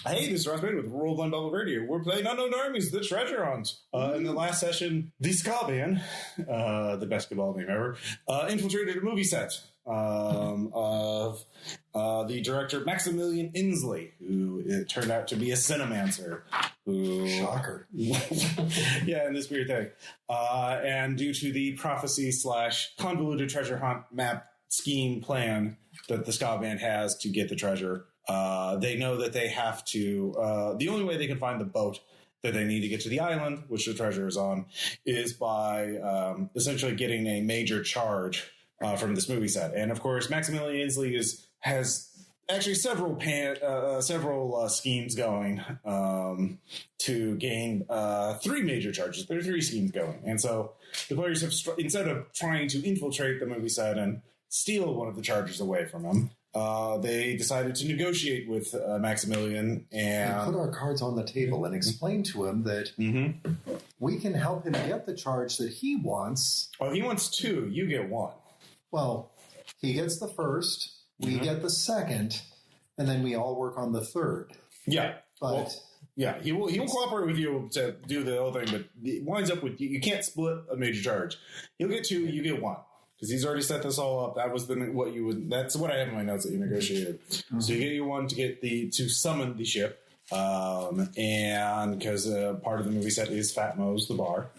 Hey, this is Ross Band with World on Bubble Radio. We're playing Unknown Armies, the Treasure Hunt. In the last session, the Ska Band, the best cabal name ever, infiltrated a movie set of the director Maximilian Inslee, who it turned out to be a cinemancer. Shocker. Yeah, in this weird thing. And due to the prophecy / convoluted treasure hunt map scheme plan that the Ska Band has to get the treasure, they know that they have to, the only way they can find the boat that they need to get to the island, which the treasure is on, is by essentially getting a major charge from this movie set. And of course, Maximilian Inslee has actually several schemes going to gain 3 major charges. There are 3 schemes going. And so the players have, instead of trying to infiltrate the movie set and steal one of the charges away from him, they decided to negotiate with Maximilian and put our cards on the table and explain to him that we can help him get the charge that he wants. Oh, he wants 2. You get 1. Well, he gets the first, we get the second, and then we all work on the third. Yeah. But he will cooperate with you to do the whole thing, but it winds up with you can't split a major charge. He'll get 2, you get 1. Because he's already set this all up. That was that's what I have in my notes that you negotiated. So you get your 1 to get to summon the ship. And because part of the movie set is Fat Mo's the bar,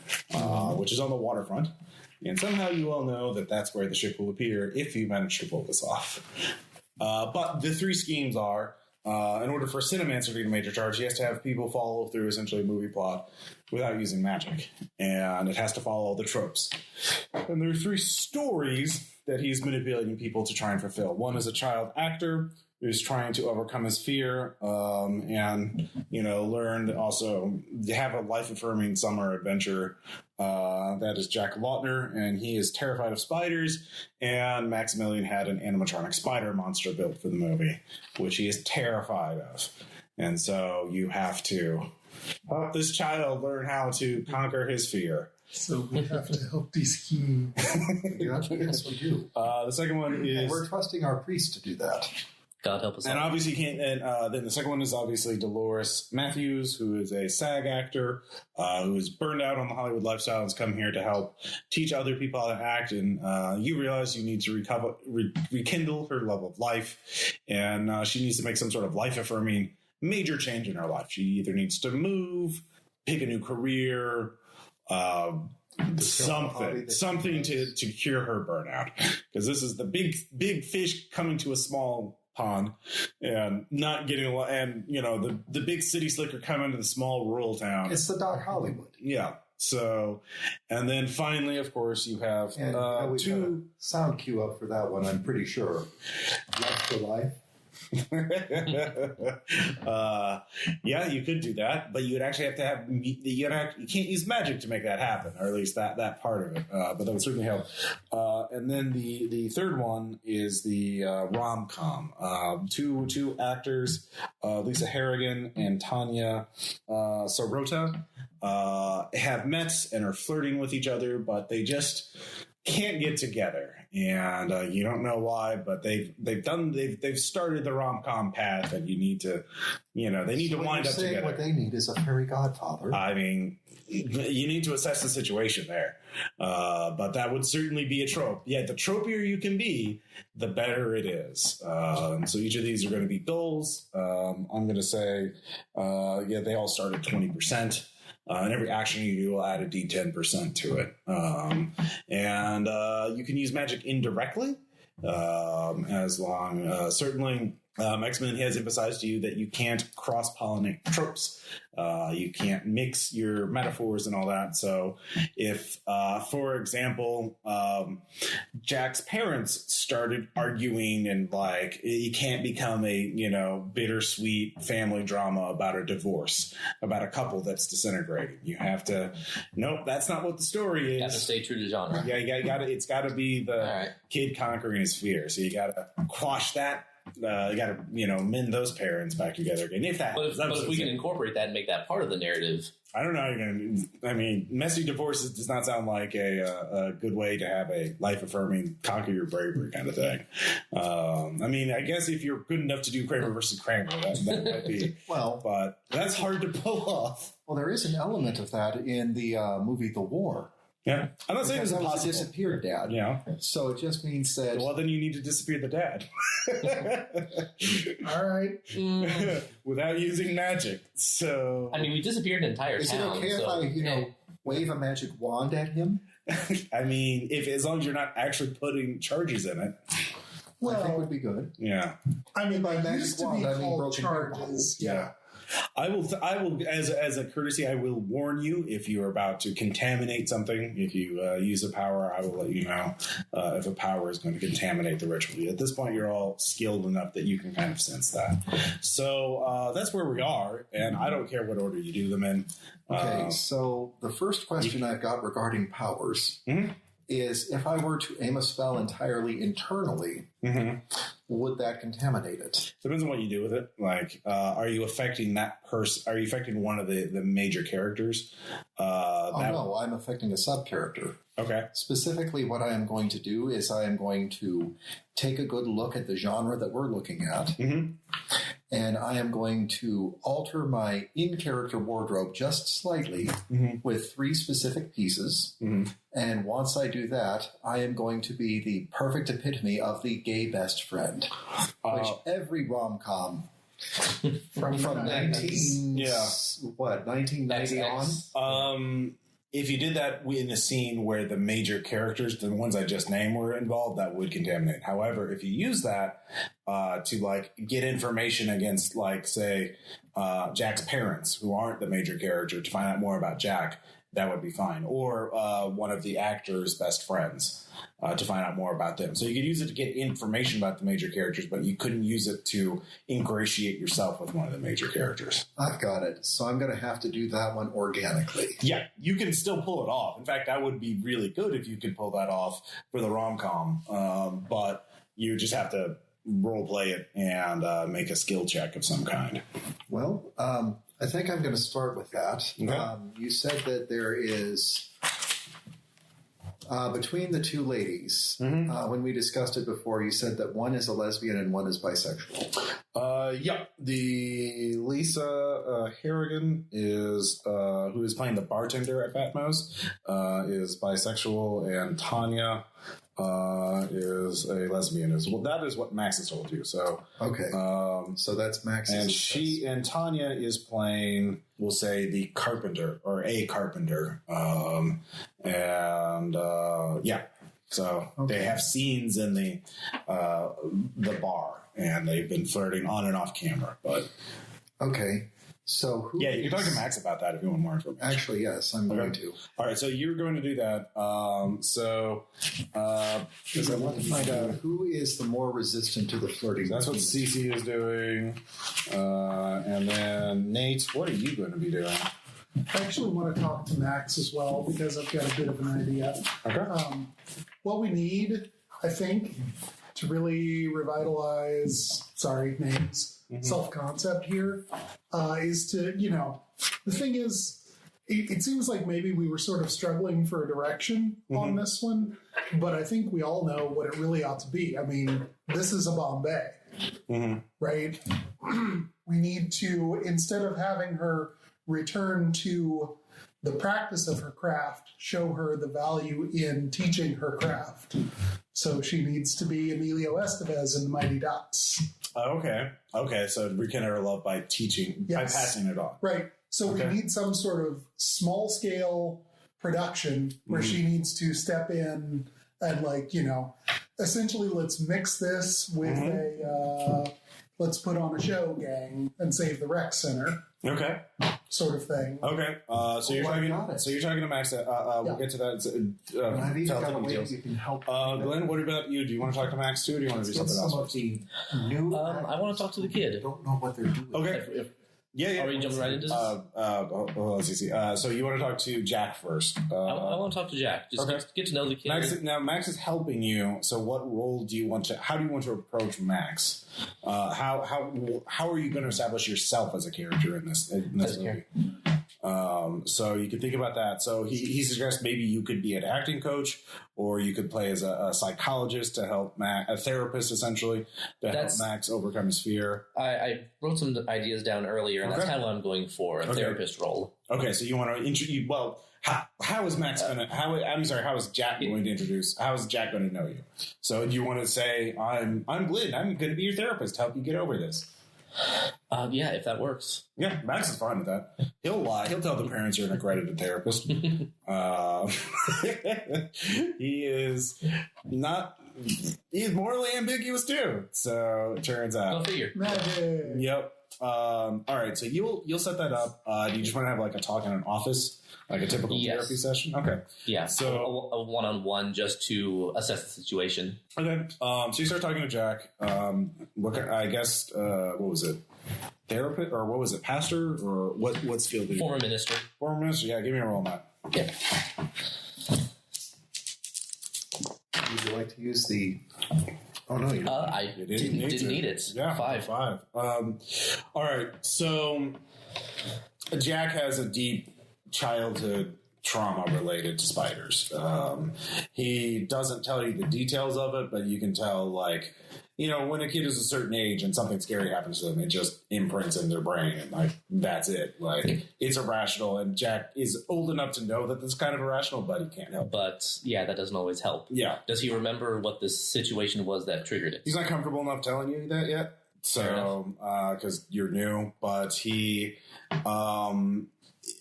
which is on the waterfront. And somehow you all know that that's where the ship will appear if you manage to pull this off. But the 3 schemes are, in order for a cinemancer to get a major charge, he has to have people follow through essentially a movie plot without using magic. And it has to follow the tropes. And there are 3 stories that he's manipulating people to try and fulfill. One is a child actor who's trying to overcome his fear and, learn to also have a life-affirming summer adventure. That is Jack Lautner, and he is terrified of spiders. And Maximilian had an animatronic spider monster built for the movie, which he is terrified of. And so you have to help this child learn how to conquer his fear. So we have to help these scheme. yes, we do. The second one is... And we're trusting our priest to do that. God help us. And obviously, then the second one is obviously Dolores Matthews, who is a SAG actor who is burned out on the Hollywood lifestyle and has come here to help teach other people how to act. And you realize you need to rekindle her love of life, and she needs to make some sort of life-affirming major change in her life. She either needs to move, pick a new career, something to cure her burnout, because this is the big fish coming to a small pond and not getting a lot, and the big city slicker coming to the small rural town. It's the Doc Hollywood. Yeah. So, and then finally, of course, you have and 2 sound cue up for that one. I'm pretty sure. Left for Life. Yeah, you could do that, but you would actually have to have you can't use magic to make that happen, or at least that part of it. But that would certainly help. And then the third one is the rom-com. Two actors, Lisa Harrigan and Tanya Sorota, have met and are flirting with each other, but they just can't get together, and you don't know why, but they've started the rom-com path, and you need to, they need to wind up together. What they need is a fairy godfather. I mean, you need to assess the situation there, but that would certainly be a trope. Yeah, the tropier you can be, the better it is. So each of these are going to be goals. I'm going to say, they all start at 20%. And every action you do will add a D10% to it. And you can use magic indirectly, as long, certainly, X-Men has emphasized to you that you can't cross-pollinate tropes. You can't mix your metaphors and all that. So if, for example, Jack's parents started arguing and you can't become a, bittersweet family drama about a divorce, about a couple that's disintegrating. You have to, nope, that's not what the story is. You have to stay true to genre. Yeah, you gotta, it's gotta be the kid conquering his fear. So you gotta quash that to mend those parents back together again. If that, but if we can incorporate that and make that part of the narrative. I don't know how you're going to. I mean, messy divorces does not sound like a good way to have a life-affirming, conquer your bravery kind of thing. I mean, I guess if you're good enough to do Kramer versus Kramer, that might be. Well, but that's hard to pull off. Well, there is an element of that in the movie The War. Yeah, I'm not saying it's impossible. Was a disappeared dad. Yeah, so it just means that. Well, then you need to disappear the dad. All right, without using magic. So I mean, we disappeared an entire is town. Is it okay if I, wave a magic wand at him? I mean, as long as you're not actually putting charges in it. Well, I think would be good. Yeah. I mean, by magic used to wand, be called charges. Yeah. I will, as a courtesy, I will warn you if you are about to contaminate something. If you use a power, I will let you know if a power is going to contaminate the ritual. At this point, you're all skilled enough that you can kind of sense that. So that's where we are, and I don't care what order you do them in. Okay, so the first question I've got regarding powers is if I were to aim a spell entirely internally, would that contaminate it? Depends on what you do with it. Like, are you affecting that person? Are you affecting one of the major characters? No, I'm affecting a sub-character. Okay. Specifically, what I am going to do is I am going to take a good look at the genre that we're looking at, and I am going to alter my in-character wardrobe just slightly with 3 specific pieces. And once I do that, I am going to be the perfect epitome of the gay best friend, which every rom-com from 1990 on. If you did that in a scene where the major characters, the ones I just named, were involved, that would contaminate. However, if you use that to get information against, say, Jack's parents, who aren't the major character, to find out more about Jack, that would be fine. Or one of the actor's best friends to find out more about them. So you could use it to get information about the major characters, but you couldn't use it to ingratiate yourself with one of the major characters. I've got it. So I'm going to have to do that one organically. Yeah, you can still pull it off. In fact, that would be really good if you could pull that off for the rom-com. But you just have to role play it and make a skill check of some kind. Well, I think I'm going to start with that. Okay. You said that there is, between the 2 ladies, when we discussed it before, you said that one is a lesbian and one is bisexual. Yeah. The Lisa Harrigan is, who is playing the bartender at Fatmo's, is bisexual, and Tanya is a lesbian as well. That is what Max has told you. So okay, so that's Max. And Tanya is playing, we'll say, the carpenter or a carpenter. Yeah. So they have scenes in the bar, and they've been flirting on and off camera. But okay. So you can talk to Max about that if you want more information. Actually, yes, I'm going to. All right, so you're going to do that. Because I want to find out who is the more resistant to the flirting. That's what Cici is doing. And then Nate, what are you going to be doing? I actually want to talk to Max as well because I've got a bit of an idea. Okay. What we need, I think, to really revitalize, self-concept here, is to, the thing is, it seems like maybe we were sort of struggling for a direction on this one, but I think we all know what it really ought to be. I mean, this is a Bombay, right? We need to, instead of having her return to the practice of her craft, show her the value in teaching her craft. So she needs to be Emilio Estevez in the Mighty Ducks. Okay. So rekindle her love by teaching, by passing it on. Right. So we need some sort of small scale production where she needs to step in and essentially let's mix this with let's put on a show gang and save the rec center. Okay. Sort of thing. Okay. So you're talking to Max. We'll get to that. I've even got a way you can help. Glenn, what about you? Do you want to talk to Max too, or do you want to do something else? I want to talk to the kid. I don't know what they're doing. Okay. Yeah. Are we jumping right into this? Hold on, Cici. So you want to talk to Jack first? I want to talk to Jack. Just get to know the kid. Max is helping you. So what role do you want to? How do you want to approach Max? How are you going to establish yourself as a character in this movie? So you could think about that. So he suggests maybe you could be an acting coach, or you could play as a psychologist to help a therapist essentially to help Max overcome his fear. I wrote some ideas down earlier, and that's kind of what I'm going for, a therapist role. Okay, so you want to introduce, how is Max going to, how is Jack going to introduce, how is Jack going to know you? So do you want to say, I'm Glenn, I'm going to be your therapist, help you get over this? Yeah, if that works. Yeah, Max is fine with that. He'll lie. He'll tell the parents you're an accredited therapist. He is not. He's morally ambiguous too. So it turns out. Go figure. Magic. Yep. All right. So you'll set that up. Do you just want to have like a talk in an office, like a typical therapy session? Okay. Yeah. So a one-on-one just to assess the situation. Okay. So you start talking to Jack. What was it? Therapist, or what was it? Pastor, or what's field? Former minister. Former minister. Yeah. Give me a roll on that. Yeah. Would you like to use the? Oh no, you. I didn't need it. Yeah, 5. All right. So Jack has a deep childhood trauma related to spiders. He doesn't tell you the details of it, but you can tell, like, you know, when a kid is a certain age and something scary happens to them, it just imprints in their brain, and like that's it. Like, it's irrational, and Jack is old enough to know that this is kind of irrational, but he can't help. But yeah, that doesn't always help. Yeah. Does he remember what the situation was that triggered it? He's not comfortable enough telling you that yet. So, because you're new, but he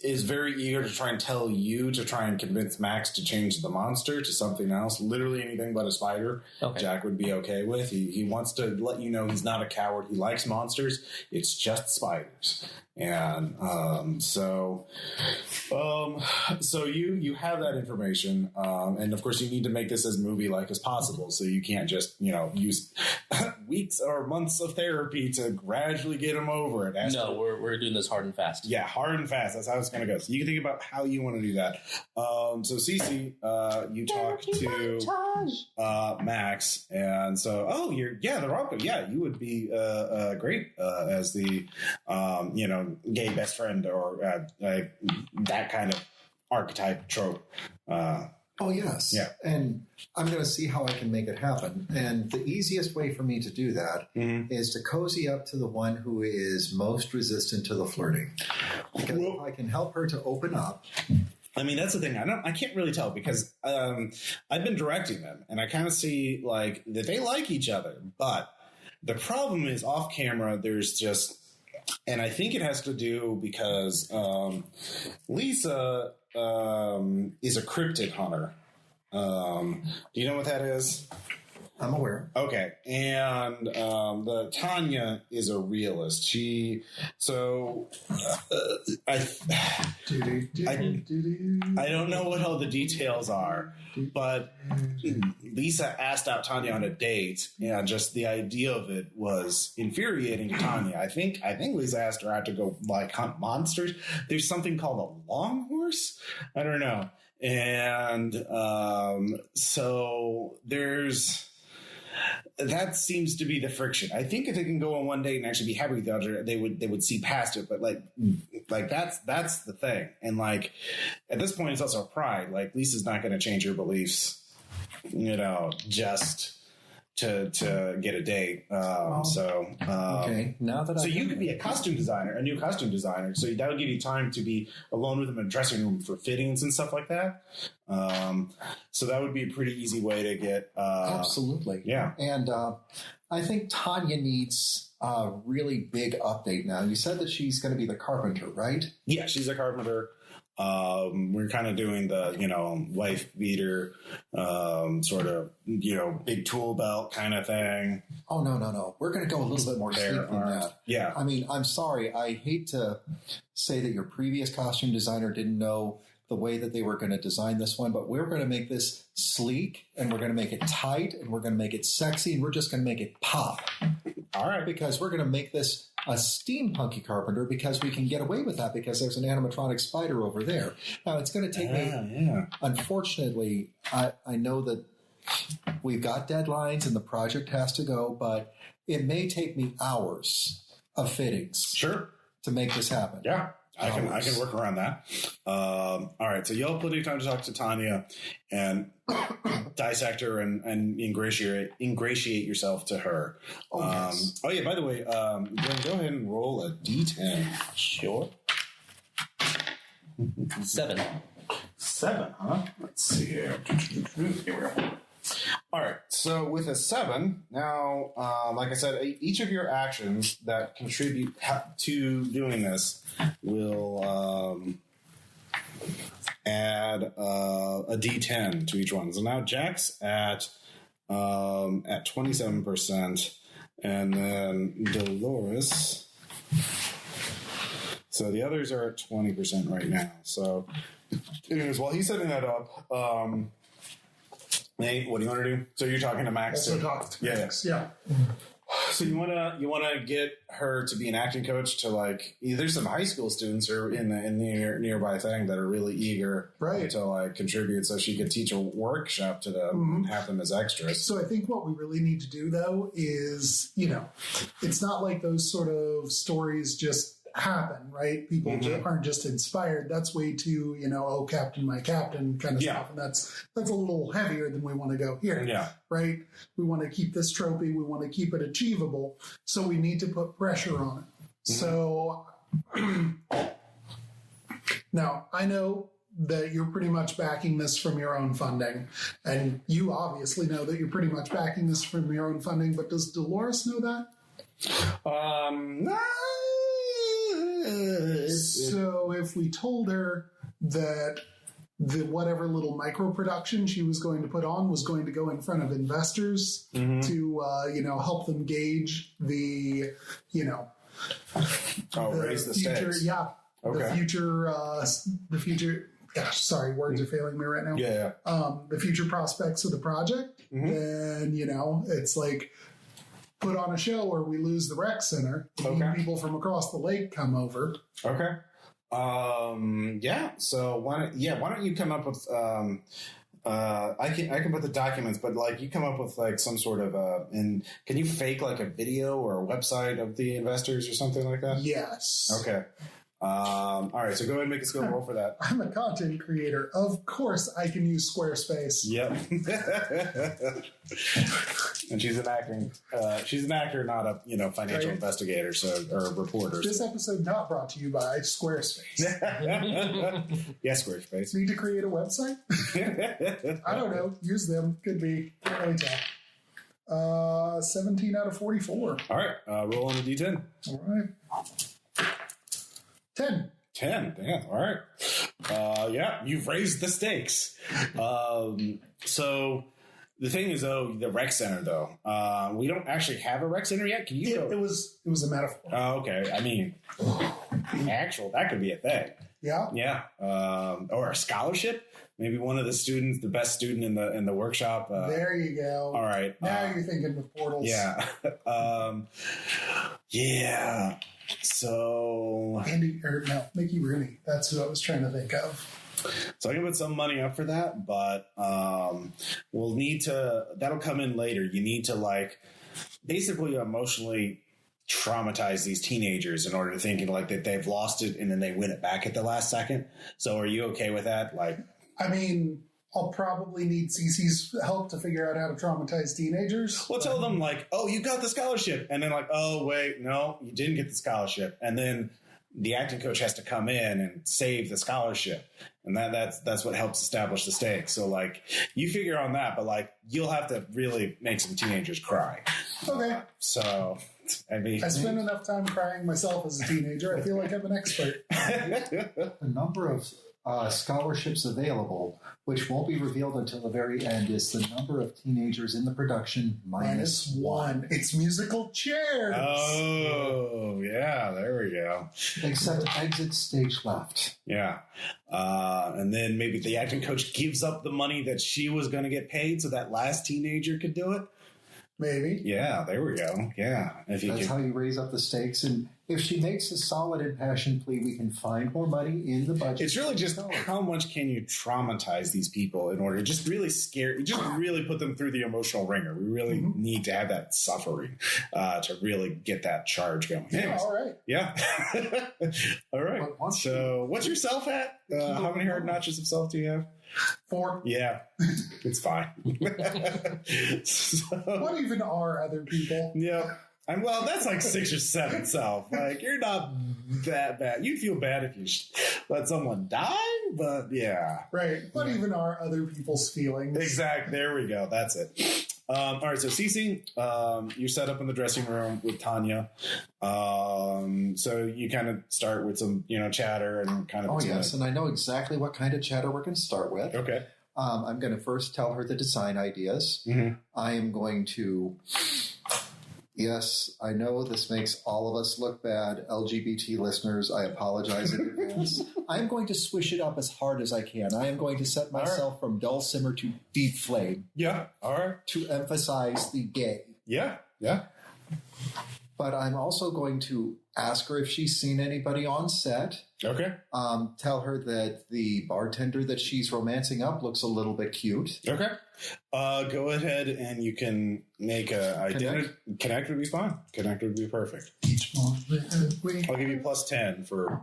is very eager to try and tell you to try and convince Max to change the monster to something else. Literally anything but a spider, Jack would be okay with. He wants to let you know he's not a coward. He likes monsters. It's just spiders. And so you have that information, and of course you need to make this as movie-like as possible. So you can't just use weeks or months of therapy to gradually get him over it. No, we're doing this hard and fast. Yeah, hard and fast. That's how it's going to go. So you can think about how you want to do that. So Cici, you talk to Max, and so they're all good. Yeah, you would be great as the gay best friend, or that kind of archetype trope. Oh, yes. Yeah. And I'm going to see how I can make it happen. And the easiest way for me to do that is to cozy up to the one who is most resistant to the flirting. Because if I can help her to open up. I mean, that's the thing. I can't really tell, because I've been directing them, and I kind of see like that they like each other. But the problem is, off camera, there's just, and I think it has to do because Lisa is a cryptid hunter. Do you know what that is? I'm aware. Okay. And the Tanya is a realist. I don't know what all the details are, but Lisa asked out Tanya on a date, and just the idea of it was infuriating to Tanya. I think Lisa asked her out to go like hunt monsters. There's something called a long horse. I don't know. And so that seems to be the friction. I think if they can go on one date and actually be happy with each other, they would see past it. But like that's the thing. And like at this point, it's also pride. Like, Lisa's not going to change her beliefs, just to get a date. Okay. Now that you could be a new costume designer. So that would give you time to be alone with them in a dressing room for fittings and stuff like that. So that would be a pretty easy way to get. Absolutely. Yeah. And I think Tanya needs a really big update now. You said that she's going to be the carpenter, right? Yeah, she's a carpenter. We're kind of doing the, wife beater, sort of, big tool belt kind of thing. Oh, no. We're going to go a little bit more sleek than that. Yeah. I mean, I'm sorry. I hate to say that your previous costume designer didn't know the way that they were going to design this one, but we're going to make this sleek, and we're going to make it tight, and we're going to make it sexy, and we're just going to make it pop. All right. Because we're going to make this a steampunky carpenter because we can get away with that because there's an animatronic spider over there. Now, it's going to take me... Unfortunately, I know that we've got deadlines and the project has to go, but it may take me hours of fittings. Sure. To make this happen. Yeah. I can work around that. All right, so you'll have plenty of time to talk to Tanya and dissect her and ingratiate yourself to her. Yes. Oh, yeah, by the way, Glenn, go ahead and roll a d10. Sure. 7. 7, huh? Let's see here. Here we go. All right, so with a 7, now, like I said, each of your actions that contribute to doing this will add a d10 to each one. So now Jack's at 27%, and then Dolores. So the others are at 20% right now. So, anyways, while he's setting that up, Nate, what do you want to do? So you're talking to Max. Also talk to Max. Yeah. So you wanna get her to be an acting coach to like. There's some high school students who are in the nearby thing that are really eager to like contribute, so she could teach a workshop to them and have them as extras. So I think what we really need to do though is it's not like those sort of stories just happen, right? People aren't just inspired. That's way too, oh, Captain, my Captain kind of stuff. And that's a little heavier than we want to go here. Yeah. Right? We want to keep this trophy. We want to keep it achievable. So we need to put pressure on it. So now I know that you're pretty much backing this from your own funding. And you obviously know that you're pretty much backing this from your own funding, but does Dolores know that? So if we told her that the whatever little micro production she was going to put on was going to go in front of investors to help them gauge the raise the future, stakes. yeah, okay. the future. Gosh, sorry, words are failing me right now. Yeah. The future prospects of the project. Then it's like, put on a show where we lose the rec center. People from across the lake come over. Okay. Yeah. So why don't you come up with I can put the documents, but like you come up with like some sort of and can you fake like a video or a website of the investors or something like that? Yes. Okay. All right, so go ahead and make a skill roll for that. I'm a content creator. Of course I can use Squarespace. Yep. And she's an actor, not a financial investigator, or reporter. This episode not brought to you by Squarespace. Yes, Squarespace. Need to create a website? I don't know. Use them. Could be. Can't really tell. 17 out of 44. All right, roll on a d10. All right. 10. Damn. All right. Yeah, you've raised the stakes. So the thing is, though, the rec center, though, we don't actually have a rec center yet. Can you? It was a metaphor. Oh, okay. I mean, that could be a thing. Yeah. Yeah. Or a scholarship. Maybe one of the students, the best student in the workshop. There you go. All right. Now you're thinking with portals. Yeah. Yeah. So Mickey Rooney. That's who I was trying to think of. So I can put some money up for that, but we'll need to. That'll come in later. You need to basically emotionally traumatize these teenagers in order to think that they've lost it and then they win it back at the last second. So are you okay with that? I mean, I'll probably need Cici's help to figure out how to traumatize teenagers. Well, tell them oh, you got the scholarship. And then oh, wait, no, you didn't get the scholarship. And then the acting coach has to come in and save the scholarship. And that's what helps establish the stakes. So you figure on that, but you'll have to really make some teenagers cry. Okay. So I spent enough time crying myself as a teenager. I feel like I'm an expert. The number of scholarships available, which won't be revealed until the very end, is the number of teenagers in the production minus one. It's musical chairs. Oh, yeah, there we go. Except exit stage left. Yeah. And then maybe the acting coach gives up the money that she was going to get paid so that last teenager could do it. Maybe. Yeah, there we go. Yeah. If you That's how you raise up the stakes. And if she makes a solid impassioned plea, we can find more money in the budget. It's really just how much can you traumatize these people in order to just really just really put them through the emotional ringer. We really need to have that suffering to really get that charge going. Yeah, all right. Yeah. All right. So what's your self at? How many hard notches of self do you have? 4. Yeah, it's fine. So, What even are other people? yeah. Well, that's like 6 or 7 self. Like, you're not that bad. You'd feel bad if you let someone die, but yeah. Right. What even are other people's feelings? Exactly. There we go. That's it. All right. So, Cici, you're set up in the dressing room with Tanya. So you kind of start with some, chatter and kind of. Oh, yes. And I know exactly what kind of chatter we're going to start with. Okay. I'm going to first tell her the design ideas. Mm-hmm. I am going to. Yes, I know this makes all of us look bad. LGBT listeners, I apologize in advance. I'm going to swish it up as hard as I can. I am going to set myself from dull simmer to deep flame. Yeah. All right. To emphasize the gay. Yeah. Yeah. But I'm also going to ask her if she's seen anybody on set. Okay. Tell her that the bartender that she's romancing up looks a little bit cute. Okay. Go ahead and you can make a identity. Connect would be fine. Connect would be perfect. I'll give you plus 10 for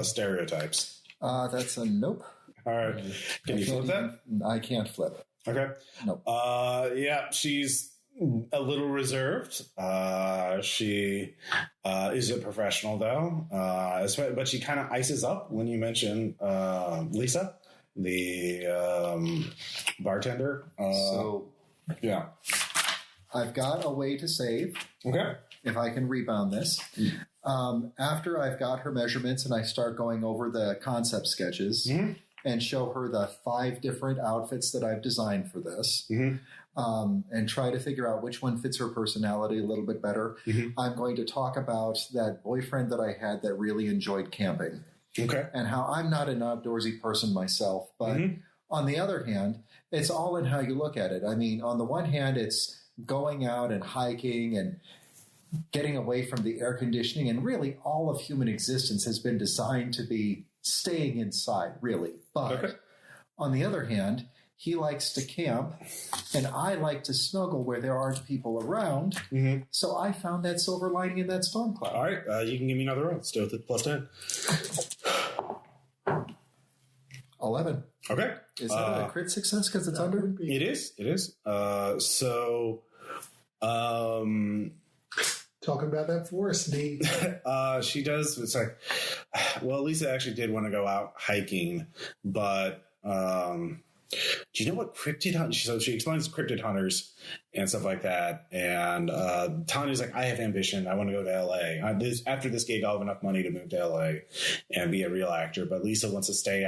stereotypes. That's a nope. All right. Can you flip that? I can't flip. Okay. Nope. Yeah, she's a little reserved. She is a professional, though. But she kind of ices up when you mention Lisa, the bartender. Yeah. I've got a way to save. Okay. If I can rebound this. After I've got her measurements and I start going over the concept sketches and show her the 5 different outfits that I've designed for this, and try to figure out which one fits her personality a little bit better, I'm going to talk about that boyfriend that I had that really enjoyed camping. Okay. And how I'm not an outdoorsy person myself. But on the other hand, it's all in how you look at it. I mean, on the one hand, it's going out and hiking and getting away from the air conditioning. And really, all of human existence has been designed to be staying inside, really. But on the other hand, he likes to camp, and I like to snuggle where there aren't people around. So I found that silver lining in that storm cloud. All right. You can give me another roll. Still with the plus 10. 11. Okay. Is that a crit success because it's under? It is. It is. Talking about that forest D. She does. It's like, well, Lisa actually did want to go out hiking, but do you know what cryptid hunters? So she explains cryptid hunters and stuff like that. And Tanya's like, I have ambition. I want to go to LA. After this gig, I'll have enough money to move to LA and be a real actor. But Lisa wants to stay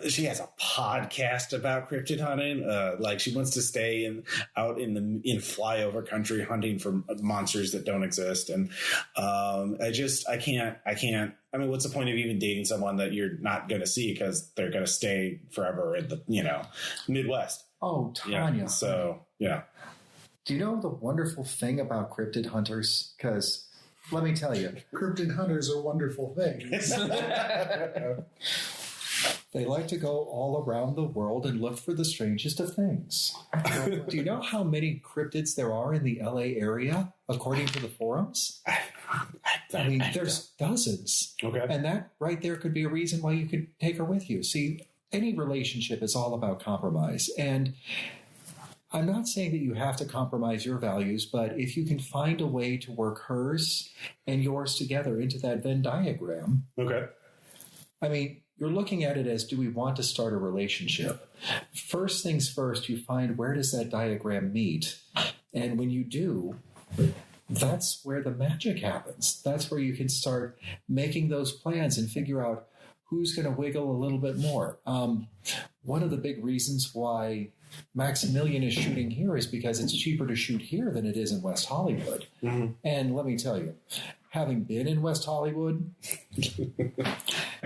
she has a podcast about cryptid hunting. She wants to stay out in flyover country hunting for monsters that don't exist. And I can't. I mean, what's the point of even dating someone that you're not going to see because they're going to stay forever in the Midwest? Oh, Tanya. Yeah, so, yeah. Do you know the wonderful thing about cryptid hunters? Because let me tell you. Cryptid hunters are wonderful things. They like to go all around the world and look for the strangest of things. Do you know how many cryptids there are in the LA area, according to the forums? I mean, there's dozens. Okay. And that right there could be a reason why you could take her with you. See, any relationship is all about compromise. And I'm not saying that you have to compromise your values, but if you can find a way to work hers and yours together into that Venn diagram. Okay. I mean, you're looking at it as, do we want to start a relationship? First things first, you find where does that diagram meet? And when you do, that's where the magic happens. That's where you can start making those plans and figure out who's going to wiggle a little bit more. One of the big reasons why Maximilian is shooting here is because it's cheaper to shoot here than it is in West Hollywood. And let me tell you, having been in West Hollywood,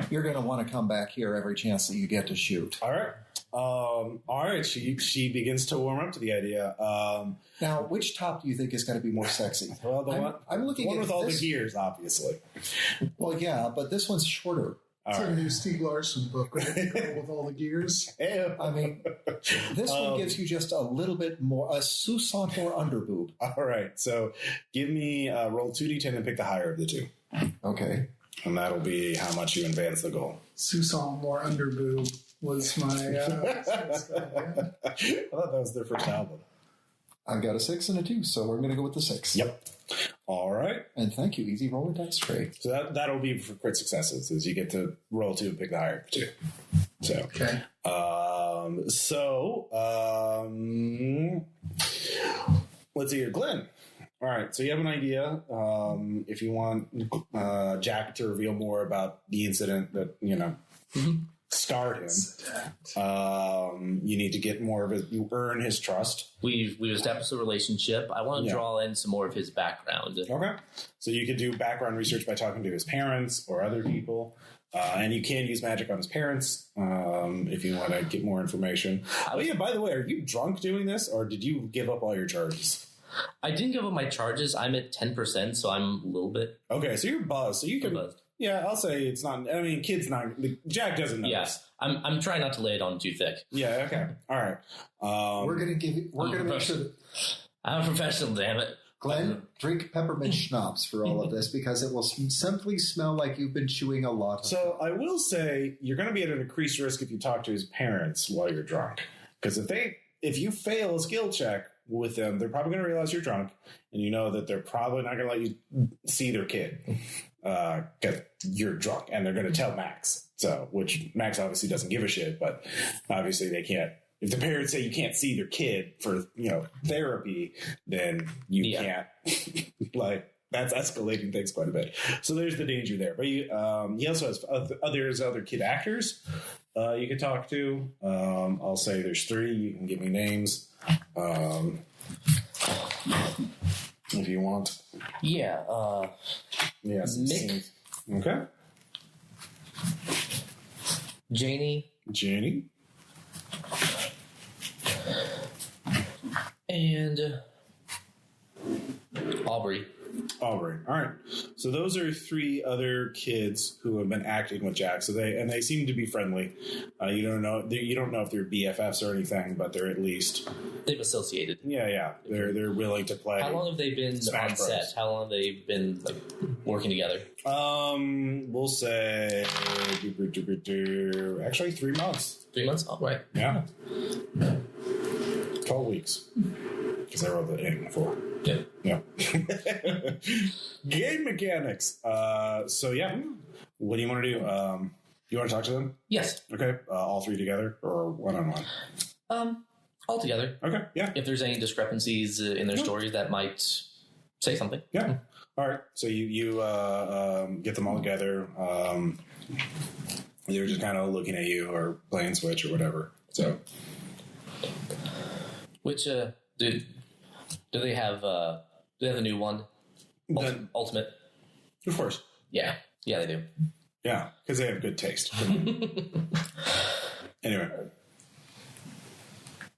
you're going to want to come back here every chance that you get to shoot. All right. All right. She begins to warm up to the idea. Now, which top do you think is going to be more sexy? Well, I'm looking one at with all this. the gears, obviously. Well, yeah, but this one's shorter. It's like a new Stieg Larsson book, right? Girl with all the gears. I mean, this one gives you just a little bit more, a sousant more underboob. All right. So give me roll 2d10 and pick the higher of the two. Okay. And that'll be how much you advance the goal. Susan more underboob was my. I thought that was their first album. I've got a 6 and a 2, so we're going to go with the 6. Yep. All right. And thank you, easy roller dice tray. So that'll be for crit successes, is you get to roll 2 and pick the higher of the two. So, Okay. Let's see here. Glenn. All right, so you have an idea. If you want Jack to reveal more about the incident that, scarred him, you need to get more of it. You earn his trust. We've established a relationship. I want to draw in some more of his background. Okay. So you could do background research by talking to his parents or other people. And you can use magic on his parents if you want to get more information. Oh, yeah, by the way, are you drunk doing this, or did you give up all your charges? I didn't give up my charges. I'm at 10%, so I'm a little bit... Okay, so you're buzzed. So you can... buzzed. Yeah, I'll say it's not... I mean, kid's not... Jack doesn't know this. I'm trying not to lay it on too thick. Yeah, okay. All right. We're going to make sure that... I'm a professional, damn it. Glenn, drink peppermint schnapps for all of this because it will simply smell like you've been chewing a lot. So I will say you're going to be at an increased risk if you talk to his parents while you're drunk. Because if you fail a skill check with them, they're probably going to realize you're drunk, and you know that they're probably not going to let you see their kid because you're drunk, and they're going to tell Max. So, which Max obviously doesn't give a shit, but obviously they can't. If the parents say you can't see their kid for therapy, then you can't. Like, that's escalating things quite a bit. So there's the danger there. But he also has other kid actors you can talk to. I'll say there's 3. You can give me names if you want. Yeah. Yes. Mick. Okay. Janie. And Aubrey. All right. So those are 3 other kids who have been acting with Jack. So they seem to be friendly. You don't know if they're BFFs or anything, but they're at least they've associated. Yeah. They're willing to play. How long have they been Smash on Bros. set? How long have they been working together? We'll say actually 3 months. 3 months. All right. Yeah. 12 weeks. Because I wrote the in for. Yeah. Game mechanics. So yeah. What do you want to do? You want to talk to them? Yes. Okay. All 3 together or one-on-one? All together. Okay. Yeah. If there's any discrepancies in their stories that might say something. Yeah. All right. So you get them all together. They're just kind of looking at you or playing Switch or whatever. So. Which do they have? Do they have a new one? Ultimate. Of course. Yeah, they do. Yeah, because they have good taste. Anyway.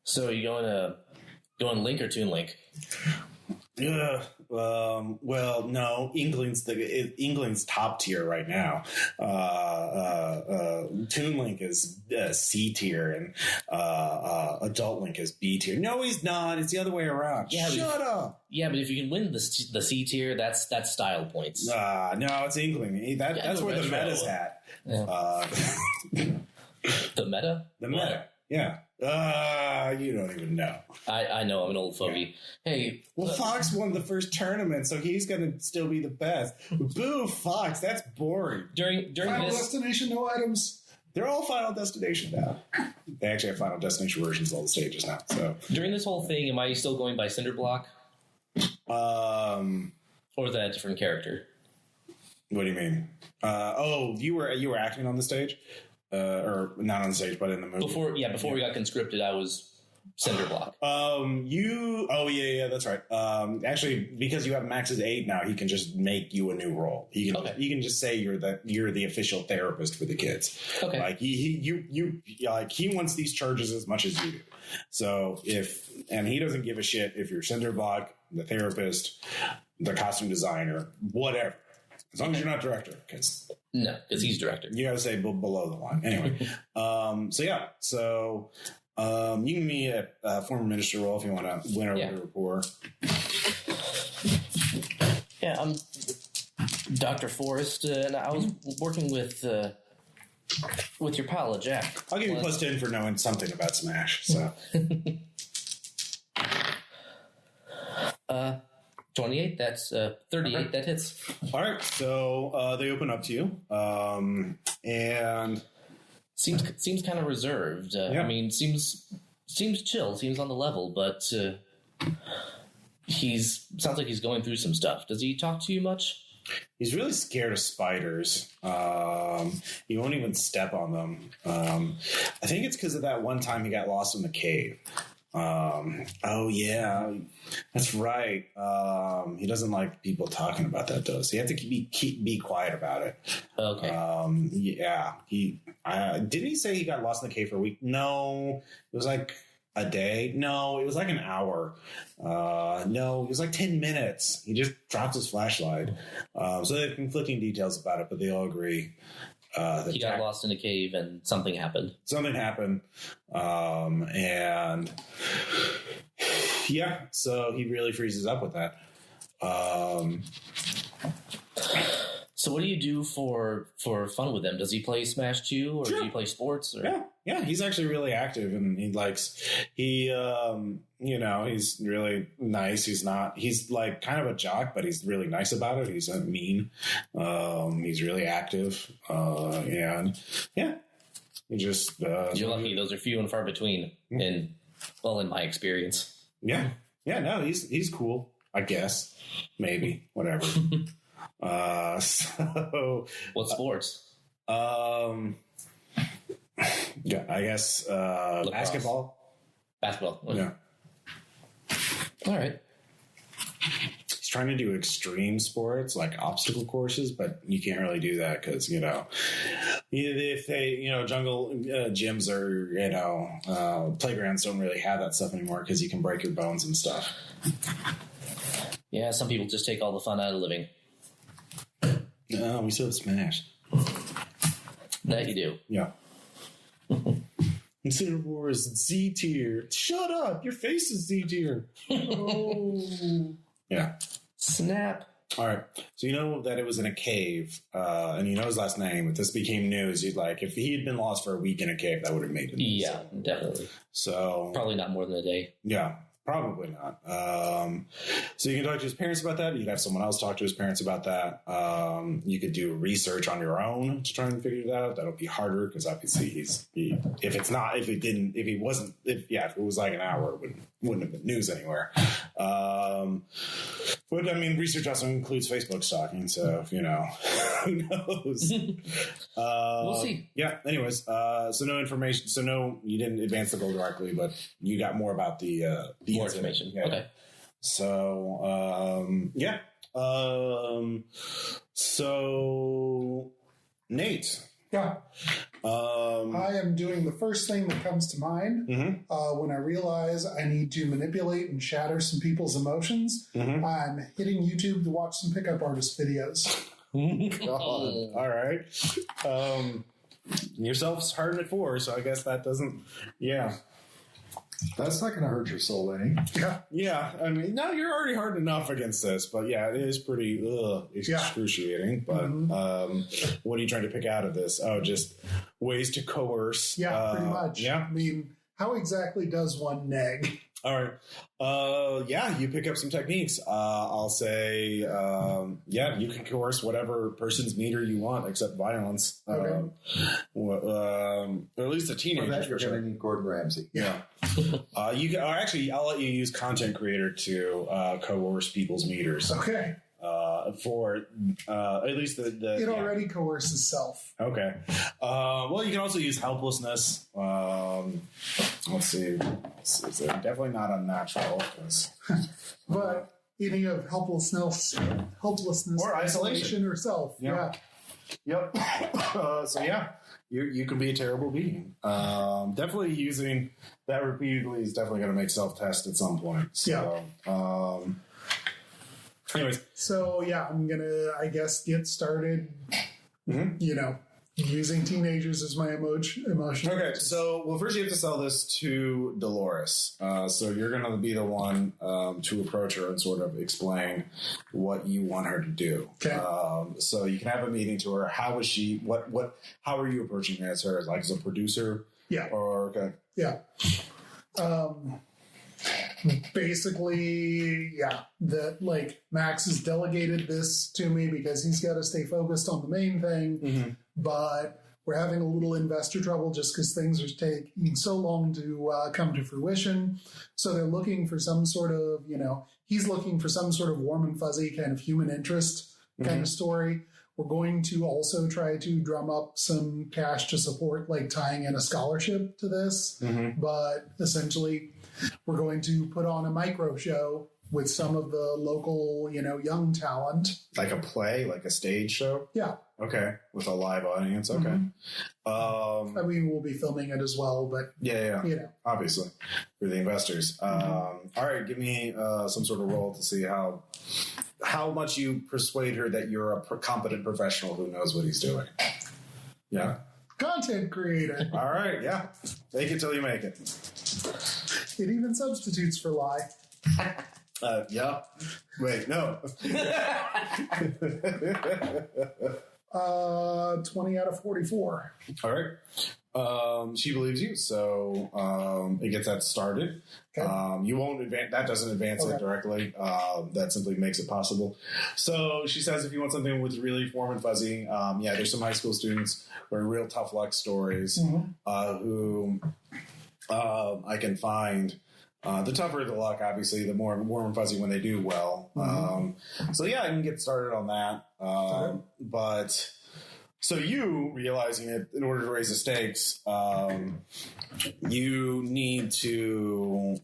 So you going Link or Toon Link? Yeah. Well, no. England's top tier right now. Toon Link is C tier, and Adult Link is B tier. No, he's not. It's the other way around. Yeah, Shut up. Yeah, but if you can win the C tier, that's style points. No, it's England. That's where the meta's at. Yeah. The meta. The meta. Yeah. You don't even know. I know. I'm an old fogey. Yeah. Hey. Well, Fox won the first tournament, so he's going to still be the best. Boo, Fox. That's boring. During Final this Destination, no items. They're all Final Destination now. They actually have Final Destination versions of all the stages now. So during this whole thing, am I still going by Cinderblock? Or is that a different character? What do you mean? You were acting on the stage, or not on the stage, but in the movie. Before we got conscripted, I was cinder block. That's right. Actually, because you have maxed 8 now, he can just make you a new role. He can just say you're the official therapist for the kids. Okay. Like he wants these charges as much as you do. So and he doesn't give a shit if you're cinder block, the therapist, the costume designer, whatever. As long as you're not director, because he's director. You got to say below the line. Anyway, you can give me a former minister role if you want to win over the rapport. Yeah, I'm Dr. Forrest, and I was working with your pal, Jack. I'll give you plus 10 for knowing something about Smash. So, 28. That's 38. That hits. All right, so they open up to you, and seems kind of reserved. I mean, seems chill. Seems on the level, but sounds like he's going through some stuff. Does he talk to you much? He's really scared of spiders. He won't even step on them. I think it's because of that one time he got lost in the cave. That's right. He doesn't like people talking about that though, so you have to be quiet about it. Okay. Didn't he say he got lost in the cave for a week? No, it was like a day. No, it was like an hour. No, it was like 10 minutes. He just dropped his flashlight. So they have conflicting details about it, but they all agree. He got lost in a cave and something happened. And so he really freezes up with that. So what do you do for fun with him? Does he play Smash 2 or do you play sports? Or? Yeah, he's actually really active and he's really nice. He's like kind of a jock, but he's really nice about it. He's not mean. He's really active. He just, you're lucky. Those are few and far between in my experience. Yeah. Yeah. No, he's cool, I guess. Maybe whatever. So what sports? Yeah, I guess basketball. Basketball. Okay. Yeah. All right. He's trying to do extreme sports like obstacle courses, but you can't really do that because if they jungle gyms or playgrounds don't really have that stuff anymore because you can break your bones and stuff. Yeah, some people just take all the fun out of living. No, we still have Smash. That you do. Yeah. Consider War is Z tier. Shut up! Your face is Z tier. Oh. Yeah. Snap. All right. So you know that it was in a cave, and you know his last name. If this became news, you'd if he had been lost for a week in a cave, that would have made it. Yeah, definitely. So probably not more than a day. Yeah. Probably not. So you can talk to his parents about that. You'd have someone else talk to his parents about that. You could do research on your own to try and figure it out. That'll be harder because obviously if it was like an hour, it wouldn't have been news anywhere. But I mean, research also includes Facebook stalking. So, who knows? We'll see. Yeah. Anyways, so no information. So no, you didn't advance the goal directly, but you got more about the more information. Yeah. Okay. So, so Nate. Yeah. I am doing the first thing that comes to mind when I realize I need to manipulate and shatter some people's emotions. I'm hitting YouTube to watch some pickup artist videos. God. All right. Yourself's hard at 4, so I guess that doesn't. Yeah. That's not going to hurt your soul any. Yeah. I mean, no, you're already hard enough against this, but yeah, it is pretty excruciating. But what are you trying to pick out of this? Oh, just ways to coerce. Yeah, pretty much. Yeah. I mean, how exactly does one neg? All right. You pick up some techniques. I'll say, you can coerce whatever person's meter you want except violence. Okay. Or at least the teenagers. You're going to need Gordon Ramsay. Yeah. You can, or actually, I'll let you use content creator to coerce people's meters. Okay. for at least the It already coerces self. Okay. Well, you can also use helplessness. Let's see. It's definitely not unnatural. But any of helplessness, Or isolation. or self. Yeah. Yep. So yeah, you can be a terrible being. Definitely using that repeatedly is definitely going to make self-test at some point. So, anyways. So yeah, I'm going to, I guess, get started, using teenagers as my emotion. Okay, so, well, first you have to sell this to Dolores. So you're going to be the one to approach her and sort of explain what you want her to do. Okay. So you can have a meeting to her. How is she, how are you approaching her? As her, like, as a producer? Yeah. Or, okay. Yeah. Basically, that, like, Max has delegated this to me because he's got to stay focused on the main thing, but we're having a little investor trouble just because things are taking so long to come to fruition. So they're looking for some sort of, he's looking for some sort of warm and fuzzy kind of human interest kind of story. We're going to also try to drum up some cash to support, like, tying in a scholarship to this, but essentially we're going to put on a micro show with some of the local, young talent. Like a play, like a stage show? Yeah. Okay. With a live audience. Okay. I mean, we'll be filming it as well, but... Yeah. Obviously. For the investors. All right. Give me some sort of roll to see how much you persuade her that you're a competent professional who knows what he's doing. Yeah. Content creator. All right. Yeah. Fake it till you make it. It even substitutes for lie. Yeah. Wait, no. 20 out of 44. All right. She believes you, so it gets that started. Okay. You won't advance. That doesn't advance it directly. That simply makes it possible. So she says, if you want something with really warm and fuzzy, there's some high school students who are real tough luck stories who I can find. The tougher the luck, obviously, the more warm and fuzzy when they do well. So yeah, I can get started on that. But so you realizing it, in order to raise the stakes, you need to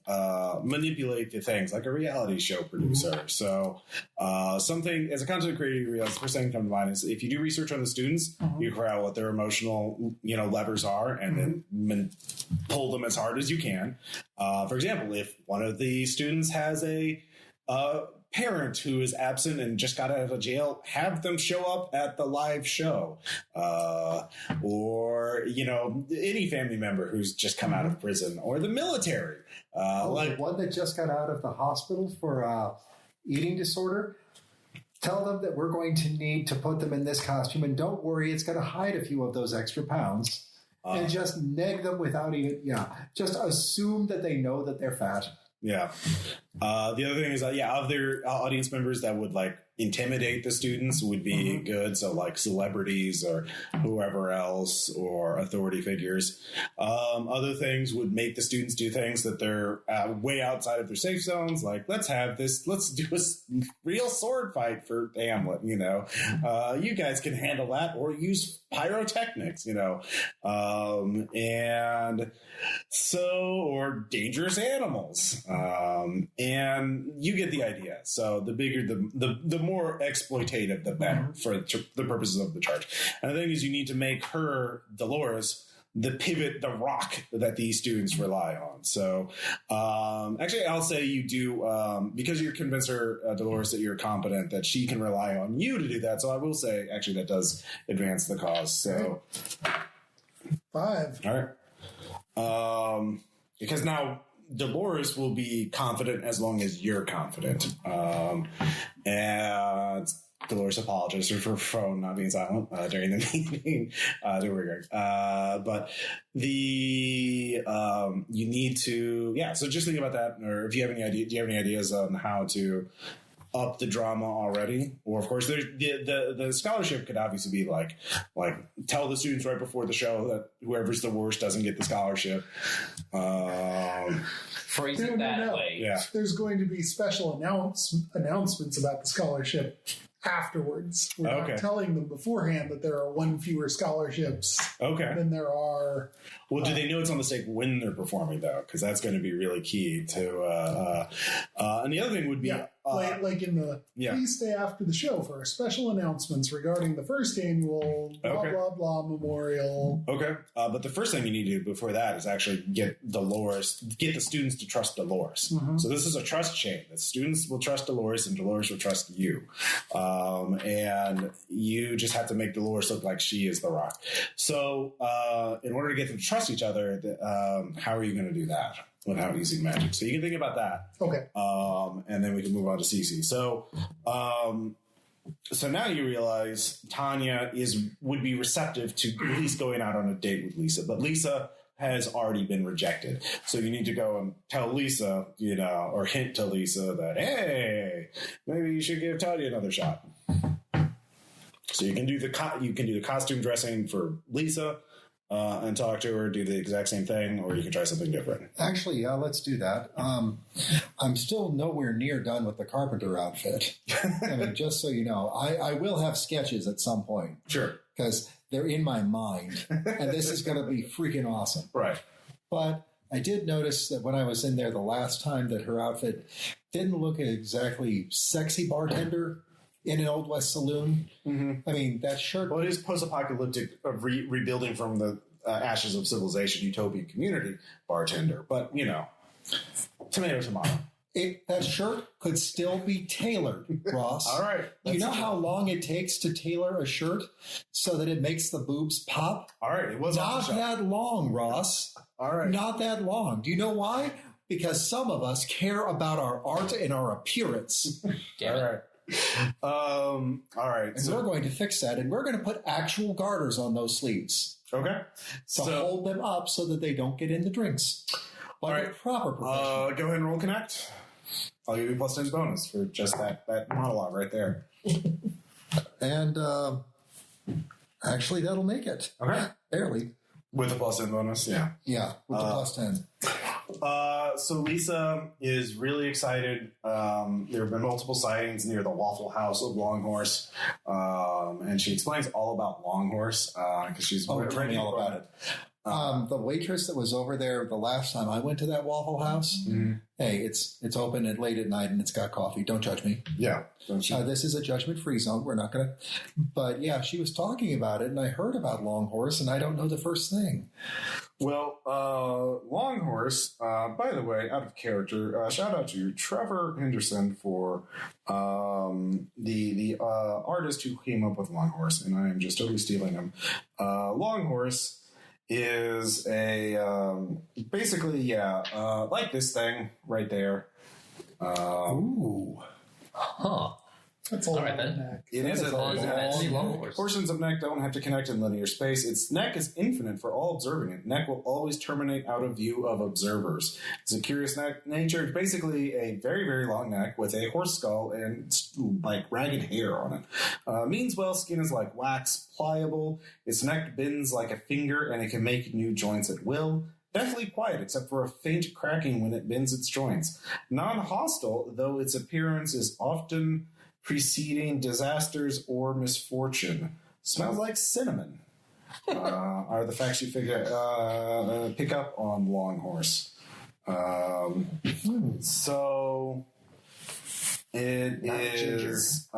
manipulate the things like a reality show producer. So something as a content creator, you realize the first thing that comes to mind is if you do research on the students, you figure out what their emotional levers are, and then pull them as hard as you can. For example, if one of the students has a parent who is absent and just got out of jail, have them show up at the live show. Or, any family member who's just come out of prison, or the military. The one that just got out of the hospital for eating disorder. Tell them that we're going to need to put them in this costume, and don't worry, it's going to hide a few of those extra pounds. And just neg them without even, just assume that they know that they're fat. Yeah. The other thing is, of their audience members that would intimidate the students would be good. So like celebrities or whoever else, or authority figures. Other things would make the students do things that they're way outside of their safe zones. Like, let's do a real sword fight for Hamlet. You guys can handle that, or use pyrotechnics, and so, or dangerous animals. And you get the idea. So the bigger, the more exploitative, the better for the purposes of the charge. And the thing is, you need to make her, Dolores, the pivot, the rock that these students rely on. So, actually, I'll say you do, because you convince her, Dolores, that you're competent, that she can rely on you to do that. So I will say, actually, that does advance the cause. So 5. All right. Because now Dolores will be confident as long as you're confident. And Dolores apologizes for her phone not being silent during the meeting. But you need to, so just think about that. Or if you have any idea, do you have any ideas on how to up the drama already? Or of course, there's the scholarship could obviously be like tell the students right before the show that whoever's the worst doesn't get the scholarship. Phrase it that way. Yeah. There's going to be special announcements about the scholarship afterwards. We're Okay. not telling them beforehand that there are one fewer scholarships Okay. than there are. Well, do they know it's on the stake when they're performing, though? Because that's going to be really key to. And the other thing would be, like in the feast day after the show for our special announcements regarding the first annual blah blah blah memorial. Okay, but the first thing you need to do before that is actually get the students to trust Dolores. Mm-hmm. So this is a trust chain. The students will trust Dolores, and Dolores will trust you. And you just have to make Dolores look like she is the rock. So in order to get them to trust each other, how are you going to do that without using magic? So you can think about that. Okay. And then we can move on to Cici. So now you realize Tanya would be receptive to at least going out on a date with Lisa, but Lisa has already been rejected. So you need to go and tell Lisa, or hint to Lisa that, hey, maybe you should give Tanya another shot. So you can do the costume dressing for Lisa and talk to her, do the exact same thing, or you can try something different. Actually, yeah, let's do that. I'm still nowhere near done with the carpenter outfit. I mean, just so you know, I will have sketches at some point. Sure. Because they're in my mind, and this is going to be freaking awesome. Right. But I did notice that when I was in there the last time that her outfit didn't look exactly sexy bartender in an Old West saloon. Mm-hmm. I mean, that shirt... Well, it is post-apocalyptic rebuilding from the ashes of civilization, utopian community bartender. But, tomato. That shirt could still be tailored, Ross. All right. Do you know how long it takes to tailor a shirt so that it makes the boobs pop? All right. It was not that long, Ross. All right. Not that long. Do you know why? Because some of us care about our art and our appearance. All right. All right. And we're going to fix that, and we're going to put actual garters on those sleeves. Okay. To hold them up so that they don't get in the drinks. Like a proper professional. Go ahead and roll connect. I'll give you plus 10 bonus for just that monologue right there. And actually, that'll make it. Okay. Barely. With a plus 10 bonus, yeah. Yeah, with the plus 10. So Lisa is really excited. There have been multiple sightings near the Waffle House of Longhorse. And she explains all about Longhorse because she's reading all about it. The waitress that was over there the last time I went to that Waffle House, hey, it's open at late at night and it's got coffee. Don't judge me. Yeah. This is a judgment-free zone. We're not going to... But yeah, she was talking about it and I heard about Longhorse and I don't know the first thing. Well, Longhorse, by the way, out of character, shout out to Trevor Henderson for the artist who came up with Longhorse, and I am just totally stealing him. Longhorse is basically like this thing right there. Ooh. Huh. That's all right then. Neck. It is a long portions of neck don't have to connect in linear space. Its neck is infinite for all observing it. Neck will always terminate out of view of observers. It's a curious nature. It's basically a very, very long neck with a horse skull and like ragged hair on it. Means well, skin is like wax, pliable. Its neck bends like a finger and it can make new joints at will. Definitely quiet, except for a faint cracking when it bends its joints. Non-hostile, though its appearance is often preceding disasters or misfortune. Smells like cinnamon. Are the facts you pick up on Longhorse. So it not is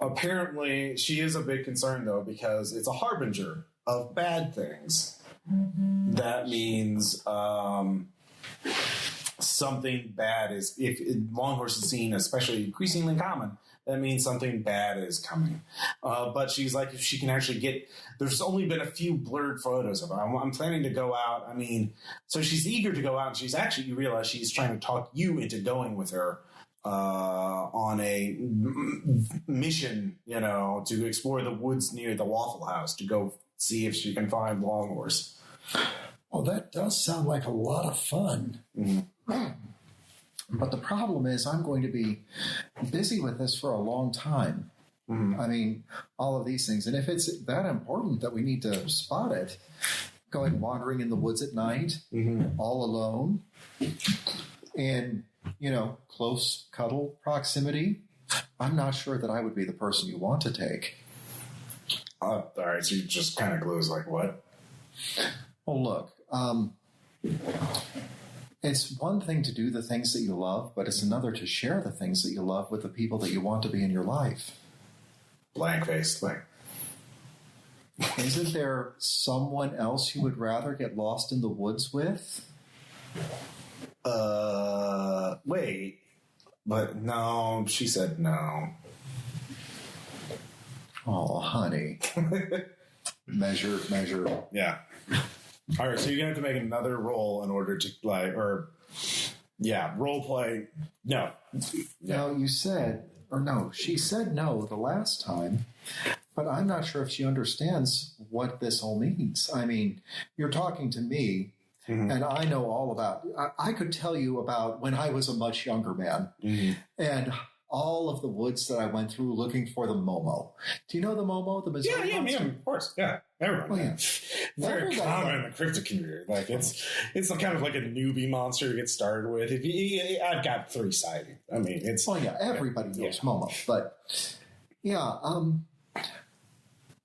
apparently she is a big concern though because it's a harbinger of bad things. That means something bad is, if Longhorse is seen, especially increasingly common, that means something bad is coming. But she's like, if she can actually get, there's only been a few blurred photos of her. I'm planning to go out. I mean, so she's eager to go out, and she's actually, you realize she's trying to talk you into going with her on a mission, to explore the woods near the Waffle House to go see if she can find Longhorse. Well, that does sound like a lot of fun. Mm-hmm. But the problem is I'm going to be busy with this for a long time. Mm-hmm. I mean, all of these things. And if it's that important that we need to spot it, going wandering in the woods at night, all alone, in, close cuddle proximity I'm not sure that I would be the person you want to take. All right, so you just kind of glows like what? Well, look, it's one thing to do the things that you love, but it's another to share the things that you love with the people that you want to be in your life. Blank face, like. Isn't there someone else you would rather get lost in the woods with? Wait. But no, she said no. Oh, honey. Measure. Yeah. All right, so you're going to have to make another roll in order to, role play. No. No, you said, or no, she said no the last time, but I'm not sure if she understands what this all means. I mean, you're talking to me, and I know all about, I could tell you about when I was a much younger man, and all of the woods that I went through looking for the Momo. Do you know the Momo, the Missouri monster? Yeah, of course. Yeah, everyone. Oh, yeah. Very common in the cryptid community. Like it's kind of like a newbie monster to get started with. I've got 3 sightings. I mean, it's. Oh yeah, everybody knows Momo, but yeah.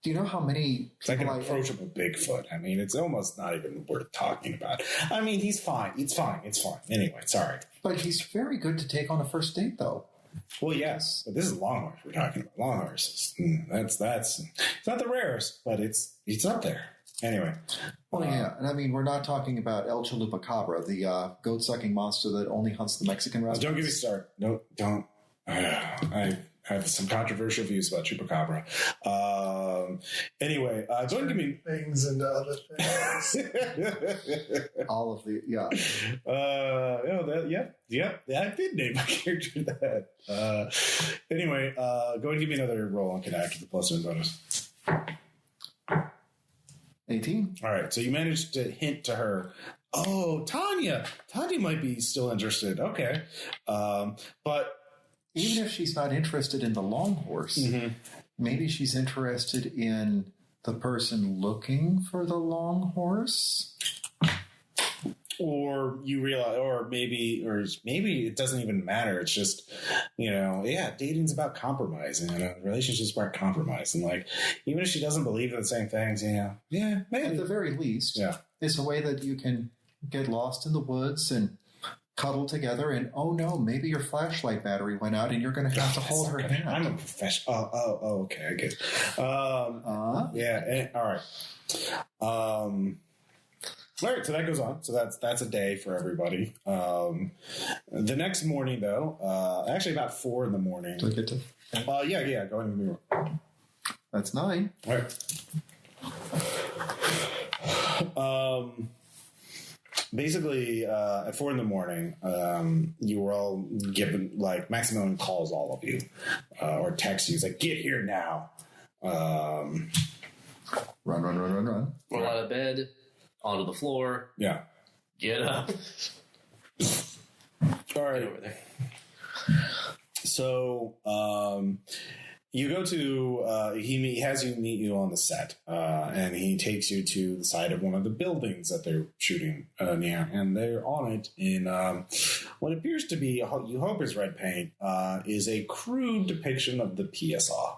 Do you know how many? It's like an approachable Bigfoot. I mean, it's almost not even worth talking about. I mean, he's fine. It's fine. Anyway, sorry. But he's very good to take on a first date, though. Well, yes, but this is longhorse we're talking about. Longhorses. That's it's not the rarest, but it's up there. Anyway. Well, yeah, and I mean, we're not talking about El Chupacabra, the goat-sucking monster that only hunts the Mexican restaurants. Don't get me started. No, don't. I have some controversial views about Chupacabra. Anyway, don't give me things into other things. All of the I did name my character that. Anyway, go and give me another roll on Connect with the plus 1 bonus. 18. All right, so you managed to hint to her. Oh, Tanya might be still interested. Okay, but. Even if she's not interested in the long horse, maybe she's interested in the person looking for the long horse. Or you realize, or maybe it doesn't even matter. It's just, dating's about compromise, and relationships about compromise, and like even if she doesn't believe in the same things, maybe At the very least, it's a way that you can get lost in the woods and cuddle together, and oh no, maybe your flashlight battery went out and you're going to have to hold her hand. I'm a professional. Oh, okay, I get it. All right. All right, so that goes on. So that's a day for everybody. The next morning, though, actually about 4 a.m. Do I get to? Yeah. Go ahead and give me one. That's 9. All right. Basically, at 4 a.m, you were all given, like, Maximilian calls all of you, or texts you. He's like, get here now. Run. Roll out of bed, onto the floor. Yeah. Get up. All right. Get over there. So, you go to, he has you meet you on the set, and he takes you to the side of one of the buildings that they're shooting near, and they're on it in what appears to be, you hope is red paint, is a crude depiction of the PSR.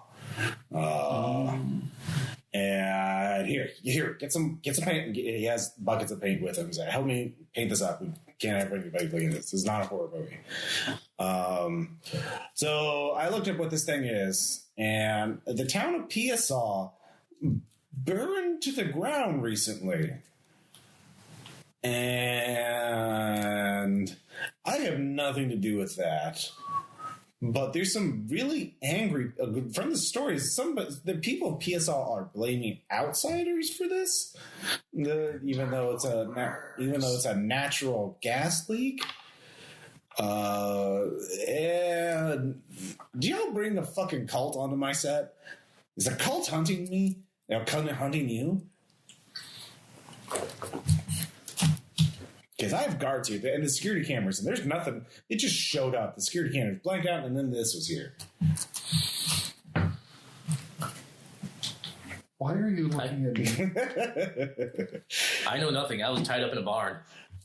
And here, get some paint. He has buckets of paint with him. He's like, help me paint this up. We can't have anybody look at this. This is not a horror movie. So I looked up what this thing is, and the town of Piasaw burned to the ground recently. And I have nothing to do with that. But there's some really angry from the stories. The people of PSL are blaming outsiders for this, even though it's a natural gas leak. And do y'all bring a fucking cult onto my set? Is a cult hunting me? They're hunting you? Because I have guards here and the security cameras, and there's nothing. It just showed up. The security cameras blanked out, and then this was here. Why are you looking at me? I know nothing. I was tied up in a barn.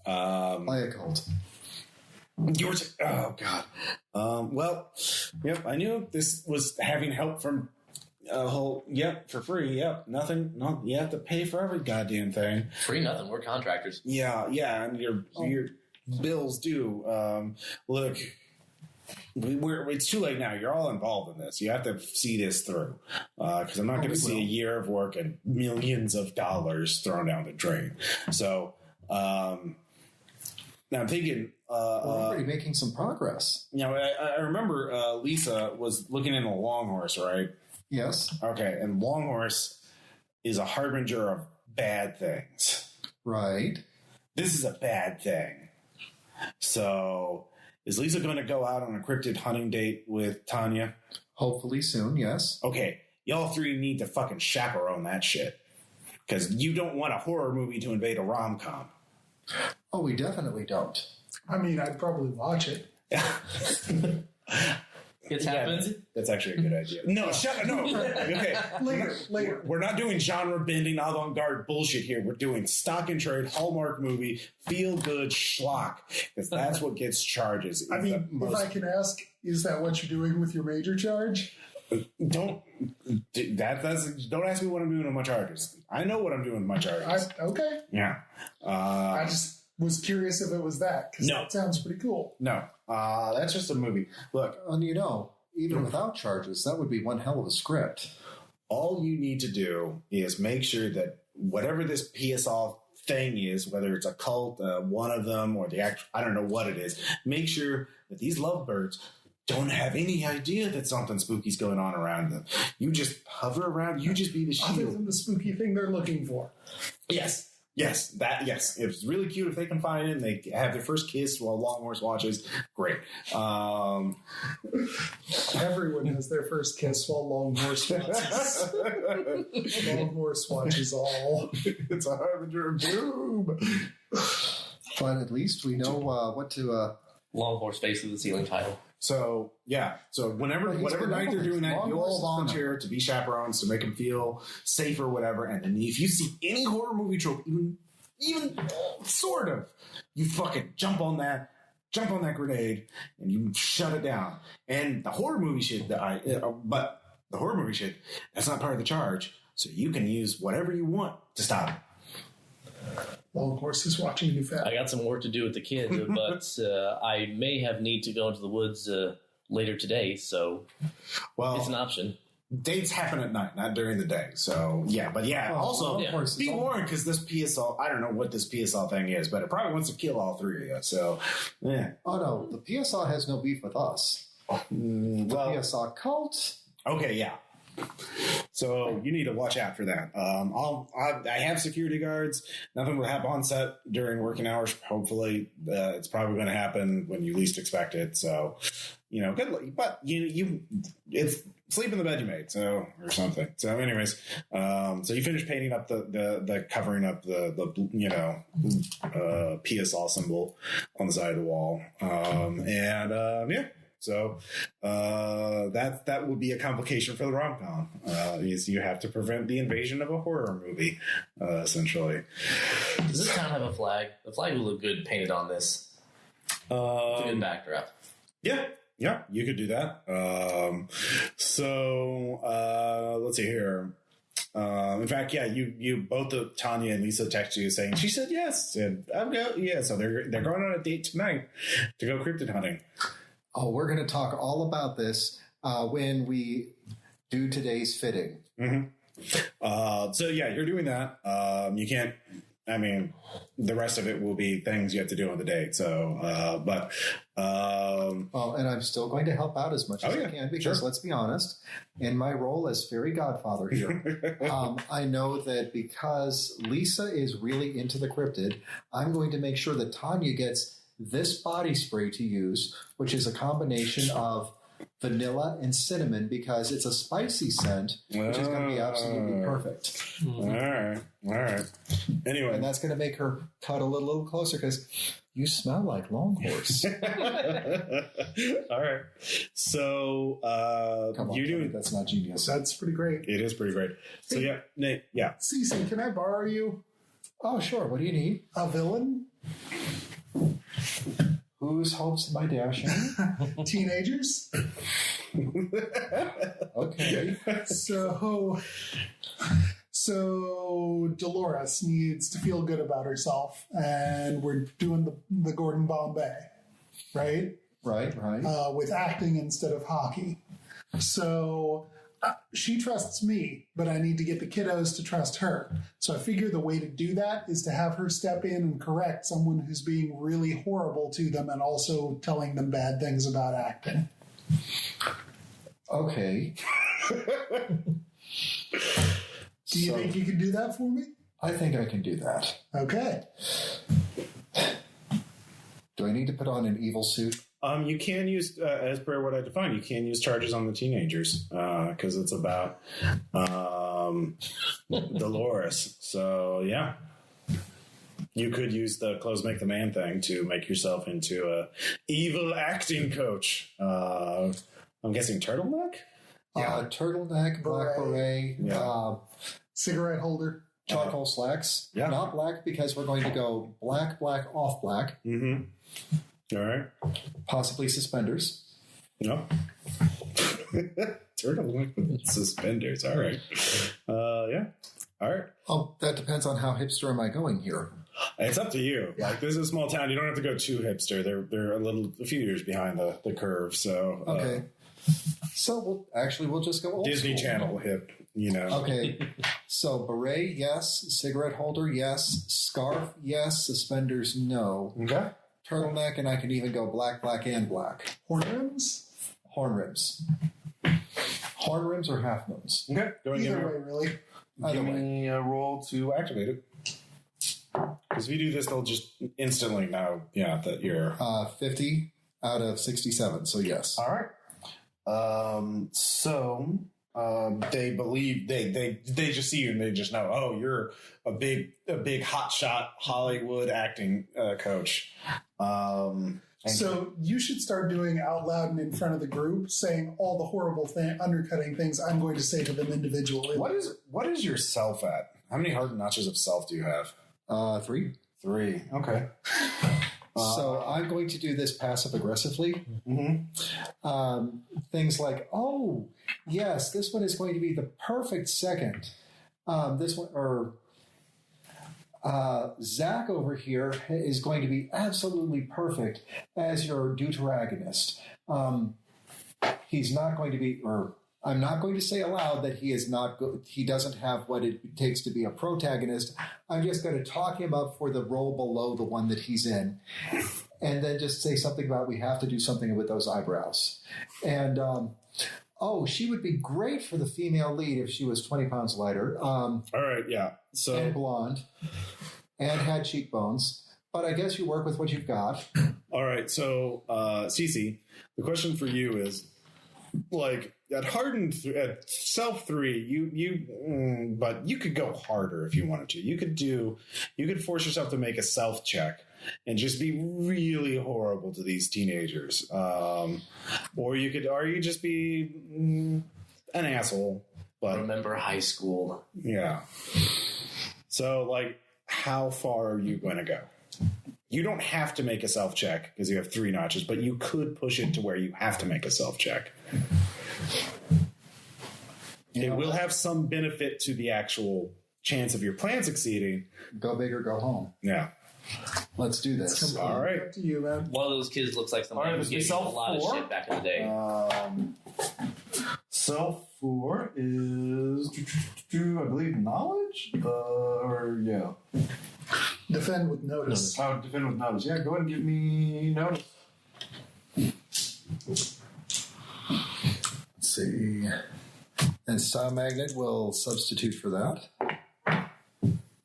By a cult. Oh God. Well, yep. I knew this was having help from a whole. Yep, for free. Yep, nothing. No, you have to pay for every goddamn thing. Free nothing. We're contractors. Yeah, and your bills do. Look, it's too late now. You're all involved in this. You have to see this through because I'm not going to see a year of work and millions of dollars thrown down the drain. So. Now I'm thinking. We're already making some progress. You know, I remember Lisa was looking into Long Horse, right? Yes. Okay, and Long Horse is a harbinger of bad things. Right. This is a bad thing. So, is Lisa going to go out on a cryptid hunting date with Tanya? Hopefully soon, yes. Okay, y'all three need to fucking chaperone that shit. Because you don't want a horror movie to invade a rom-com. Oh, we definitely don't. I mean, I'd probably watch it. It's happened. That's actually a good idea. No, no. Okay. Later. We're not doing genre-bending, avant-garde bullshit here. We're doing stock and trade, Hallmark movie, feel-good schlock. Because that's what gets charges. I mean, if I can ask, is that what you're doing with your major charge? Don't ask me what I'm doing with my charges. I know what I'm doing with my charges. Okay. Yeah. I just was curious if it was that, because that sounds pretty cool. No. That's just a movie. Look. And even without charges, that would be one hell of a script. All you need to do is make sure that whatever this PSL thing is, whether it's a cult, one of them, or the actual, I don't know what it is, make sure that these lovebirds don't have any idea that something spooky's going on around them. You just hover around. You just be the shield. Other than the spooky thing they're looking for. Yes. It's really cute if they can find it and they have their first kiss while Long Horse watches. Great. Everyone has their first kiss while Long Horse watches. Long Horse watches all. It's a harbinger of doom. But at least we know what to... Long Horse face of the ceiling title. So, yeah. So, whatever night they're doing that, you all volunteer to be chaperones to make them feel safe or whatever. And then if you see any horror movie trope, even sort of, you fucking jump on that grenade and you shut it down. And the horror movie shit, that's not part of the charge. So, you can use whatever you want to stop it. Long Horse is watching you fat. I got some work to do with the kids, but I may have need to go into the woods later today, so it's an option. Dates happen at night, not during the day. So, yeah. But, yeah, be warned, because this PSL, I don't know what this PSL thing is, but it probably wants to kill all three of you. So, yeah. Oh, no. The PSL has no beef with us. The PSL cult. Okay, yeah. So you need to watch out for that. I have security guards. Nothing will happen on set during working hours. Hopefully, it's probably going to happen when you least expect it. So, good luck. But it's sleep in the bed you made, or something. So, anyways, so you finish painting up the covering up the PSL symbol on the side of the wall, yeah. So that would be a complication for the rom-com. Is you have to prevent the invasion of a horror movie, essentially. Does this town have a flag? The flag will look good painted on this. It's a good backdrop. Yeah, you could do that. Let's see here. In fact, you both Tanya and Lisa texted you saying she said yes, and I'm going. Yeah, so they're going on a date tonight to go cryptid hunting. Oh, we're going to talk all about this when we do today's fitting. Mm-hmm. So, yeah, you're doing that. You can't, the rest of it will be things you have to do on the date. So, and I'm still going to help out as much as I can because let's be honest, in my role as fairy godfather here, I know that because Lisa is really into the cryptid, I'm going to make sure that Tanya gets this body spray to use, which is a combination of vanilla and cinnamon because it's a spicy scent, which is going to be absolutely perfect. Mm-hmm. All right. Anyway. And that's going to make her cut a little closer because you smell like Long Horse. All right. So, come on, you're doing... That's not genius. That's pretty great. It is pretty great. So, yeah, Nate, yeah. Cici, can I borrow you? Oh, sure. What do you need? A villain? Whose hopes am I dashing? Teenagers. Okay. So Dolores needs to feel good about herself, and we're doing the Gordon Bombay, right? Right. With acting instead of hockey. So she trusts me, but I need to get the kiddos to trust her. So I figure the way to do that is to have her step in and correct someone who's being really horrible to them and also telling them bad things about acting. Okay. Do you think you can do that for me? I think I can do that. Okay. Do I need to put on an evil suit? You can use, as per what I defined, you can use charges on the teenagers because it's about Dolores. So, yeah. You could use the clothes make the man thing to make yourself into a evil acting coach. I'm guessing turtleneck? Turtleneck, black beret, Yeah. Cigarette holder. charcoal slacks. Yeah. Not black because we're going to go black, off black. Mm-hmm. All right. Possibly suspenders. No. Turtleneck with suspenders. All right. Yeah. All right. Oh, that depends on how hipster am I going here. It's up to you. Like, this is a small town. You don't have to go too hipster. They're a few years behind the curve. So Okay. So we'll just go old Disney school. Channel hip. You know. Okay. So beret, yes. Cigarette holder, yes. Scarf, yes. Suspenders, no. Okay. Turtleneck, and I can even go black, and black. Horn rims? Horn rims. Horn rims or half moons? Okay. Go and Either way, really. give me a roll to activate it. Because if you do this, they'll just instantly know, that you're 50 out of 67. So yes. all right. They believe they just see you and they just know, oh, you're a big hotshot Hollywood acting coach. So you should start doing out loud and in front of the group, saying all the horrible undercutting things I'm going to say to them individually. What is your self at? How many hard notches of self do you have? 3. 3. Okay. So I'm going to do this passive aggressively. Mm-hmm. Things like, oh, yes, this one is going to be the perfect second. This one, or Zach over here is going to be absolutely perfect as your deuteragonist. He's not going to be, or I'm not going to say aloud that he is not. He doesn't have what it takes to be a protagonist. I'm just going to talk him up for the role below the one that he's in, and then just say something about we have to do something with those eyebrows. And she would be great for the female lead if she was 20 pounds lighter. All right. Yeah. So and blonde, and had cheekbones. But I guess you work with what you've got. all right. So Cici, the question for you is, like, at at self 3, but you could go harder if you wanted to. You could force yourself to make a self check and just be really horrible to these teenagers, or you could just be an asshole. But Remember high school. yeah. So, like, how far are you going to go? You don't have to make a self check because you have 3 notches, but you could push it to where you have to make a self check. It will have some benefit to the actual chance of your plan succeeding. Go big or go home. Yeah. Let's do this. All right. Up to you, man. One of those kids looks like somebody All right, who gave you a self lot of 4. shit back in the day. Self 4 is, I believe, knowledge? Defend with notice. Oh, defend with notice. Yeah, go ahead and give me notice. Let's see. And Style Magnet will substitute for that.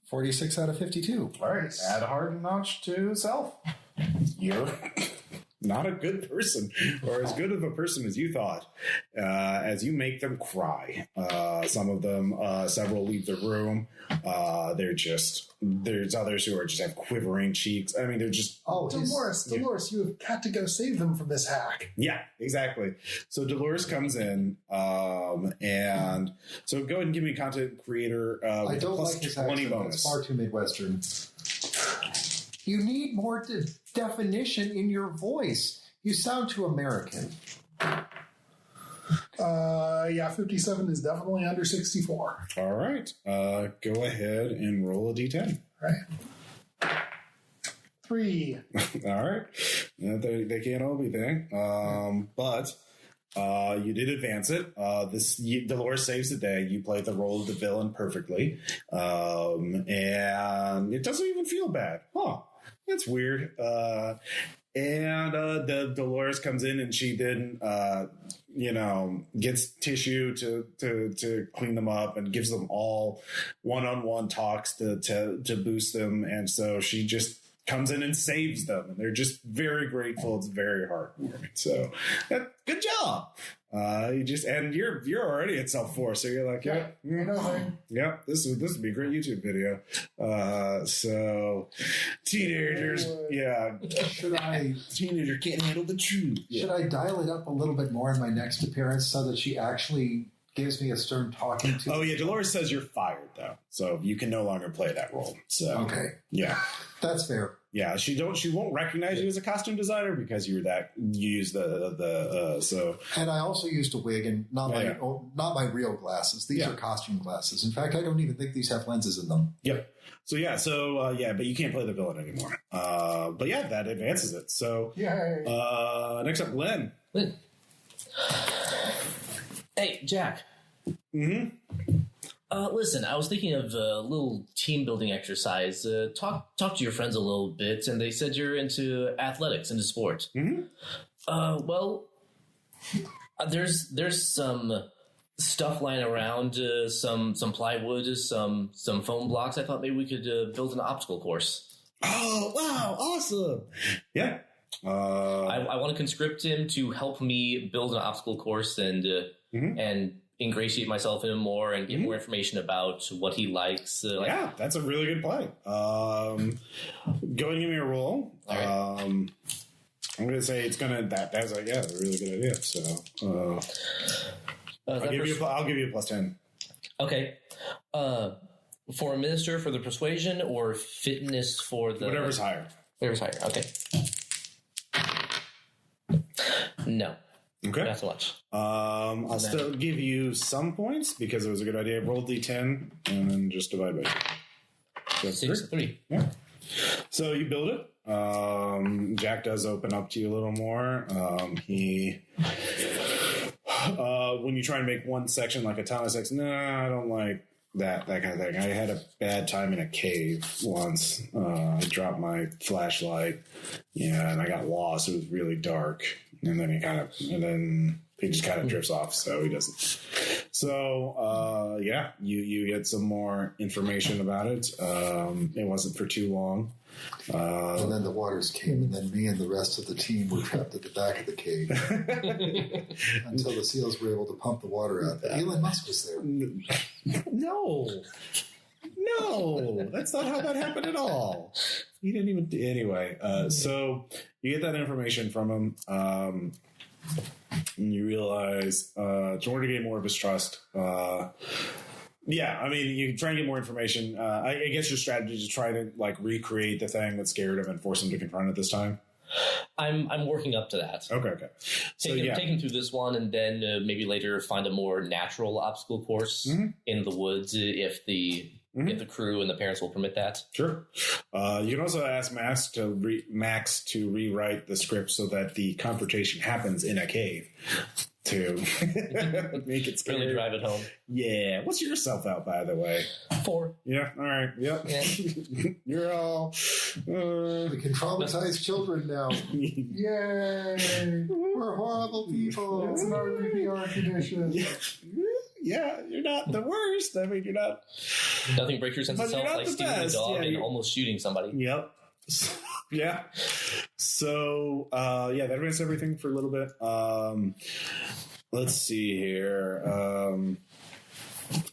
46 out of 52. All right, add a hard notch to self. You're not a good person, or as good of a person as you thought, as you make them cry. Some of them, several leave the room. There's others who just have quivering cheeks. I mean, they're just... Oh, Dolores, you have got to go save them from this hack. Yeah, exactly. So Dolores comes in, and so go ahead and give me content creator I with a don't plus like his 20 accent. bonus. It's far too Midwestern. You need more definition in your voice. You sound too American. 57 is definitely under 64. All right. Go ahead and roll a d10. Right. 3. All right. They can't all be there. But you did advance it. Dolores saves the day. You played the role of the villain perfectly. And it doesn't even feel bad. Huh. That's weird. And the Dolores comes in and she then, gets tissue to clean them up and gives them all one-on-one talks to boost them. And so she just comes in and saves them. And they're just very grateful. It's very heartwarming. So good job. You're already at self-4, so you're like, yeah, this would be a great YouTube video. So teenagers, teenager can't handle the truth. Should I dial it up a little bit more in my next appearance so that she actually gives me a stern talking to? Oh yeah, Dolores says you're fired though, so you can no longer play that role. So okay, yeah, that's fair. Yeah, she won't recognize you as a costume designer because you use the so. And I also used a wig and not my real glasses. These are costume glasses. In fact, I don't even think these have lenses in them. Yep. So but you can't play the villain anymore. But yeah, that advances it. So next up, Len. Hey, Jack. Mm-hmm. Listen, I was thinking of a little team building exercise. Talk to your friends a little bit, and they said you're into athletics, into sport. Mm-hmm. There's some stuff lying around, some plywood, some foam blocks. I thought maybe we could build an obstacle course. Oh wow! Awesome. Yeah. I want to conscript him to help me build an obstacle course and ingratiate myself in him more and get more information about what he likes. Yeah, that's a really good play. Go and give me a roll. Right. I'm going to say it's going to that's a really good idea. So I'll give you a plus 10. Okay. For a minister for the persuasion or fitness for the whatever's higher. Whatever's higher. Okay. No. Okay. Not so much. I'll still give you some points because it was a good idea. Roll D10 and then just divide by 2. 6, 3. Yeah. So you build it. Jack does open up to you a little more. When you try and make one section like a tunnel, it's like, no, I don't like that kind of thing. I had a bad time in a cave once. I dropped my flashlight, and I got lost. It was really dark. And then he just kind of drifts off, so he doesn't. So, you get some more information about it. It wasn't for too long. And then the waters came, and then me and the rest of the team were trapped at the back of the cave until the seals were able to pump the water out. Elon Musk was there. No, that's not how that happened at all. He didn't even. Anyway, so you get that information from him. And you realize, in order to get more of his trust, you try and get more information. I guess your strategy is to try to recreate the thing that scared him and force him to confront it this time. I'm working up to that. Okay. So take him through this one, and then maybe later find a more natural obstacle course in the woods if the crew and the parents will permit that. Sure. You can also ask Max to rewrite the script so that the confrontation happens in a cave to make it scary. Really drive it home. Yeah. What's your self out, by the way? 4. Yeah. All right. Yep. Yeah. You're all. We can traumatize children now. Yay! We're horrible people. It's an RPPR tradition. Yeah, you're not the worst. I mean, you're not. Nothing breaks your sense of self like stealing a dog and almost shooting somebody. Yep. Yeah. So, that advanced everything for a little bit. Let's see here.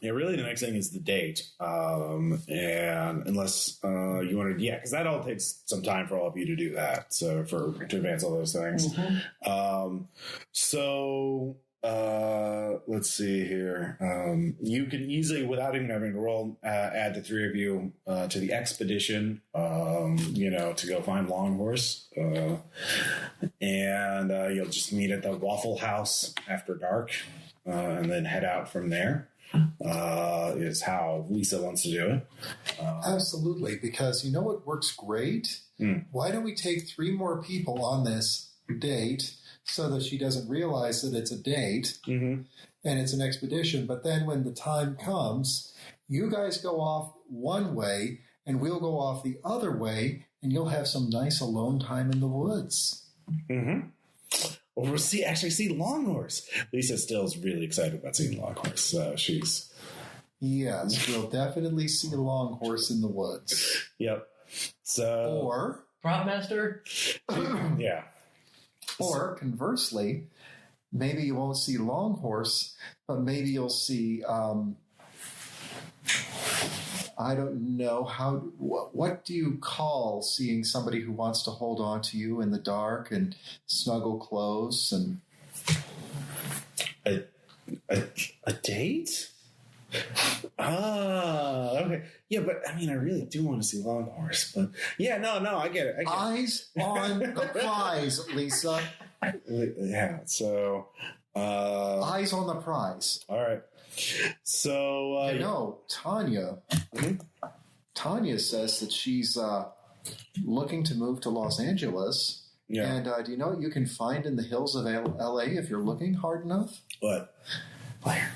Really the next thing is the date. And unless you want to, because that all takes some time for all of you to do that. So to advance all those things. So let's see here. You can easily, without even having to roll, add the three of you to the expedition, to go find Longhorse. And you'll just meet at the Waffle House after dark, and then head out from there. Is how Lisa wants to do it. Absolutely, because you know what works great? Why don't we take 3 more people on this date so that she doesn't realize that it's a date and it's an expedition, but then when the time comes, you guys go off one way and we'll go off the other way, and you'll have some nice alone time in the woods. Well, we'll see Longhorse. Lisa still is really excited about seeing Longhorse. So she's... Yes, we'll definitely see Longhorse in the woods. Yep. So... Or... Prop master? Yeah. Or, conversely, maybe you won't see Longhorse, but maybe you'll see... I don't know what do you call seeing somebody who wants to hold on to you in the dark and snuggle close and a date? Okay. Yeah, but I mean, I really do want to see Longhorse, but yeah, no, I get it. Eyes on the prize, Lisa. Yeah. So, eyes on the prize. All right. So, Tanya. Tanya says that she's looking to move to Los Angeles. Yeah. And do you know what you can find in the hills of L.A. if you're looking hard enough? What? Where?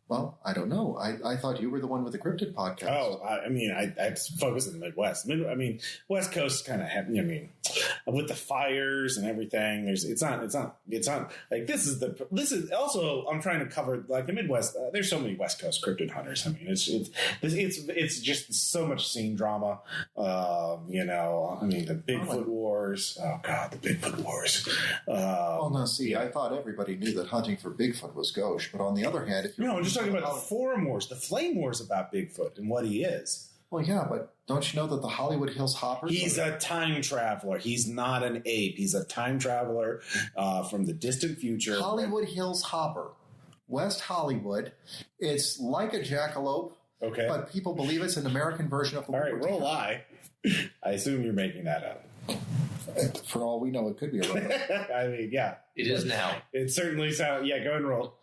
Well, I don't know. I thought you were the one with the cryptid podcast. Oh, I focus in the Midwest. West Coast kind of heavy. I mean, with the fires and everything, it's not like this is also, I'm trying to cover like the Midwest. There's so many West Coast cryptid hunters. I mean, it's just so much scene drama. The Bigfoot wars. Oh God, the Bigfoot wars. Well, now see, I thought everybody knew that hunting for Bigfoot was gauche, but on the other hand, if you're I'm just talking about the forum wars, the flame wars about Bigfoot and what he is. Well, yeah, but don't you know that the Hollywood Hills Hopper? He's a time traveler. He's not an ape. He's a time traveler from the distant future. Hollywood Hills Hopper, West Hollywood. It's like a jackalope, okay, but people believe it's an American version of the. All right, roll eye. I assume you're making that up. For all we know, it could be a roll. I mean, yeah. It is now. It certainly sounds... Yeah, go and roll.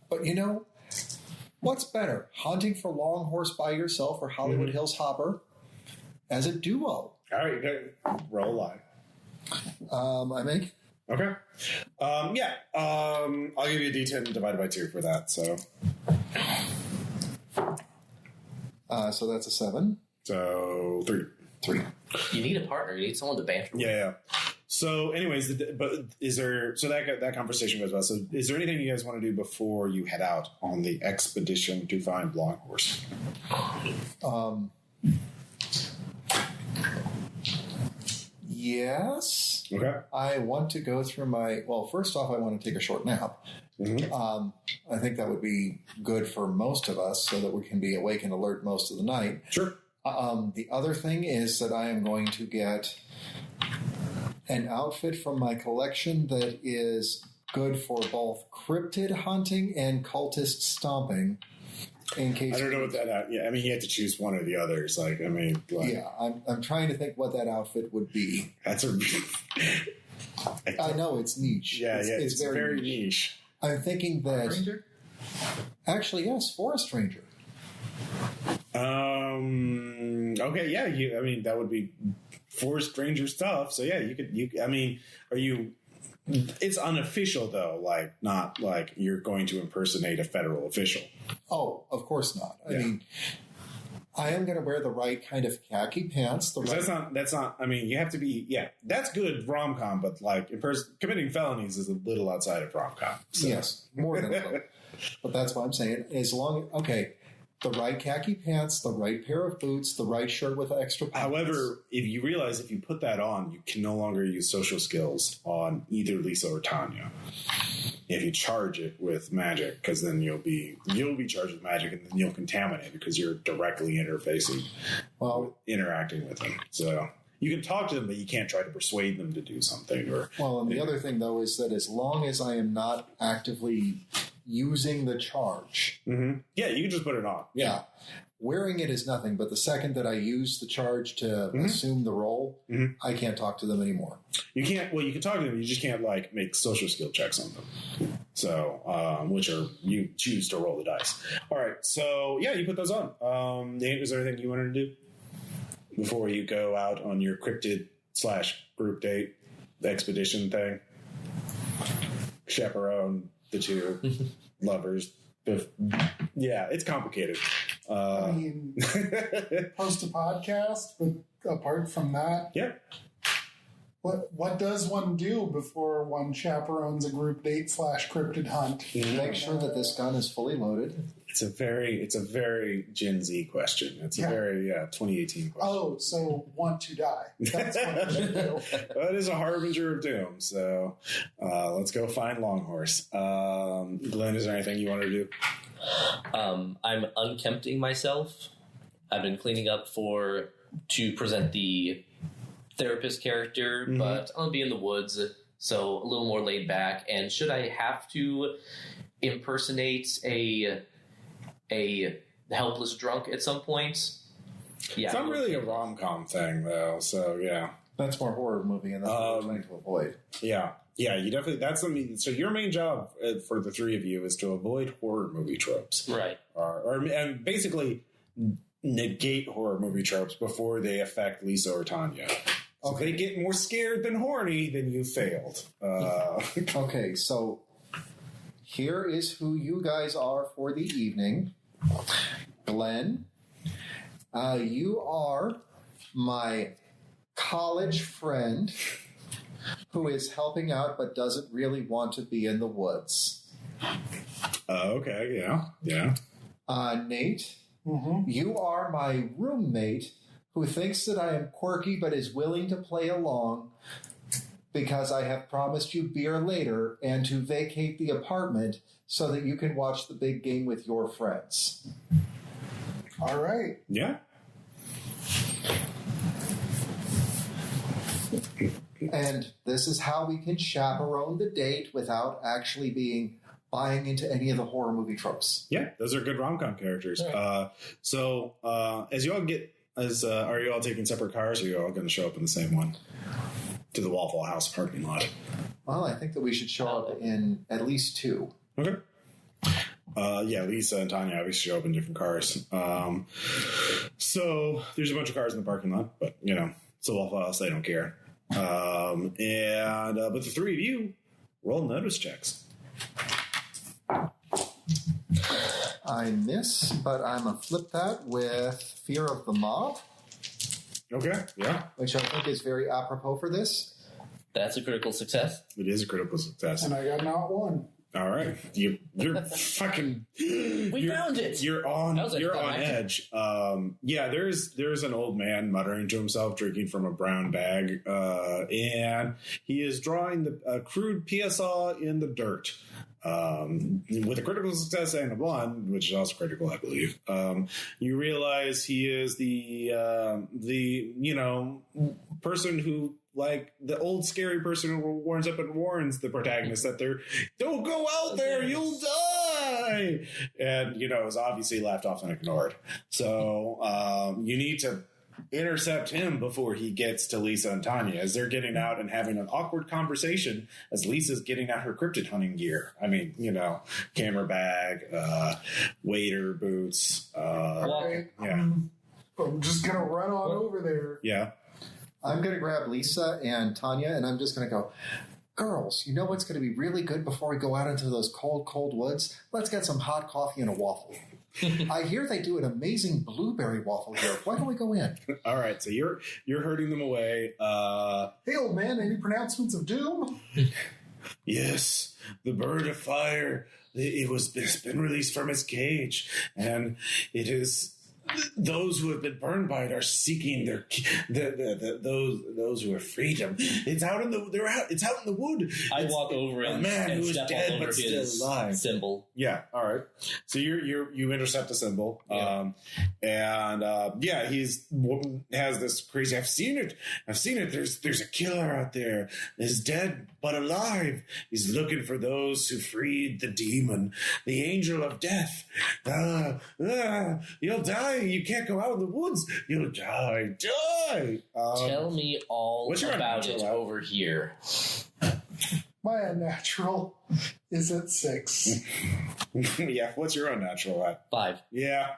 But you know, what's better, hunting for Longhorse by yourself or Hollywood Hills Hopper as a duo? All right, roll eye. I make? Okay. Yeah. I'll give you a D10 divided by 2 for that, so... So that's a 7. So 3. You need a partner. You need someone to banter with. Yeah. So, anyways, that conversation goes well. So, is there anything you guys want to do before you head out on the expedition to find Longhorse? Yes. Okay. I want to go through first off, I want to take a short nap. I think that would be good for most of us so that we can be awake and alert most of the night. Sure. The other thing is that I am going to get an outfit from my collection that is good for both cryptid hunting and cultist stomping. In case I don't know what that. Yeah, I mean, you have to choose one or the others. Yeah, I'm trying to think what that outfit would be. That's a. I know it's niche. Yeah, it's very niche. I'm thinking that. Ranger? Actually, yes, Forest Ranger. Okay, yeah. That would be Forest Ranger stuff. So yeah, you could. I mean, are you? It's unofficial though. Like not like you're going to impersonate a federal official. Oh, of course not. I mean, I am going to wear the right kind of khaki pants. That's not. I mean, you have to be. Yeah, that's good rom-com, but like committing felonies is a little outside of rom-com. So. Yes, more than a little. But that's what I'm saying. The right khaki pants, the right pair of boots, the right shirt with extra pockets. However, if you realize if you put that on, you can no longer use social skills on either Lisa or Tanya. If you charge it with magic, because then you'll be charged with magic, and then you'll contaminate because you're directly interacting with them. So you can talk to them, but you can't try to persuade them to do something. Or Well, and the other thing, though, is that as long as I am not actively using the charge... Yeah, you can just put it on. Yeah. Wearing it is nothing, but the second that I use the charge to assume the role, I can't talk to them anymore. You can't. Well, you can talk to them. You just can't like make social skill checks on them. So, which are you choose to roll the dice. All right. So yeah, you put those on. Nate, is there anything you wanted to do before you go out on your cryptid / group date expedition thing? Chaperone the two lovers. Yeah, it's complicated. I mean, post a podcast, but apart from that, Yeah. what does one do before one chaperones a group date / cryptid hunt? Make sure that this gun is fully loaded. It's a very Gen Z question. It's a very 2018 question. Oh, so want to die. That's what I should do. Well, it is a harbinger of doom, so let's go find Longhorse. Glenn, is there anything you want to do? I'm unkempting myself. I've been cleaning up to present the therapist character, but I'll be in the woods, so a little more laid back. And should I have to impersonate a helpless drunk at some point? Yeah, It's not really a rom-com thing, though, so yeah. That's more horror movie, and that's what we're trying to avoid. Yeah, you definitely, that's something, so your main job for the three of you is to avoid horror movie tropes. Right. And basically negate horror movie tropes before they affect Lisa or Tanya. So if they get more scared than horny, then you failed. Okay, so here is who you guys are for the evening. Glenn, you are my college friend who is helping out but doesn't really want to be in the woods. Okay, yeah. Nate, you are my roommate who thinks that I am quirky but is willing to play along because I have promised you beer later and to vacate the apartment so that you can watch the big game with your friends. All right. Yeah. And this is how we can chaperone the date without actually buying into any of the horror movie tropes. Yeah, those are good rom-com characters. Right. As you all are you all taking separate cars, or are you all going to show up in the same one to the Waffle House parking lot? Well, I think that we should show up in at least two. Okay. Lisa and Tanya obviously show up in different cars. So there's a bunch of cars in the parking lot, but it's a Waffle House, they don't care. But the three of you roll notice checks. I miss, but I'm going to flip that with Fear of the Mob. Okay, yeah. Which I think is very apropos for this. That's a critical success. It is a critical success. And I got not one. All right, you're fucking. We found it. You're on edge. There's an old man muttering to himself, drinking from a brown bag, and he is drawing a crude PSA in the dirt. With a critical success and a 1, which is also critical, I believe. You realize he is the person who, like the old scary person who warns the protagonist that don't go out there, you'll die, and is obviously laughed off and ignored. So you need to intercept him before he gets to Lisa and Tanya as they're getting out and having an awkward conversation as Lisa's getting out her cryptid hunting gear. I mean, camera bag, waiter boots. Right. Yeah. I'm just going to run on over there. Yeah. I'm going to grab Lisa and Tanya, and I'm just going to go, girls, you know what's going to be really good before we go out into those cold, cold woods? Let's get some hot coffee and a waffle. I hear they do an amazing blueberry waffle here. Why don't we go in? All right, so you're herding them away. Hey, old man, any pronouncements of doom? Yes, the bird of fire. It's been released from its cage, and it is those who have been burned by it are seeking those who have freed them. It's out in the wood. I walk over a and, man and who is step dead all over but still his alive. symbol. Yeah, all right. So you intercept the symbol, Yeah. He has this crazy. I've seen it. There's a killer out there. He's dead but alive. He's looking for those who freed the demon, the angel of death. You'll die. You can't go out in the woods. You'll die. Tell me all what's your about it unnatural? over here. My unnatural is at 6. Yeah. What's your unnatural at? 5. Yeah.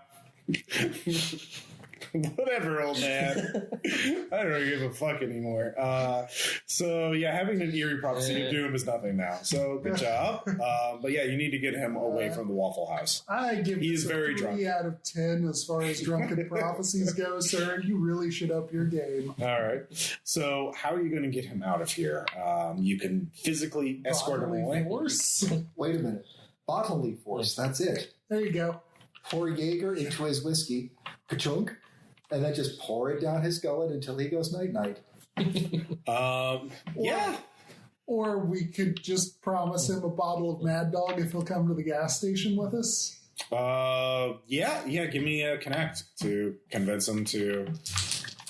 Whatever, old man. I don't give a fuck anymore. Having an eerie prophecy of doom is nothing now. So good job. But yeah, you need to get him away from the Waffle House. I give He's this a very 3 drunk. out of 10 as far as drunken prophecies go, sir. You really should up your game. All right. So how are you going to get him out of here? You can physically escort him Bodily away. force. Wait a minute. Bodily force, that's it. There you go. Pour Jaeger into his whiskey, ka-chunk, and then just pour it down his gullet until he goes night-night. Yeah. Or we could just promise him a bottle of Mad Dog if he'll come to the gas station with us. Give me a connect to convince him to.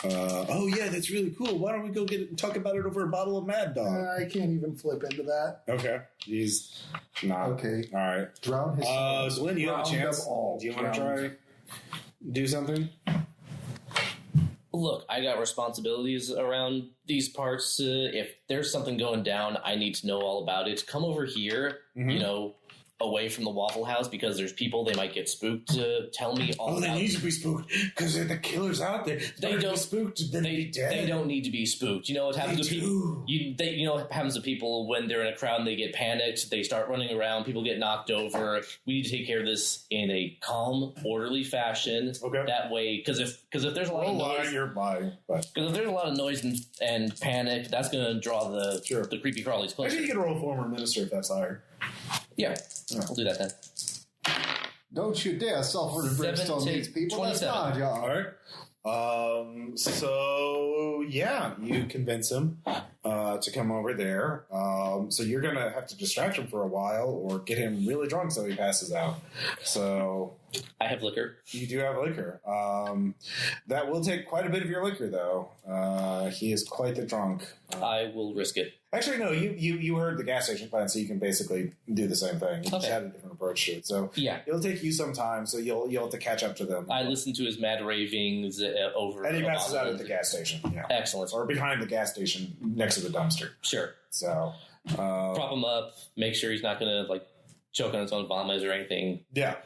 That's really cool. Why don't we go talk about it over a bottle of Mad Dog? I can't even flip into that. Okay, he's not. Okay. All right. Drown his Glenn, do you have a Drown chance? them all. Do you want to Drown. try do something? Look, I got responsibilities around these parts. If there's something going down, I need to know all about it. Come over here, away from the Waffle House, because there's people, they might get spooked. Tell me all They about need to be spooked because they're the killers out there. They They're don't- spooked. Then be dead. They don't need to be spooked. You know what happens They to people? do. You know what happens to people when they're in a crowd and they get panicked. They start running around. People get knocked over. We need to take care of this in a calm, orderly fashion. Okay. That way, because if there's a lot of noise, You're lying. But because if there's a lot of noise and panic, that's going to draw the creepy crawlies closer. maybe you can roll former minister if that's higher. Yeah, I'll do that then. Don't you dare sulfur and brimstone 17, these people. That's 27. my job. All right. You convince him to come over there. So you're gonna have to distract him for a while, or get him really drunk so he passes out. So I have liquor. you do have liquor. That will take quite a bit of your liquor, though. He is quite the drunk. I will risk it. Actually, no. You heard the gas station plan, so you can basically do the same thing. You just Okay. had a different approach to it. So Yeah. it'll take you some time. So you'll have to catch up to them. I listen to his mad ravings over. And he a passes bottle out at of- the gas station. Yeah. Excellent. Or behind the gas station next to the dumpster. Sure. So, Prop him up. Make sure he's not going to choke on his own vomit or anything. yeah.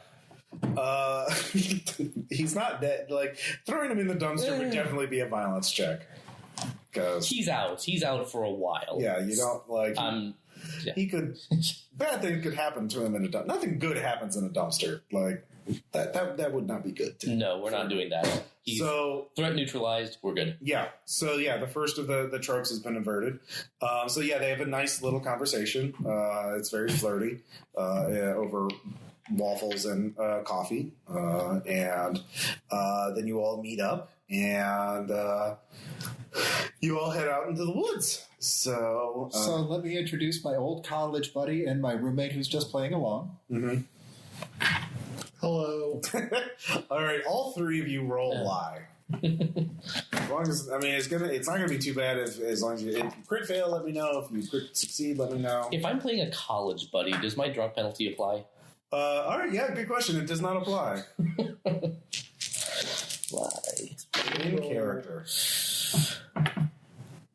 He's not dead. Throwing him in the dumpster would definitely be a violence check. Because, He's out. He's out for a while. yeah, you don't Yeah. he could, bad things could happen to him in a dumpster. Nothing good happens in a dumpster. That would not be good. No, we're not doing that. He's So, threat neutralized. We're good. yeah. So, yeah, the first of the tropes has been averted. They have a nice little conversation. It's very flirty over waffles and coffee. And then you all meet up and you all head out into the woods. So let me introduce my old college buddy and my roommate who's just playing along. mhm. Hello. All right, all three of you roll lie. As long as it's not gonna be too bad as long as if you crit fail, let me know. If you crit succeed, let me know. If I'm playing a college buddy, does my drunk penalty apply? All right, yeah, good question. It does not apply. Why? In character.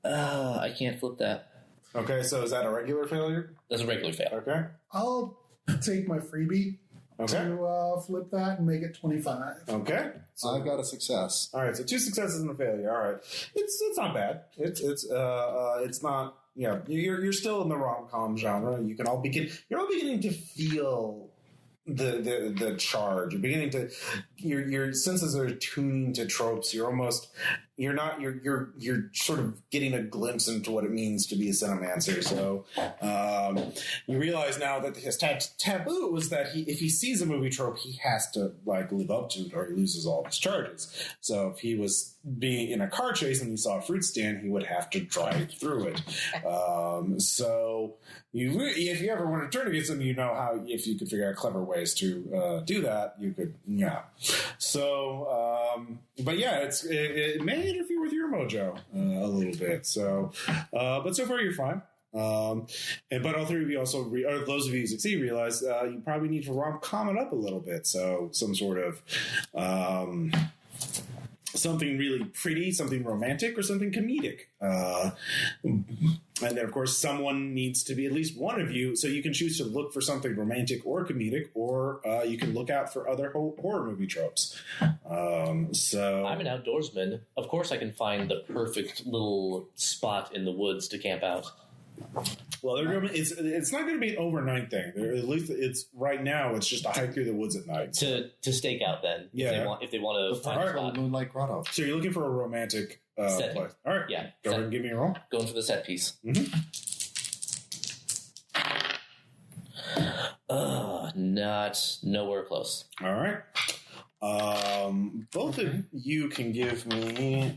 I can't flip that. Okay, so is that a regular failure? That's a regular fail. Okay. I'll take my freebie Okay. to flip that and make it 25. Okay. So I've got a success. All right, so 2 successes and a failure. All right, it's not bad. It's not. Yeah, you're still in the rom-com genre. You're all beginning to feel the charge. You're beginning to your senses are tuning to tropes. You're almost you're sort of getting a glimpse into what it means to be a cinemancer. So you realize now that his taboo is that if he sees a movie trope, he has to like live up to it, or he loses all of his charges. So if he was being in a car chase and he saw a fruit stand, he would have to drive through it. So if you ever want to turn against him, you know how, if you could figure out clever ways to do that, you could, yeah. So, but yeah, it may interfere with your mojo a little bit. So, but so far you're fine. But all three of you also, or those of you who succeed, realize you probably need to rom-com it up a little bit. So some sort of something really pretty, something romantic, or something comedic. And then, of course, someone needs to be, at least one of you, so you can choose to look for something romantic or comedic, or you can look out for other horror movie tropes. So I'm an outdoorsman. Of course I can find the perfect little spot in the woods to camp out. Well, it's not going to be an overnight thing. At least it's right now. It's just a hike through the woods at night. To stake out then. Yeah. If they want to find a spot. Moonlight Grotto. So you're looking for a romantic setting. place. All right. Yeah. Go ahead and give me a roll. Going for the set piece. Not nowhere close. All right. Both of you can give me.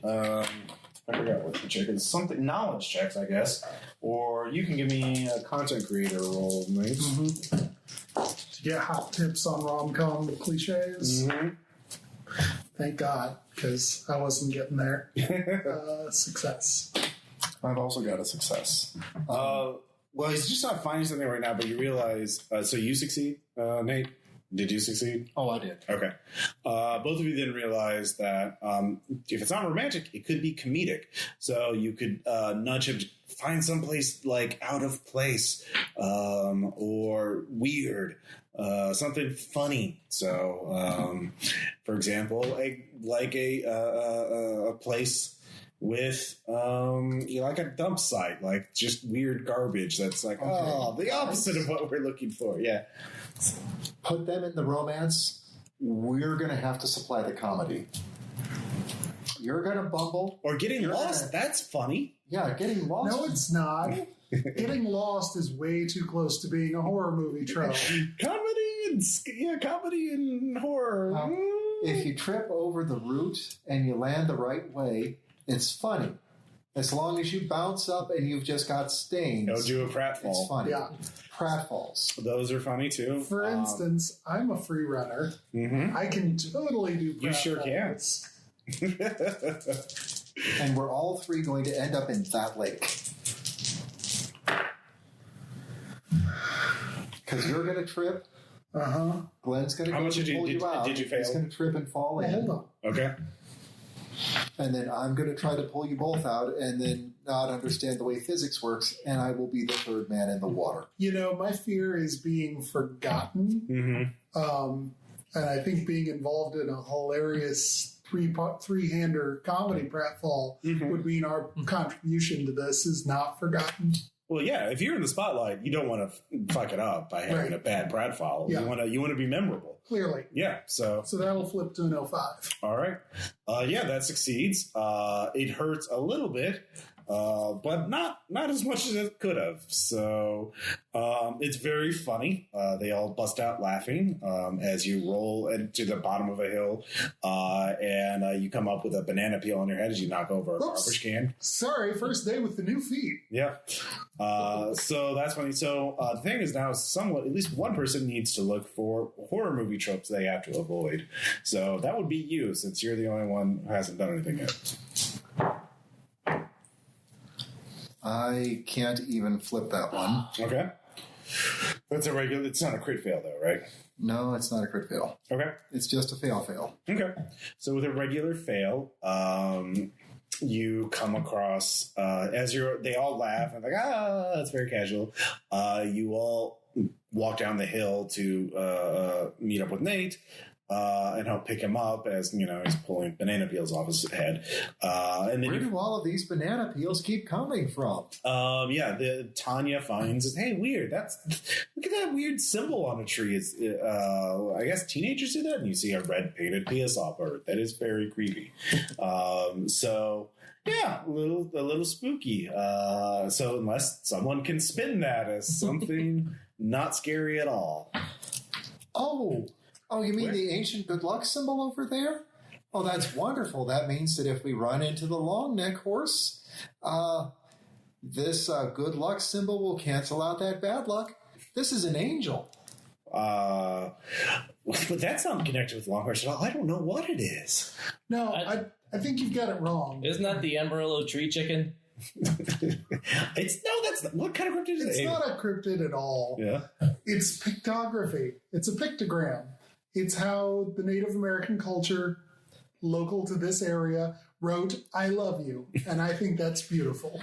I forgot what the check is. Something knowledge checks, I guess, or you can give me a content creator role, mate. To get hot tips on rom-com cliches. Thank God, because I wasn't getting there. Success. I've also got a success. Well, he's just not finding something right now, but you realize. So you succeed, Nate. Did you succeed? Oh, I did. Okay. Both of you then realize that if it's not romantic, it could be comedic. So you could nudge him to find someplace like out of place or weird, something funny. So, for example, a place with like a dump site, like just weird garbage that's like, the opposite of what we're looking for. Yeah. Put them in the romance. We're going to have to supply the comedy. You're going to bumble. Or getting lost. That's funny. Yeah, getting lost. No, it's not. Getting lost is way too close to being a horror movie trope. Comedy and horror. If you trip over the route and you land the right way, it's funny. As long as you bounce up and you've just got stains. Don't do a pratfall. It's funny. Yeah. Pratfalls. Those are funny too. For instance, I'm a free runner. I can totally do pratfalls. You sure can. And we're all three going to end up in that lake. Because you're going to trip. Glenn's going to go and pull you out. Did you fail? He's going to trip and fall in. Hold on. Okay. And then I'm going to try to pull you both out and then not understand the way physics works, and I will be the third man in the water. You know, my fear is being forgotten. And I think being involved in a hilarious three-hander comedy pratfall would mean our contribution to this is not forgotten. Well, yeah, if you're in the spotlight, you don't want to fuck it up by having a bad pratfall. Yeah. You want to be memorable. Clearly. Yeah, so that'll flip to an 05. All right. Yeah, that succeeds. It hurts a little bit, but not as much as it could have. So it's very funny. They all bust out laughing as you roll into the bottom of a hill, and you come up with a banana peel on your head as you knock over a garbage can. Sorry, first day with the new feet. Yeah. So that's funny. So the thing is now at least one person needs to look for horror movie tropes they have to avoid. So that would be you, since you're the only one who hasn't done anything yet. I can't even flip that one. Okay. That's a regular. It's not a crit fail, though, right? No, it's not a crit fail. Okay. It's just a fail. Okay. So with a regular fail, you come across they all laugh and that's very casual. You all walk down the hill to meet up with Nate. and help pick him up as, you know, he's pulling banana peels off his head. And then Where do all of these banana peels keep coming from? Tanya finds, hey, weird. Look at that weird symbol on a tree. It's, I guess teenagers do that, and you see a red painted PSA bird. That is very creepy. So yeah, a little spooky. So unless someone can spin that as something not scary at all. Oh, you mean the ancient good luck symbol over there? Oh, that's wonderful. That means that if we run into the long neck horse, this good luck symbol will cancel out that bad luck. This is an angel. But that's not connected with long horse at all. I don't know what it is. No, I think you've got it wrong. Isn't that the Amarillo tree chicken? That's not, what kind of cryptid is it? It's not a cryptid at all. Yeah. It's pictography. It's a pictogram. It's how the Native American culture, local to this area, wrote "I love you," and I think that's beautiful.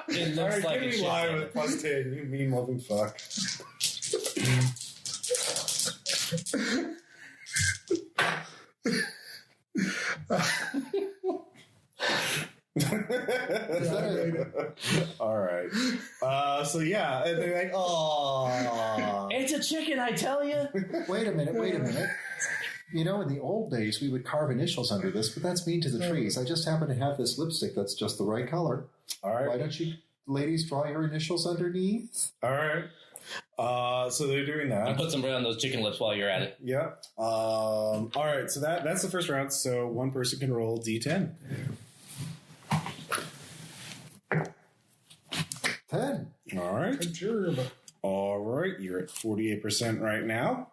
It looks like give me lie with plus 10. You mean loving fuck. All right. So yeah, and they're like, "Oh, It's a chicken, I tell you." Wait a minute. You know, in the old days, we would carve initials under this, but that's mean to the trees. I just happen to have this lipstick that's just the right color. all right, Why don't you ladies draw your initials underneath? all right." So they're doing And that. put some bread on those chicken lips while you're at it. Yeah. All right. So that's the first round. So one person can roll D10. 10. All right. I'm sure, but All right, you're at 48% right now.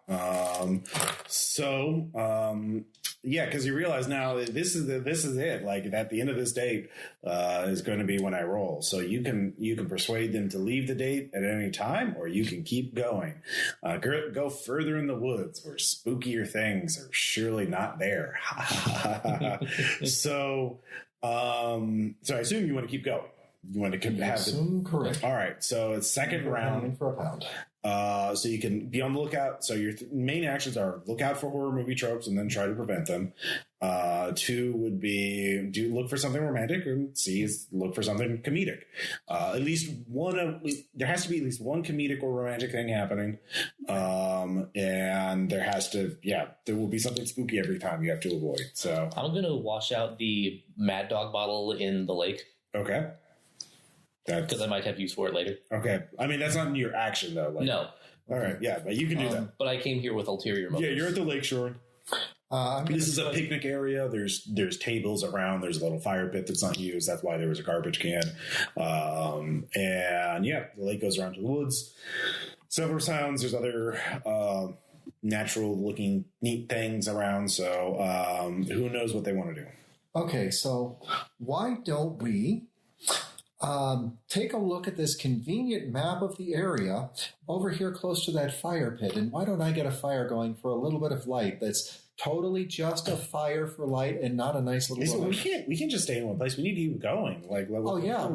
Yeah, because you realize now that this is it. Like at the end of this date is going to be when I roll. So you can persuade them to leave the date at any time, or you can keep going. Go further in the woods where spookier things are surely not there. So I assume you want to keep going. You want to have correct. All right, so it's second round. For a pound. So you can be on the lookout. So your main actions are look out for horror movie tropes and then try to prevent them. 2 would be look for something romantic, and C is look for something comedic. At least there has to be at least one comedic or romantic thing happening. And there will be something spooky every time you have to avoid. So I'm going to wash out the Mad Dog bottle in the lake. Okay. Because I might have use for it later. Okay. I mean, that's not in your action, though. Like, No. All right. Yeah, but you can do that. But I came here with ulterior motives. Yeah, you're at the lakeshore. This is a picnic area. There's tables around. There's a little fire pit that's not used. That's why there was a garbage can. And yeah, the lake goes around to the woods. Several sounds. There's other natural looking neat things around. So who knows what they want to do? Okay, so why don't we take a look at this convenient map of the area over here close to that fire pit, and why don't I get a fire going for a little bit of light that's totally just a fire for light and not a nice little We can't just stay in one place. We need to keep going. We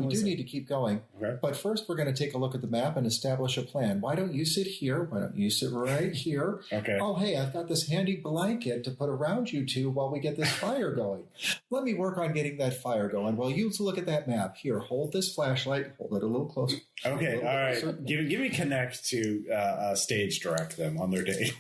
do need to keep going. Okay. But first we're going to take a look at the map and establish a plan. Why don't you sit here? Why don't you sit right here? Okay. Oh, hey, I've got this handy blanket to put around you two while we get this fire going. Let me work on getting that fire going. Well, you look at that map. Here, hold this flashlight. Hold it a little closer. Okay, all right. Give me connect to stage direct them on their date.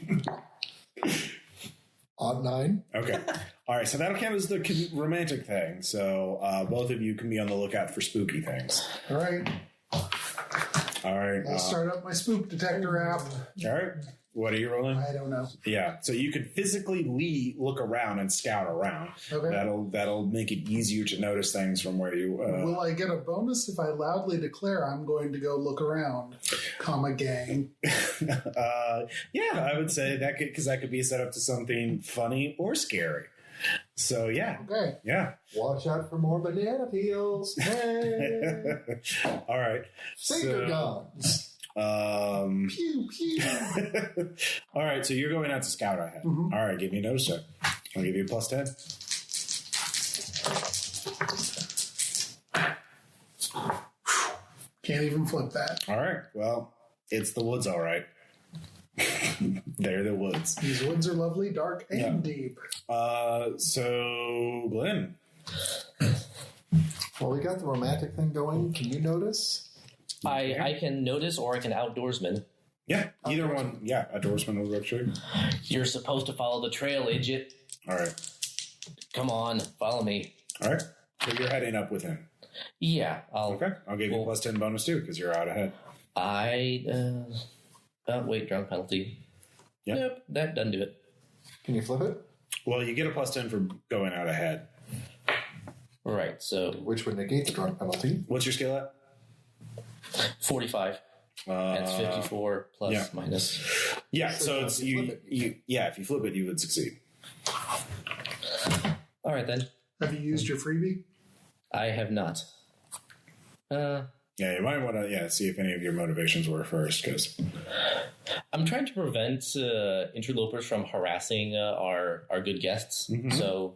Odd 9. Okay. All right, so that'll count as the romantic thing. So both of you can be on the lookout for spooky things. all right. All right. I'll start up my spook detector app. All right. What are you rolling? I don't know. Yeah, so you can physically look around and scout around. Okay. That'll make it easier to notice things from where you. Will I get a bonus if I loudly declare I'm going to go look around, gang? Yeah, I would say that could be set up to something funny or scary. So yeah. Okay. Yeah. Watch out for more banana peels. Hey. All right. Finger guns. Pew, pew. All right, so you're going out to scout ahead. Mm-hmm. All right, give me a notice check. I'll give you a plus 10. Can't even flip that. All right, well, it's the woods, all right. They're the woods. These woods are lovely, dark, and deep. So, Glenn. Well, we got the romantic thing going. Can you notice? I can notice, or I can outdoorsman. Yeah, either one. Yeah, outdoorsman will work too. You're supposed to follow the trail, idiot. All right. Come on, follow me. All right. So you're heading up with him. Yeah, I'll give you a plus 10 bonus too because you're out ahead. Wait, drunk penalty. Yep. Nope, that doesn't do it. Can you flip it? Well, you get a plus 10 for going out ahead. Right, so... Which would negate the drunk penalty. What's your skill at? 45. That's 54 plus minus. Yeah, so it's if you flip it, you would succeed. All right, then. Have you used your freebie? I have not. Yeah, you might want to see if any of your motivations were first, because I'm trying to prevent interlopers from harassing our good guests. Mm-hmm. So,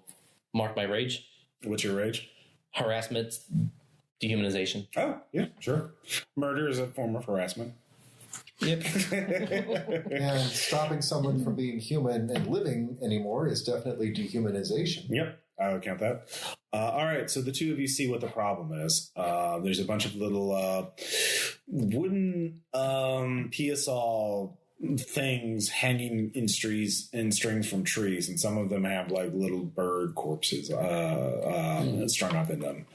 mark my rage. What's your rage? Harassment, dehumanization. Oh, yeah, sure. Murder is a form of harassment. Yep. And stopping someone from being human and living anymore is definitely dehumanization. Yep. I would count that. All right, so the two of you see what the problem is. There's a bunch of little wooden PSL things hanging in strings from trees, and some of them have like little bird corpses strung up in them.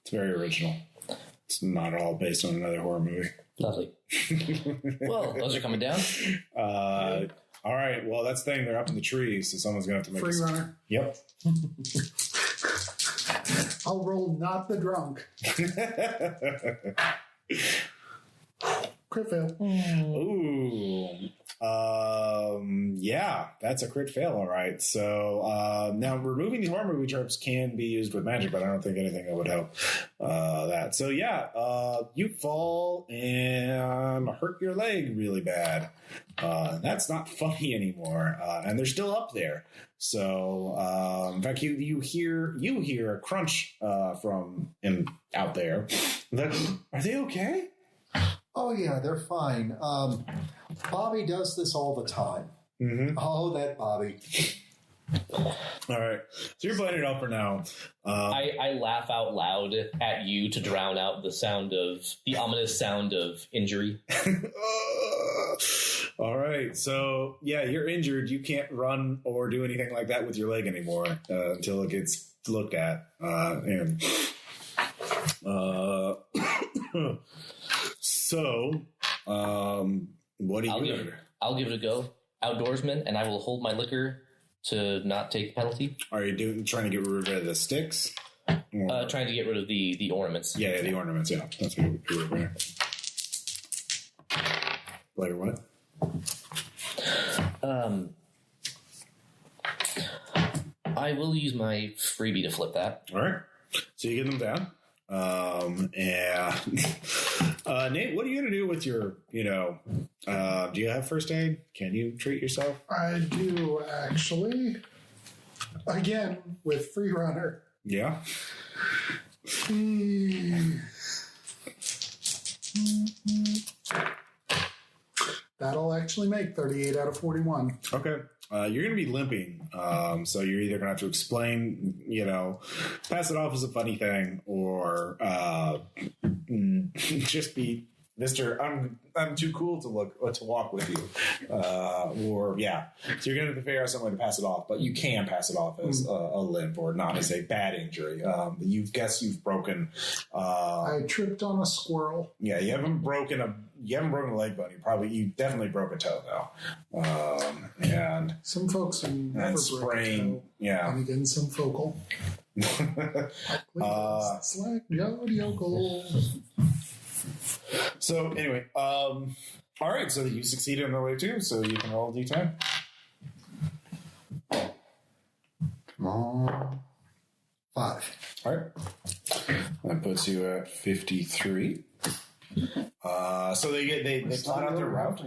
It's very original. It's not at all based on another horror movie. Lovely. Well, those are coming down. All right. Well, that's the thing. They're up in the trees, so someone's going to have to make free runner. Yep. I'll roll not the drunk. Crit fail. Ooh. Yeah, that's a crit fail, all right. So now removing the horror movie tropes can be used with magic, but I don't think anything that would help that. So yeah, you fall and hurt your leg really bad. That's not funny anymore, and they're still up there. So in fact, you hear a crunch from out there. Like, are they okay? Oh, yeah, they're fine. Bobby does this all the time. Mm-hmm. Oh, that Bobby. All right. So you're playing it up for now. I laugh out loud at you to drown out the ominous sound of injury. All right. So, yeah, you're injured. You can't run or do anything like that with your leg anymore until it gets looked at. So, what do you do? I'll give it a go. Outdoorsman, and I will hold my liquor to not take the penalty. Are you trying to get rid of the sticks? Trying to get rid of the ornaments. Yeah, the ornaments, yeah. That's what you were doing. Player what? I will use my freebie to flip that. All right. So you get them down. Nate, what are you going to do with your, do you have first aid? Can you treat yourself? I do, actually. Again, with free runner. Yeah. That'll actually make 38 out of 41. Okay. You're going to be limping. So you're either going to have to explain, pass it off as a funny thing or just be Mr. I'm too cool to walk with you. So you're going to have to figure out some way to pass it off, but you can pass it off as a limp or not as a bad injury. You've broken. I tripped on a squirrel. Yeah, you haven't broken a leg bone. You definitely broke a toe though. And some folks who never broke a toe. Yeah, and again some focal. Slack jawed yokel. So anyway, all right. So you succeeded on the way too. So you can roll a d10. Come on, 5. All right. That puts you at 53. So they plot out their route.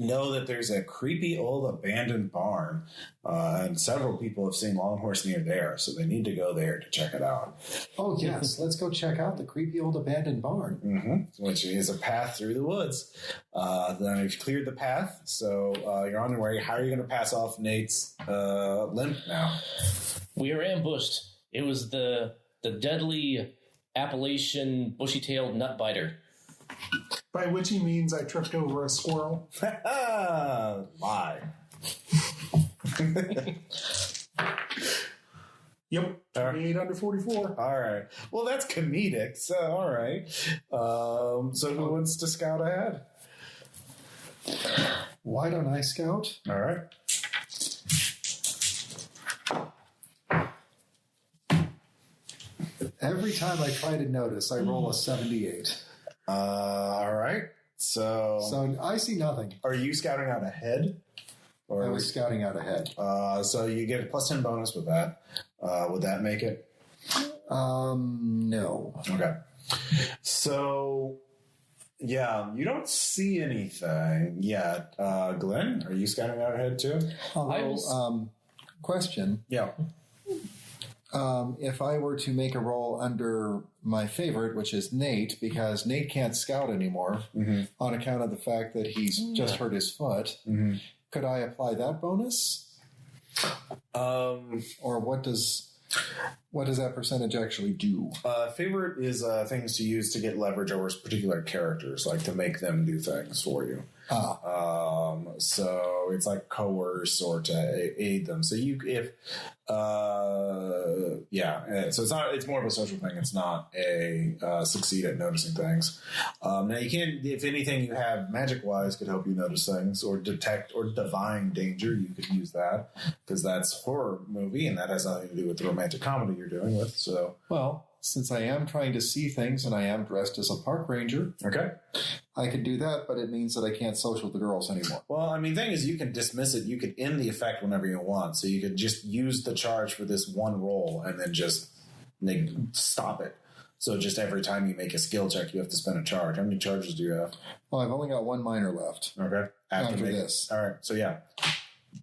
know that there's a creepy old abandoned barn, and several people have seen Longhorse near there, so they need to go there to check it out. Oh, yes. Let's go check out the creepy old abandoned barn. Which is a path through the woods. Then you've cleared the path, so you're on your way. How are you going to pass off Nate's limp now? We are ambushed. It was the deadly Appalachian bushy-tailed nutbiter. By which he means I tripped over a squirrel. Lie. Yep. 28 under 44. All right. Well, that's comedic. So, all right. So who wants to scout ahead? Why don't I scout? All right. Every time I try to notice, I roll a 78. All right. So I see nothing. are you scouting out ahead? Or I was scouting out ahead. So you get a plus 10 bonus with that. Would that make it? No. Okay. So, yeah, you don't see anything yet. Glenn, are you scouting out ahead too? Although, question. Yeah. If I were to make a roll under my favorite, which is Nate, because Nate can't scout anymore on account of the fact that he's just hurt his foot, could I apply that bonus? Or what does that percentage actually do? Favorite is things to use to get leverage over particular characters, like to make them do things for you. So it's like coerce or to aid them. So it's more of a social thing. It's not a succeed at noticing things. Now you can, if anything you have magic wise could help you notice things or detect or divine danger. You could use that because that's horror movie and that has nothing to do with the romantic comedy you're doing with. So, well, since I am trying to see things and I am dressed as a park ranger, okay, I could do that, but it means that I can't social with the girls anymore. Well, I mean, the thing is, you can dismiss it. You could end the effect whenever you want. So you could just use the charge for this one roll and then just stop it. So just every time you make a skill check, you have to spend a charge. How many charges do you have? Well, I've only got one minor left. Okay. After this. All right. So yeah.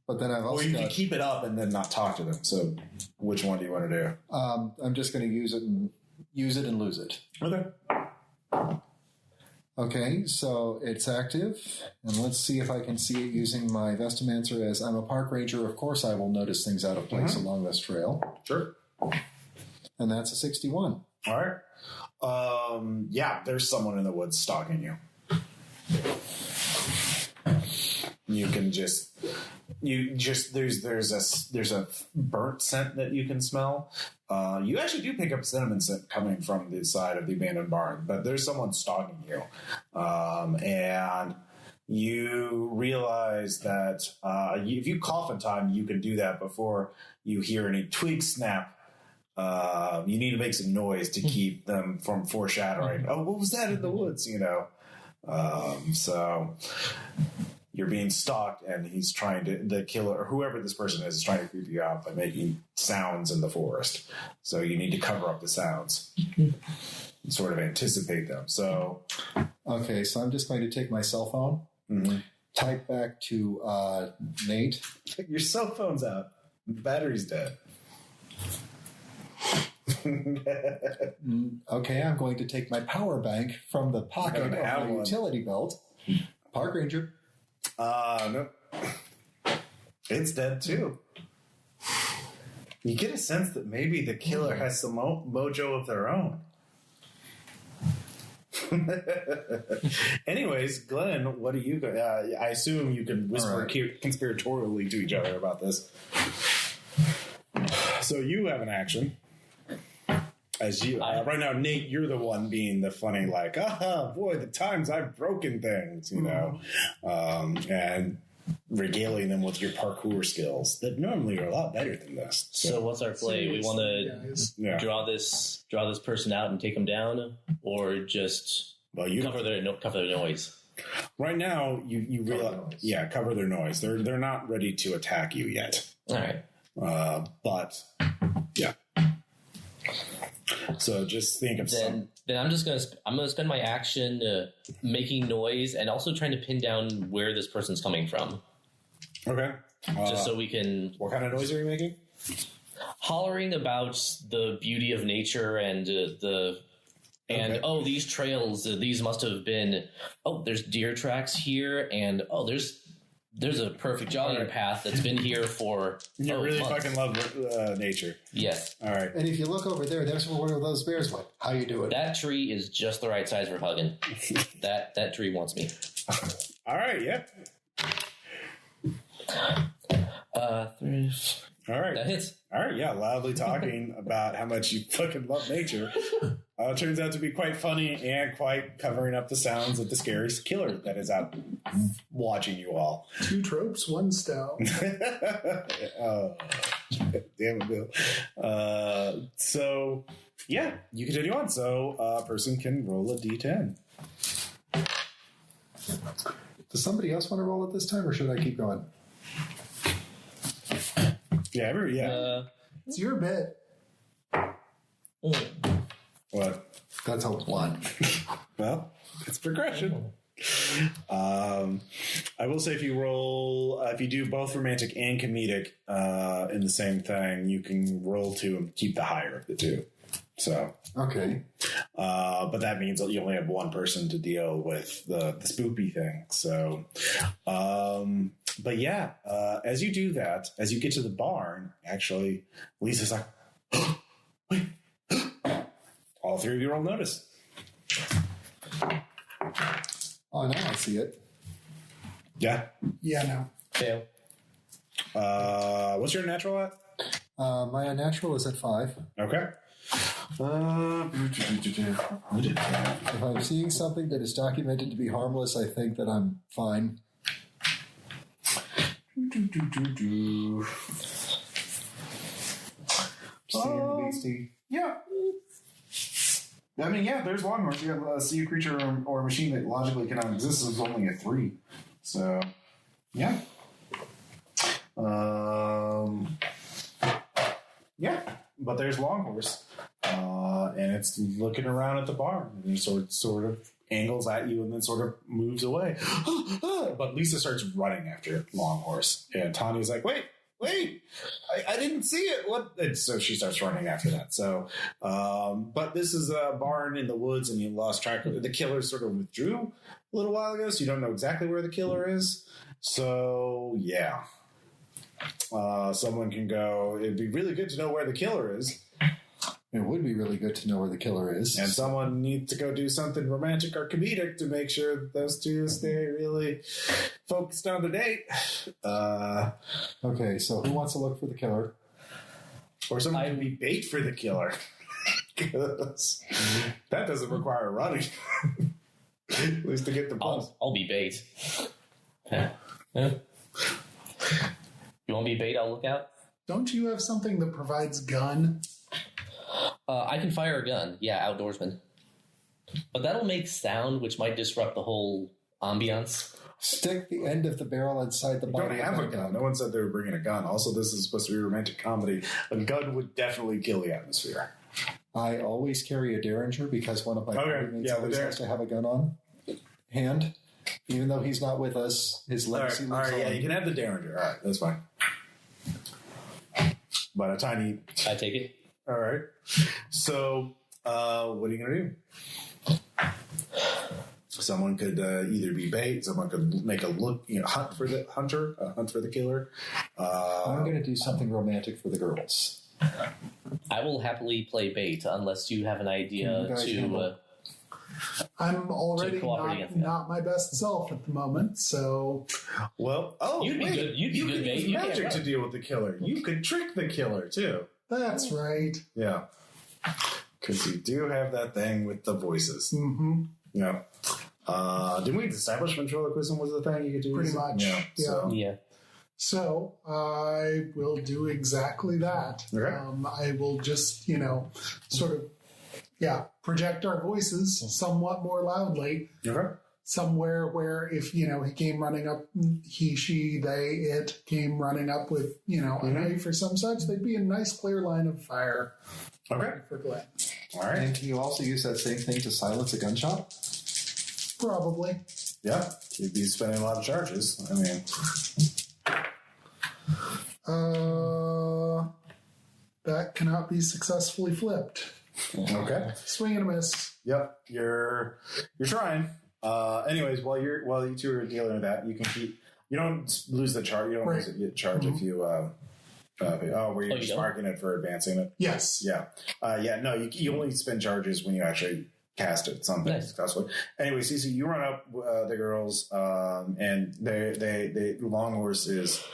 But then I've also you can keep it up and then not talk to them. So which one do you want to do? I'm just going to use it and lose it. Okay. Okay, so it's active, and let's see if I can see it using my Vestomancer as I'm a park ranger. Of course, I will notice things out of place along this trail. Sure. And that's a 61. All right. Yeah, there's someone in the woods stalking you. You can there's a burnt scent that you can smell. You actually do pick up cinnamon scent coming from the side of the abandoned barn, but there's someone stalking you. And you realize that if you cough in time, you can do that before you hear any twigs snap. You need to make some noise to keep them from foreshadowing. Oh, what was that in the woods? So you're being stalked, and the killer, or whoever this person is trying to creep you out by making sounds in the forest. So you need to cover up the sounds and sort of anticipate them. So, okay, so I'm just going to take my cell phone, type back to Nate. Your cell phone's out. The battery's dead. Okay, I'm going to take my power bank from the pocket of my utility belt. Park ranger. Nope. It's dead too. You get a sense that maybe the killer has some mojo of their own. Anyways, Glenn, what do you go? I assume you can whisper conspiratorially to each other about this. So you have an action. As you right now, Nate, you're the one being the funny, like, boy, the times I've broken things, and regaling them with your parkour skills that normally are a lot better than this. So what's our play? We want to draw this person out and take them down, or just cover their noise. Right now, you realize, cover their noise. They're not ready to attack you yet. All right, but yeah. So just think of some. Then I'm gonna spend my action making noise and also trying to pin down where this person's coming from. Okay. Just so we can. What kind of noise are you making? Hollering about the beauty of nature and these trails, these must have been. Oh, there's deer tracks here, and there's a perfect jogging path that's been here for. You really months. fucking love nature. Yes. All right. And if you look over there, there's where one of those bears went. How you doing? That tree is just the right size for hugging. that tree wants me. All right. Yeah. 3. All right. That hits. All right. Yeah. Loudly talking about how much you fucking love nature. Turns out to be quite funny and quite covering up the sounds of the scary killer that is out watching you all. 2 tropes, 1 stone. Oh, damn it, Bill. So, yeah, you continue on. So, a person can roll a d10. Does somebody else want to roll it this time, or should I keep going? Yeah. It's your bit. What? That's a 1. Well, it's progression. I will say if you roll, if you do both romantic and comedic in the same thing, you can roll 2 and keep the higher of the 2. So Okay. but that means that you only have one person to deal with the spoopy thing. So, but yeah, as you do that, as you get to the barn, actually, Lisa's like, wait. All 3 of you roll notice. Oh, now I see it. Yeah. Yeah, no. Fail. What's your natural at? My unnatural is at 5. Okay. If I'm seeing something that is documented to be harmless, I think that I'm fine. Seeing the beastie. Yeah. I mean, yeah, there's one where you have see a creature or a machine that logically cannot exist is only a 3. So, yeah. Yeah, but there's Longhorse. And it's looking around at the barn and sort of angles at you and then sort of moves away. But Lisa starts running after Longhorse. And Tanya's like, wait, I didn't see it. What? And so she starts running after that. So, but this is a barn in the woods and you lost track of it. The killer sort of withdrew a little while ago, so you don't know exactly where the killer is. So, yeah. Someone can go, it'd be really good to know where the killer is. It would be really good to know where the killer is. And someone needs to go do something romantic or comedic to make sure that those two stay really focused on the date. Okay, so who wants to look for the killer? Or someone can be bait for the killer. 'Cause that doesn't require running. At least to get the bus. I'll be bait. Yeah. You want me bait? I'll look out. Don't you have something that provides gun? I can fire a gun. Yeah, outdoorsman. But that'll make sound, which might disrupt the whole ambiance. Stick the end of the barrel inside the You bottle. don't have a gun. No one said they were bringing a gun. Also, this is supposed to be a romantic comedy. A gun would definitely kill the atmosphere. I always carry a Derringer because one of my party always has to have a gun on hand. Even though he's not with us, his legacy lives on. Yeah, you can have the Derringer. All right, that's fine. But a tiny... I take it. All right. So, what are you going to do? Someone could either be bait. Someone could make a hunt for the hunter, hunt for the killer. I'm going to do something romantic for the girls. I will happily play bait unless you have an idea to... I'm already cooperating not my best self at the moment, so... Well, You'd be good. You'd be good bait. Use magic to deal with the killer. You could trick the killer, too. That's right. Yeah. Because you do have that thing with the voices. Mm-hmm. Yeah. Didn't we establish ventriloquism was the thing you could do? Pretty much. Yeah. So. Yeah. So I will do exactly that. Okay. I will just, sort of, project our voices somewhat more loudly. Okay. Somewhere where if, he came running up, he, she, they, it came running up with, a knife or some such, they'd be a nice clear line of fire. Okay. For Glenn. All right. And can you also use that same thing to silence a gunshot? Probably. Yeah. You'd be spending a lot of charges. I mean, that cannot be successfully flipped. okay. Swing and a miss. Yep. You're trying. Anyways, while you two are dealing with that, you can keep. You don't lose the charge. You don't lose the charge if you. Where you're just marking it for advancing it. Yes. Yeah. No, you only spend charges when you actually cast it. Something successfully. Anyway, Cici, you run up the girls, and they long horse is.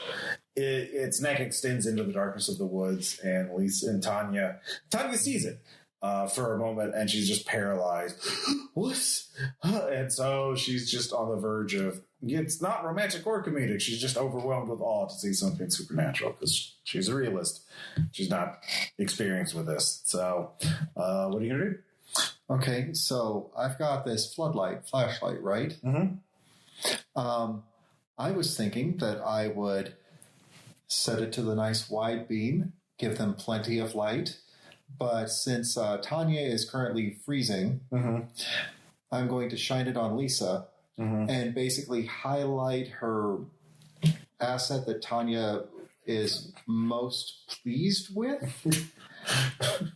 Its neck extends into the darkness of the woods, and Lisa and Tanya sees it for a moment, and she's just paralyzed. What? And so she's just on the verge of. It's not romantic or comedic. She's just overwhelmed with awe to see something supernatural because she's a realist. She's not experienced with this. So, what are you gonna do? Okay, so I've got this flashlight, right? Mm-hmm. I was thinking that I would set it to the nice wide beam, give them plenty of light. But since Tanya is currently freezing, I'm going to shine it on Lisa and basically highlight her asset that Tanya is most pleased with.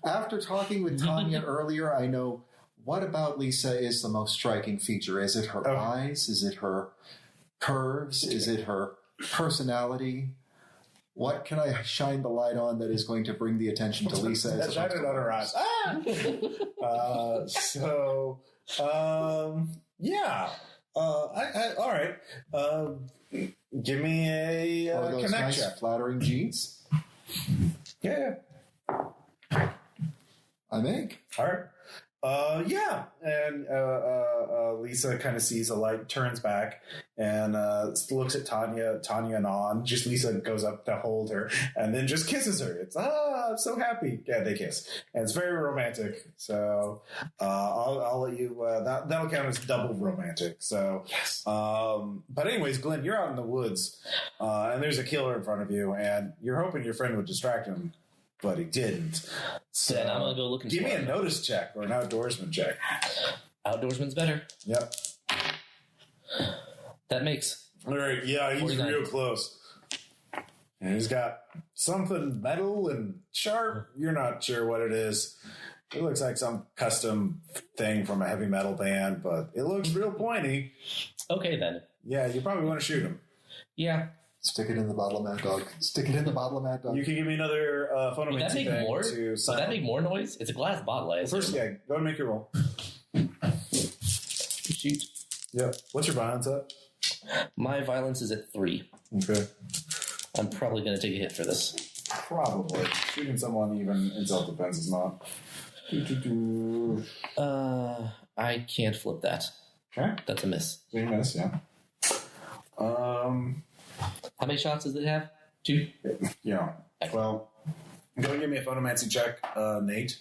After talking with Tanya earlier, I know what about Lisa is the most striking feature. Is it her eyes? Is it her curves? Is it her personality? What can I shine the light on that is going to bring the attention to Lisa? As Shine it on her eyes. Yeah. All right. Give me a connect nice check. flattering jeans. Yeah. I make. All right. Yeah. And Lisa kind of sees a light, turns back, and looks at Tanya and on. Just Lisa goes up to hold her, and then just kisses her. It's I'm so happy. Yeah, they kiss, and it's very romantic. So I'll let you. That'll count as double romantic. So yes. But anyways, Glenn, you're out in the woods, and there's a killer in front of you, and you're hoping your friend would distract him. But he didn't. So then I'm going to go looking give for me a him. notice check or an outdoorsman check. Outdoorsman's better. Yep. That makes. All right. Yeah, he's 49. real close. And he's got something metal and sharp. You're not sure what it is. It looks like some custom thing from a heavy metal band, but it looks real pointy. Okay, then. Yeah, you probably want to shoot him. Yeah. Stick it in the bottle of Mad Dog. Stick it in the bottle of Mad Dog. You can give me another Phonomancer Would that make thing more? to Would sign that up. make more noise? It's a glass bottle, I assume. First, yeah, go and make your roll. Shoot. Yep. What's your violence at? My violence is at 3. Okay. I'm probably going to take a hit for this. Probably. Shooting someone even in self-defense is not. I can't flip that. Okay. That's a miss. So you miss, yeah. How many shots does it have? 2? Yeah. Well, go and give me a phonomancy check, Nate,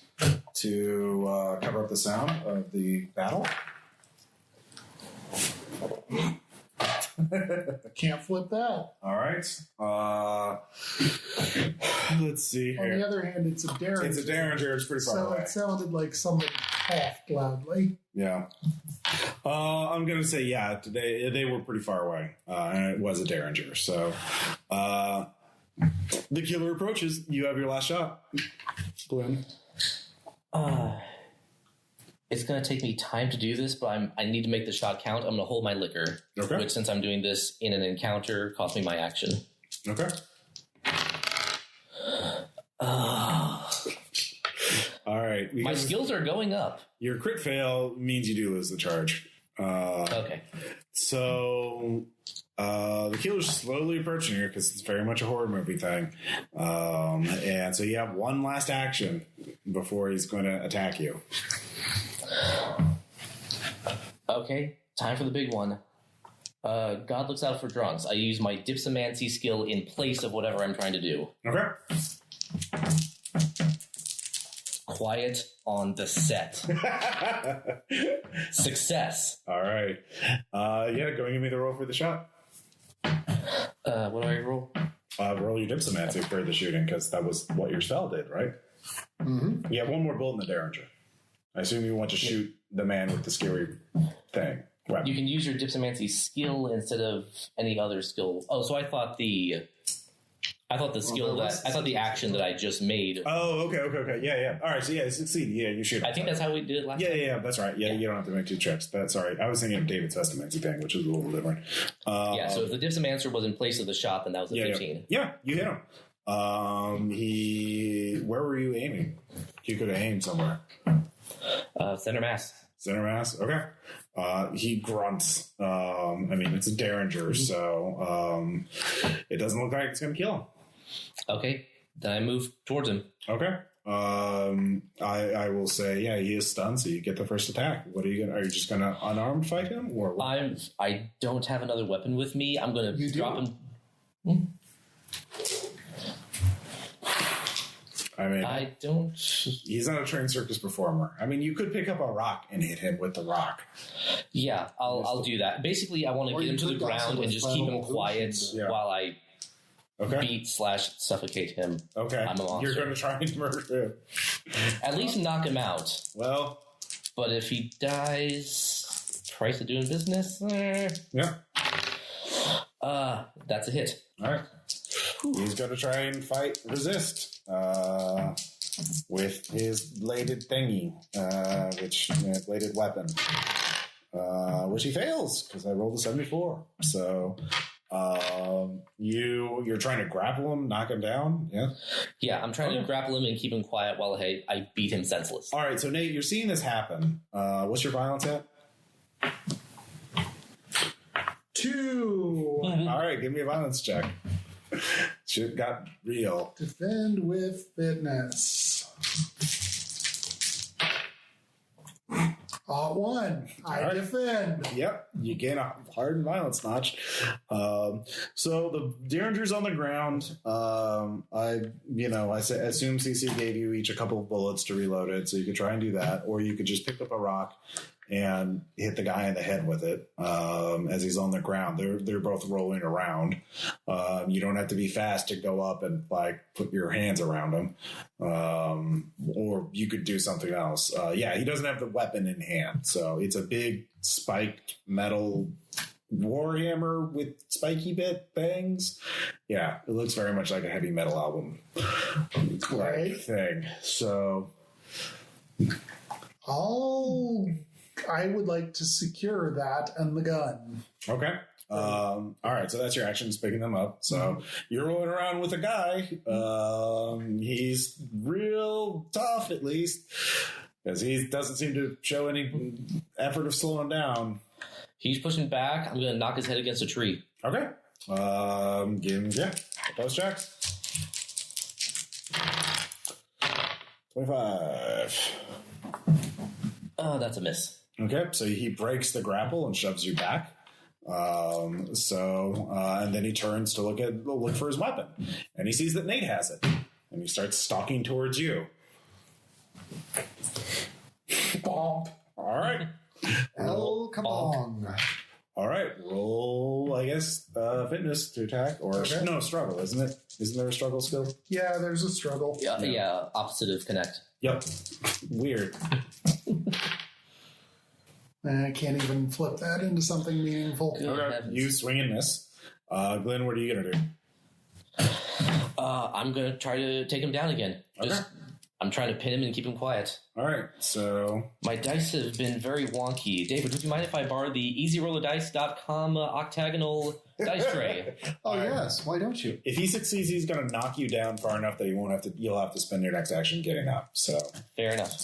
to cover up the sound of the battle. Can't flip that. All right. Let's see here. On the other hand, it's a Derringer. It's a Derringer. It's pretty far So away. it sounded like somebody coughed loudly. Yeah. I'm going to say, yeah, they were pretty far away. And it was a Derringer. So the killer approaches. You have your last shot. Glenn. It's going to take me time to do this, but I need to make the shot count. I'm going to hold my liquor, which, since I'm doing this in an encounter, cost me my action. Okay. All right. My skills are going up. Your crit fail means you do lose the charge. Okay. So the killer's slowly approaching you because it's very much a horror movie thing. And so you have one last action before he's going to attack you. Okay, time for the big one. God looks out for drunks. I use my Dpsomancer skill in place of whatever I'm trying to do. Okay. Quiet on the set. Success. All right. Yeah, go and give me the roll for the shot. What do I roll? Roll your Dpsomancer for the shooting because that was what your spell did, right? Mm-hmm. You have one more bullet in the Derringer. I assume you want to shoot the man with the scary thing. Right. You can use your Dpsomancer skill instead of any other skill. Oh, so I thought the action that I just made. Oh, okay. Yeah. All right, so yeah, succeed. Yeah, you shoot. I think that's how we did it last time. Yeah, that's right. Yeah, you don't have to make 2 checks. That's all right. I was thinking of David's Vestomancer thing, which is a little different. So if the Dpsomancer was in place of the shot, then that was a 15. Yeah, you hit him. Where were you aiming? You could have aimed somewhere. Center mass. Center mass? Okay. He grunts. It's a Derringer, so it doesn't look like it's going to kill him. Okay. Then I move towards him. Okay. I will say, yeah, he is stunned, so you get the first attack. What are you going to... Are you just going to unarmed fight him? Or what? I don't have another weapon with me. I'm going to drop him... I don't... He's not a trained circus performer. You could pick up a rock and hit him with the rock. Yeah, I'll do that. Basically, I want to get him to the ground and just keep him quiet while I beat/suffocate him. Okay. I'm a monster. You're going to try and murder him. At least knock him out. Well... But if he dies... Price of doing business? Yeah. That's a hit. All right. He's going to try and resist with his bladed thingy, bladed weapon, which he fails because I rolled a 74. So you're trying to grapple him, knock him down, yeah? Yeah, I'm trying to grapple him and keep him quiet while I beat him senseless. All right, so Nate, you're seeing this happen. What's your violence at? 2. All right, give me a violence check. Shit got real. Defend with fitness. 1. I defend. Yep, you gain a hard violence notch. So the Derringer's on the ground. I assume Cici gave you each a couple of bullets to reload it, so you could try and do that, or you could just pick up a rock and hit the guy in the head with it as he's on the ground. They're both rolling around. You don't have to be fast to go up and put your hands around him, or you could do something else. He doesn't have the weapon in hand, so it's a big spiked metal warhammer with spiky bangs. Yeah, it looks very much like a heavy metal album thing. So I would like to secure that and the gun. Okay. All right, so that's your action, is picking them up. So you're rolling around with a guy. He's real tough, at least, because he doesn't seem to show any effort of slowing down. He's pushing back. I'm going to knock his head against a tree. Okay. Give him, those checks. 25. Oh, that's a miss. Okay, so he breaks the grapple and shoves you back. And then he turns to look for his weapon, and he sees that Nate has it, and he starts stalking towards you. Bomb. All right, El Kabong. All right, roll, I guess, fitness to attack, or no, struggle, isn't it? Isn't there a struggle skill? Yeah, there's a struggle. Yeah, opposite of connect. Yep. Weird. I can't even flip that into something meaningful. Okay, you swing and miss. Glenn, what are you going to do? I'm going to try to take him down again. I'm trying to pin him and keep him quiet. All right, so... My dice have been very wonky. David, would you mind if I borrow the easyrollerdice.com octagonal dice tray? Yes, why don't you? If he succeeds, he's going to knock you down far enough that you'll have to spend your next action getting up, so... Fair enough.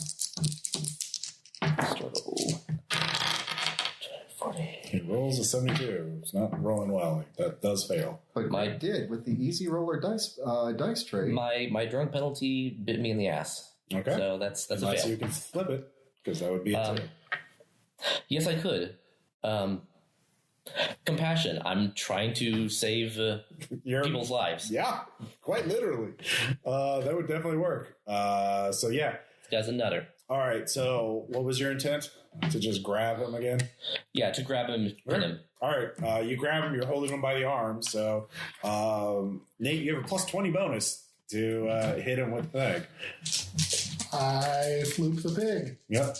Struggle. 40. He rolls a 72. It's not rolling well. That does fail. But I did with the easy roller dice tray. My drunk penalty bit me in the ass. Okay. So that's a fail. So you can flip it, because that would be a 2. Yes, I could. Compassion. I'm trying to save people's lives. Yeah, quite literally. That would definitely work. So yeah. This guy's a nutter. All right, so what was your intent? To just grab him again? Yeah, to grab him, pin him. All right, you grab him, you're holding him by the arm, so Nate, you have a plus 20 bonus to hit him with the peg. I floop the pig. Yep.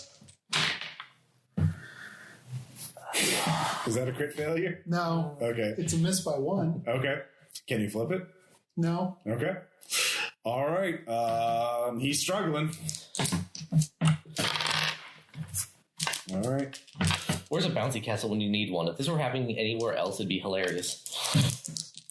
Is that a crit failure? No. Okay. It's a miss by 1. Okay. Can you flip it? No. Okay. All right. He's struggling. All right. Where's a bouncy castle when you need one? If this were happening anywhere else, it'd be hilarious.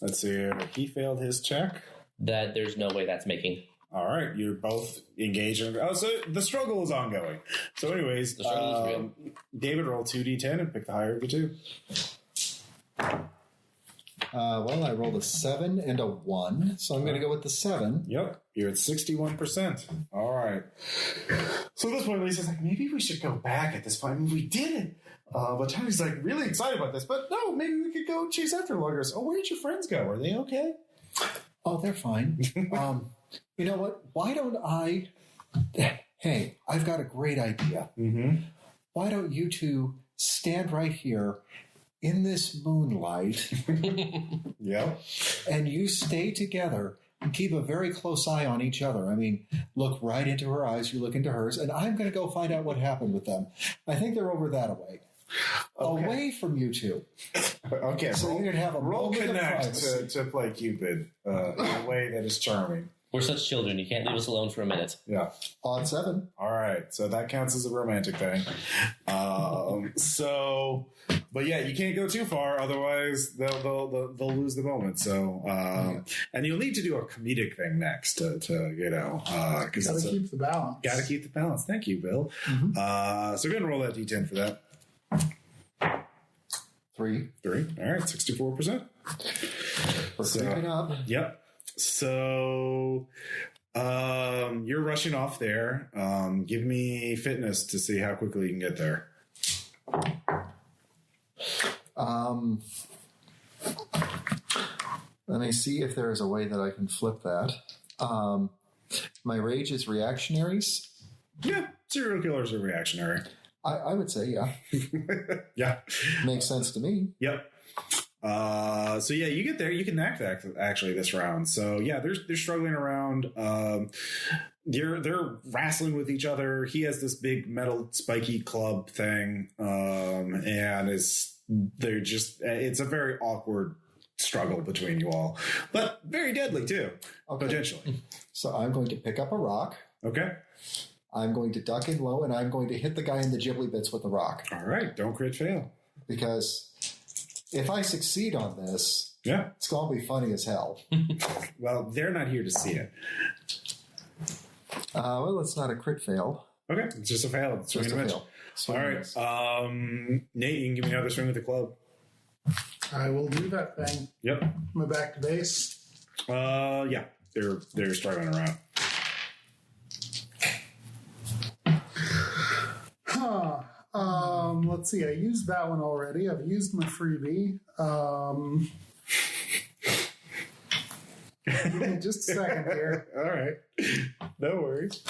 Let's see here. He failed his check. That there's no way that's making. All right. You're both engaged. So the struggle is ongoing. So anyways, The struggle is real. David, roll 2d10 and pick the higher of the two. Well, I rolled a 7 and a 1, so I'm going to go with the 7. Yep. You're at 61%. All right. So at this point, Lisa's like, maybe we should go back at this point. I mean, we did it. But Tony's like really excited about this. But no, maybe we could go chase after loggers. Oh, where'd your friends go? Are they okay? Oh, they're fine. You know what? Why don't I... Hey, I've got a great idea. Mm-hmm. Why don't you two stand right here in this moonlight Yep. and you stay together and keep a very close eye on each other. I mean, look right into her eyes, you look into hers, and I'm going to go find out what happened with them. I think they're over that way. Okay. Away from you two. Okay. So you're going to have a roll moment of connect privacy. to play Cupid in a way that is charming. We're such children. You can't leave us alone for a minute. Yeah. Odd 7. All right. So that counts as a romantic thing. But yeah, you can't go too far, otherwise they'll lose the moment. So, and you'll need to do a comedic thing next to because Gotta keep the balance. Got to keep the balance. Thank you, Bill. Mm-hmm. So go ahead and roll that d10 for that. 3. 3. All right, 64%. We're creeping up. Yep. So you're rushing off there. Give me fitness to see how quickly you can get there. Let me see if there is a way that I can flip that. My rage is reactionaries. Yeah, serial killers are reactionary. I would say, yeah. Yeah. Makes sense to me. Yep. So yeah, you get there. You can act actually this round. So yeah, they're struggling around. They're wrestling with each other. He has this big metal spiky club thing, and it's a very awkward struggle between you all, but very deadly too, potentially. So I'm going to pick up a rock. Okay. I'm going to duck in low, and I'm going to hit the guy in the ghibli bits with the rock. All right. Don't crit fail. Because if I succeed on this, Yeah. it's going to be funny as hell. Well, they're not here to see it. Well, it's not a crit fail. Okay. It's just a fail. It's just a fail. All right. Nate, you can give me another swing with the club. I will do that thing. Yep. Am I back to base? Yeah. They're struggling around. Huh. Let's see. I used that one already. I've used my freebie. Give me just a second here. All right. No worries.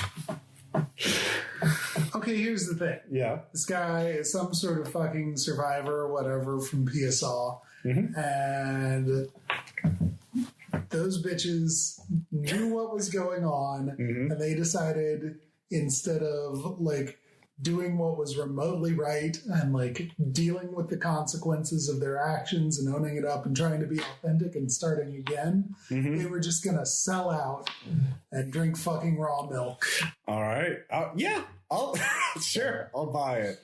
Okay, here's the thing. Yeah. This guy is some sort of fucking survivor or whatever from PSA. Mm-hmm. And those bitches knew what was going on, Mm-hmm. and they decided instead of like doing what was remotely right and like dealing with the consequences of their actions and owning it up and trying to be authentic and starting again, Mm-hmm. they were just gonna sell out and drink fucking raw milk. All right. Yeah. I'll sure. I'll buy it.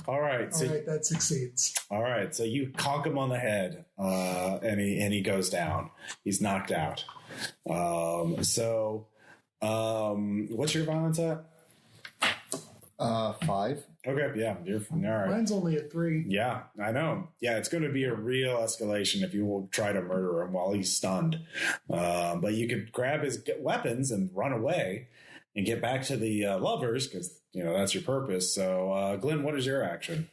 All right. So All right, that succeeds. all right. So you conk him on the head, and he goes down. He's knocked out. What's your violence at? 5. Okay. Yeah. You're all right. Mine's only at 3. Yeah, I know. Yeah, it's going to be a real escalation if you will try to murder him while he's stunned. But you could grab his weapons and run away and get back to the lovers because, that's your purpose. So, Glenn, what is your action?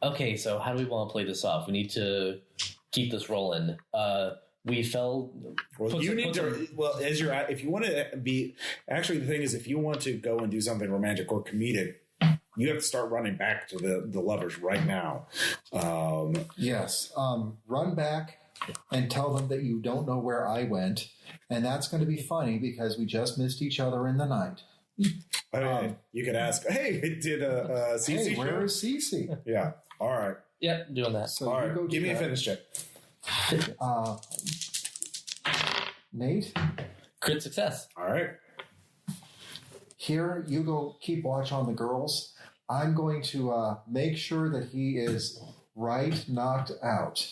Okay, so how do we want to play this off? We need to keep this rolling. We fell. Well, you need to. Well, if you want to be, actually, the thing is, if you want to go and do something romantic or comedic, you have to start running back to the lovers right now. Yes. Run back and tell them that you don't know where I went. And that's going to be funny because we just missed each other in the night. You could ask, hey, did Cici show? Where is Cici? Yeah. All right. Yep, doing that. So All you right. go Give do me a that. fitness check. Nate, Crit success. All right. here you go keep watch on the girls. I'm going to make sure that he is right knocked out.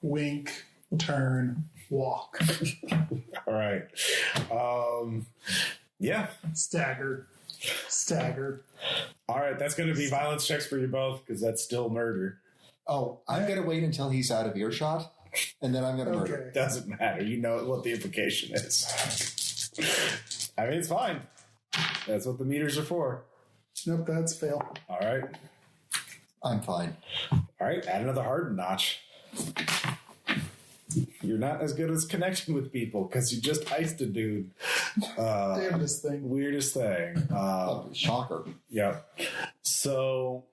Wink, turn, walk. All right. Yeah. Stagger. All right. That's going to be violence checks for you both because that's still murder. Oh, I'm going to wait until he's out of earshot, and then I'm going to murder. Okay. Doesn't matter. You know what the implication is. I mean, it's fine. That's what the meters are for. Nope, that's fail. All right. I'm fine. All right. Add another hard notch. You're not as good as connecting with people because you just iced a dude. Damnedest thing. Weirdest thing. Shocker. Yeah. So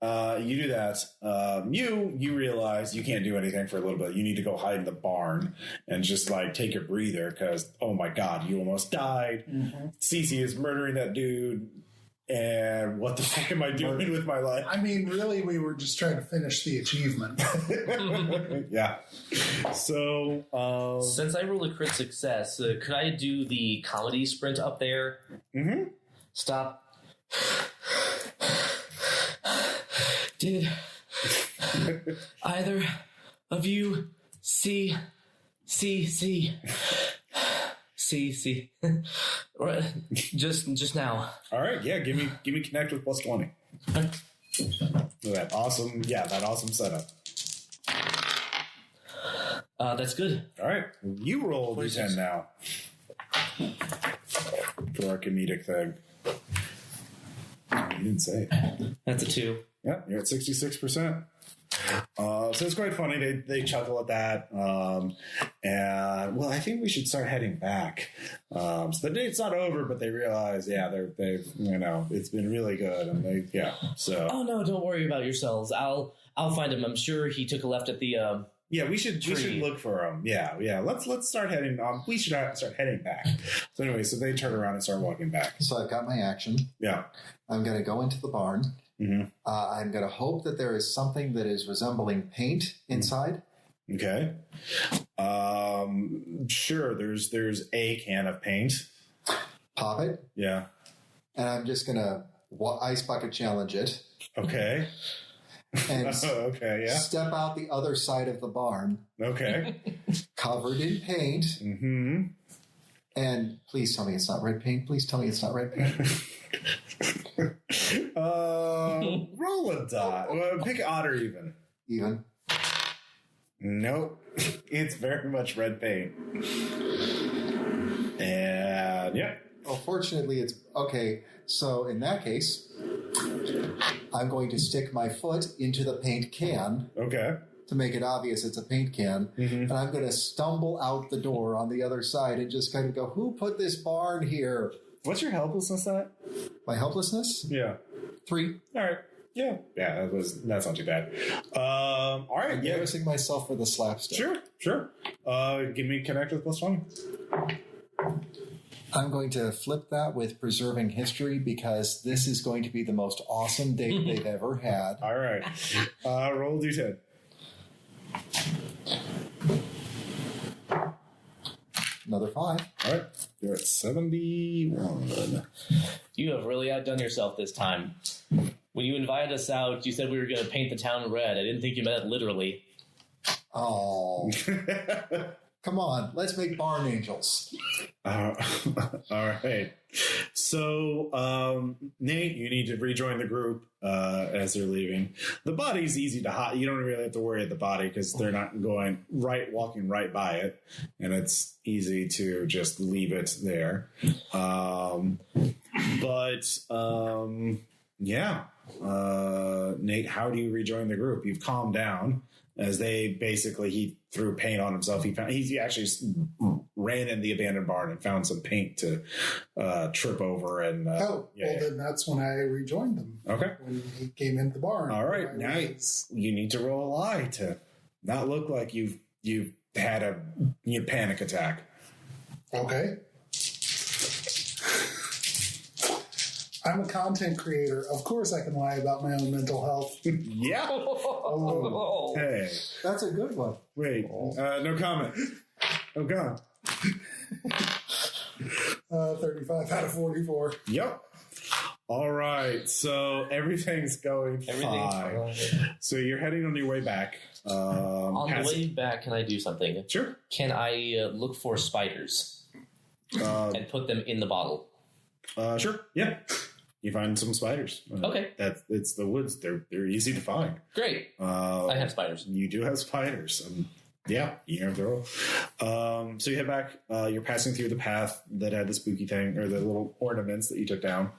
you do that. You realize you can't do anything for a little bit. You need to go hide in the barn and just like take your breather because, oh my God, you almost died. Mm-hmm. Cici is murdering that dude. And what the fuck am I doing with my life? I mean, really, we were just trying to finish the achievement. Yeah. So, Since I rolled a crit success, could I do the comedy sprint up there? mm-hmm. Stop. Did either of you see? Right, just now. All right. Yeah. Give me connect with plus 20. Look at that awesome. Yeah. That awesome setup. That's good. All right. You roll D10 now for our comedic thing. You didn't say it. That's a 2. Yeah, you're at 66%. So it's quite funny. They chuckle at that. And well, I think we should start heading back. So the date's not over, but they realize, yeah, they've it's been really good, and So Oh no, don't worry about yourselves. I'll find him. I'm sure he took a left at the yeah, we should look for him. Yeah. Let's start heading. We should start heading back. So anyway, so they turn around and start walking back. So I've got my action. Yeah. I'm going to go into the barn. Mm-hmm. I'm going to hope that there is something that is resembling paint inside. Okay. Sure. There's a can of paint. Pop it. Yeah. And I'm just going to ice bucket challenge it. Okay. And okay. Yeah. step out the other side of the barn, Okay. covered in paint. Mm-hmm. And please tell me it's not red paint. Please tell me it's not red paint. Roll a dot. Pick odd or even. Even. Nope. It's very much red paint. And yeah. Well, fortunately, it's okay. So in that case, I'm going to stick my foot into the paint can Okay. to make it obvious it's a paint can. Mm-hmm. And I'm going to stumble out the door on the other side and just kind of go, who put this barn here? What's your helplessness at? My helplessness? Yeah. 3. All right. Yeah. Yeah. That's not too bad. All right. I'm Yeah. embarrassing myself for the slapstick. Sure. Give me connect with plus 1. I'm going to flip that with preserving history because this is going to be the most awesome date they've ever had. All right. Roll D10. Another 5. All right. You're at 71. You have really outdone yourself this time. When you invited us out, you said we were going to paint the town red. I didn't think you meant it literally. Oh, come on. Let's make barn angels. All right. So, Nate, you need to rejoin the group as they're leaving. The body's easy to hide. You don't really have to worry about the body because they're not walking right by it, and it's easy to just leave it there. Yeah. Nate, how do you rejoin the group? You've calmed down as he threw paint on himself. He actually ran in the abandoned barn and found some paint to trip over. And Then that's when I rejoined them. Okay. When he came into the barn. All right. Now you need to roll a lie to not look like you've had a panic attack. Okay. I'm a content creator. Of course I can lie about my own mental health. Yeah. Oh. Hey. That's a good one. Wait. No comment. Oh, God. 35 out of 44. Yep. All right. So everything's going fine. So you're heading on your way back. On the way back, can I do something? Sure. Can I look for spiders and put them in the bottle? Sure. Yeah. You find some spiders. Okay. It's the woods. They're easy to find. Great. I have spiders. You do have spiders. Yeah, you have to roll. So you head back. You're passing through the path that had the spooky thing, or the little ornaments that you took down.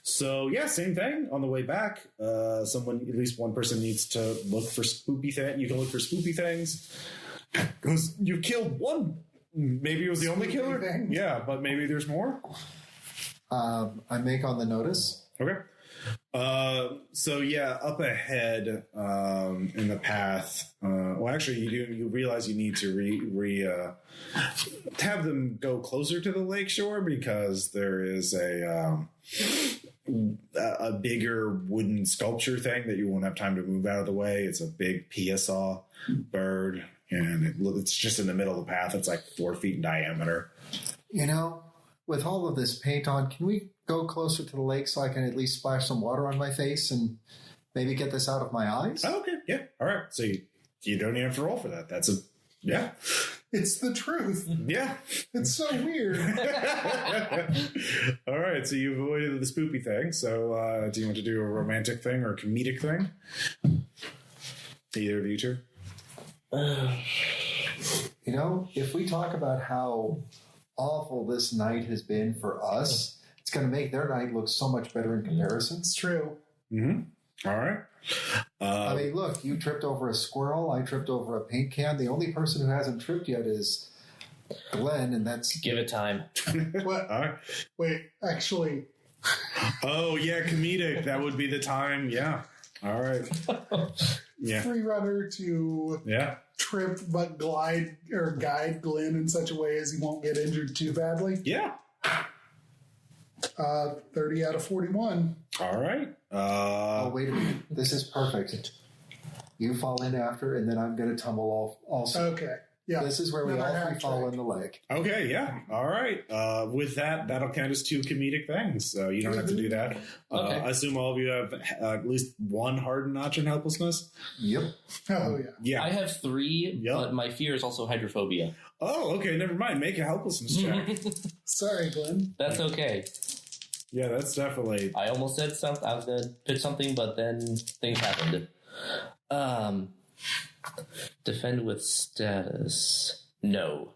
So yeah, same thing. On the way back, at least one person needs to look for spoopy things. You can look for spoopy things because you killed one. Maybe it was the only killer. Things. Yeah, but maybe there's more. I make on the notice. Okay. So yeah, up ahead in the path. Well, actually, you realize you need to have them go closer to the lakeshore because there is a bigger wooden sculpture thing that you won't have time to move out of the way. It's a big piasaw bird, and it's just in the middle of the path. It's like 4 feet in diameter. With all of this paint on, can we go closer to the lake so I can at least splash some water on my face and maybe get this out of my eyes? Oh, okay, yeah, all right. So you don't even have to roll for that. Yeah. It's the truth. Yeah. It's so weird. All right, so you've avoided the spoopy thing. So do you want to do a romantic thing or a comedic thing? Either of you two? If we talk about how awful this night has been for us, it's going to make their night look so much better in comparison. It's true. Mm-hmm. All right. I mean, look, you tripped over a squirrel. I tripped over a paint can. The only person who hasn't tripped yet is Glenn, and that's... Give it time. What? All right. Wait, actually... Oh, yeah, comedic. That would be the time. Yeah. All right. Yeah. Free runner to trip but glide or guide Glenn in such a way as he won't get injured too badly. Yeah. 30 out of 41. All right. wait a minute. This is perfect. You fall in after, and then I'm going to tumble off also. Okay. Yeah. This is where we all three fall in the lake. Okay, yeah. All right. With that'll count as 2 comedic things. So you don't have to do that. Okay. I assume all of you have at least 1 hardened notch in helplessness? Yep. Oh, yeah. Yeah. I have 3, but my fear is also hydrophobia. Oh, okay. Never mind. Make a helplessness check. Sorry, Glenn. That's okay. Yeah, that's definitely... I almost said something. I was going to pitch something, but then things happened. Defend with status. No.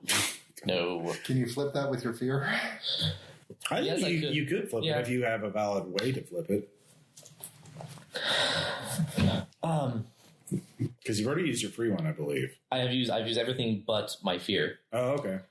Can you flip that with your fear? I think Yes, you could flip it if you have a valid way to flip it. Because you've already used your free one, I believe. I've used everything but my fear. Oh, okay.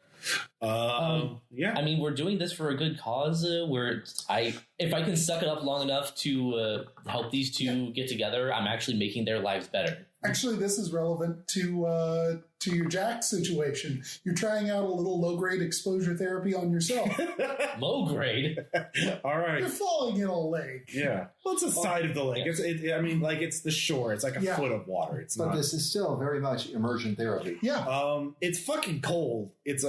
Yeah. I mean, we're doing this for a good cause. If I can suck it up long enough to help these two get together, I'm actually making their lives better. Actually, this is relevant to your Jack situation. You're trying out a little low-grade exposure therapy on yourself. Low grade. All right. You're falling in a lake. Yeah. Well, it's the side of the lake. Yeah. It's the shore. It's like a foot of water. It's but not. This is still very much immersion therapy. Yeah. It's fucking cold. It's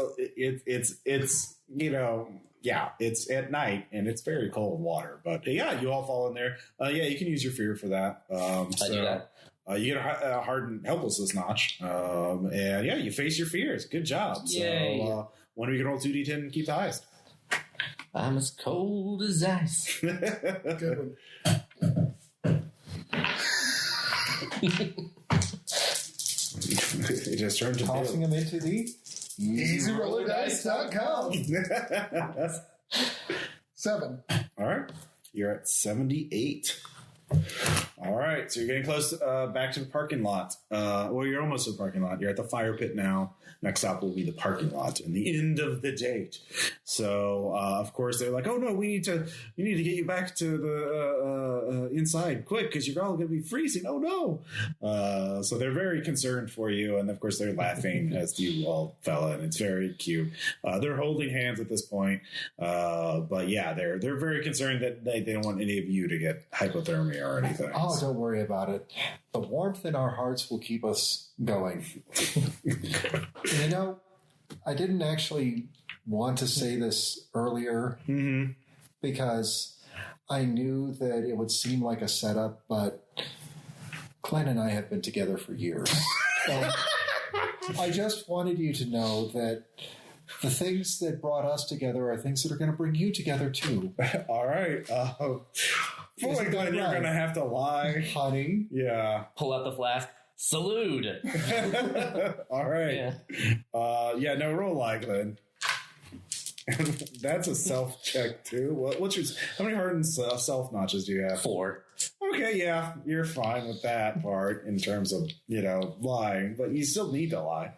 at night and it's very cold water. But yeah, you all fall in there. You can use your fear for that. I do that. You get a hardened helplessness notch. And yeah, you face your fears. Good job. Yay. So when we can roll 2d10 and keep the highest. I'm as cold as ice. Good one. It just turned to Tossing them into the EasyRollerDice.com. 7. All right. You're at 78. All right, so you're getting close back to the parking lot. Well, you're almost to the parking lot. You're at the fire pit now. Next stop will be the parking lot and the end of the date. So, of course, they're like, "Oh no, we need to get you back to the inside quick because you're all going to be freezing." Oh no! So they're very concerned for you, and of course, they're laughing as you all fell in. It's very cute. They're holding hands at this point, but yeah, they're very concerned that they don't want any of you to get hypothermia or anything. Oh, don't worry about it. The warmth in our hearts will keep us going. You know, I didn't actually want to say this earlier because I knew that it would seem like a setup, but Glenn and I have been together for years. So I just wanted you to know that the things that brought us together are things that are going to bring you together too. All right. Boy, Glenn, you're going to have to lie. Honey. Yeah. Pull out the flask. Salute. All right. Yeah, no, roll lie, Glenn. That's a self check too. What's your? How many hardened self notches do you have? 4. Okay, yeah, you're fine with that part in terms of lying, but you still need to lie.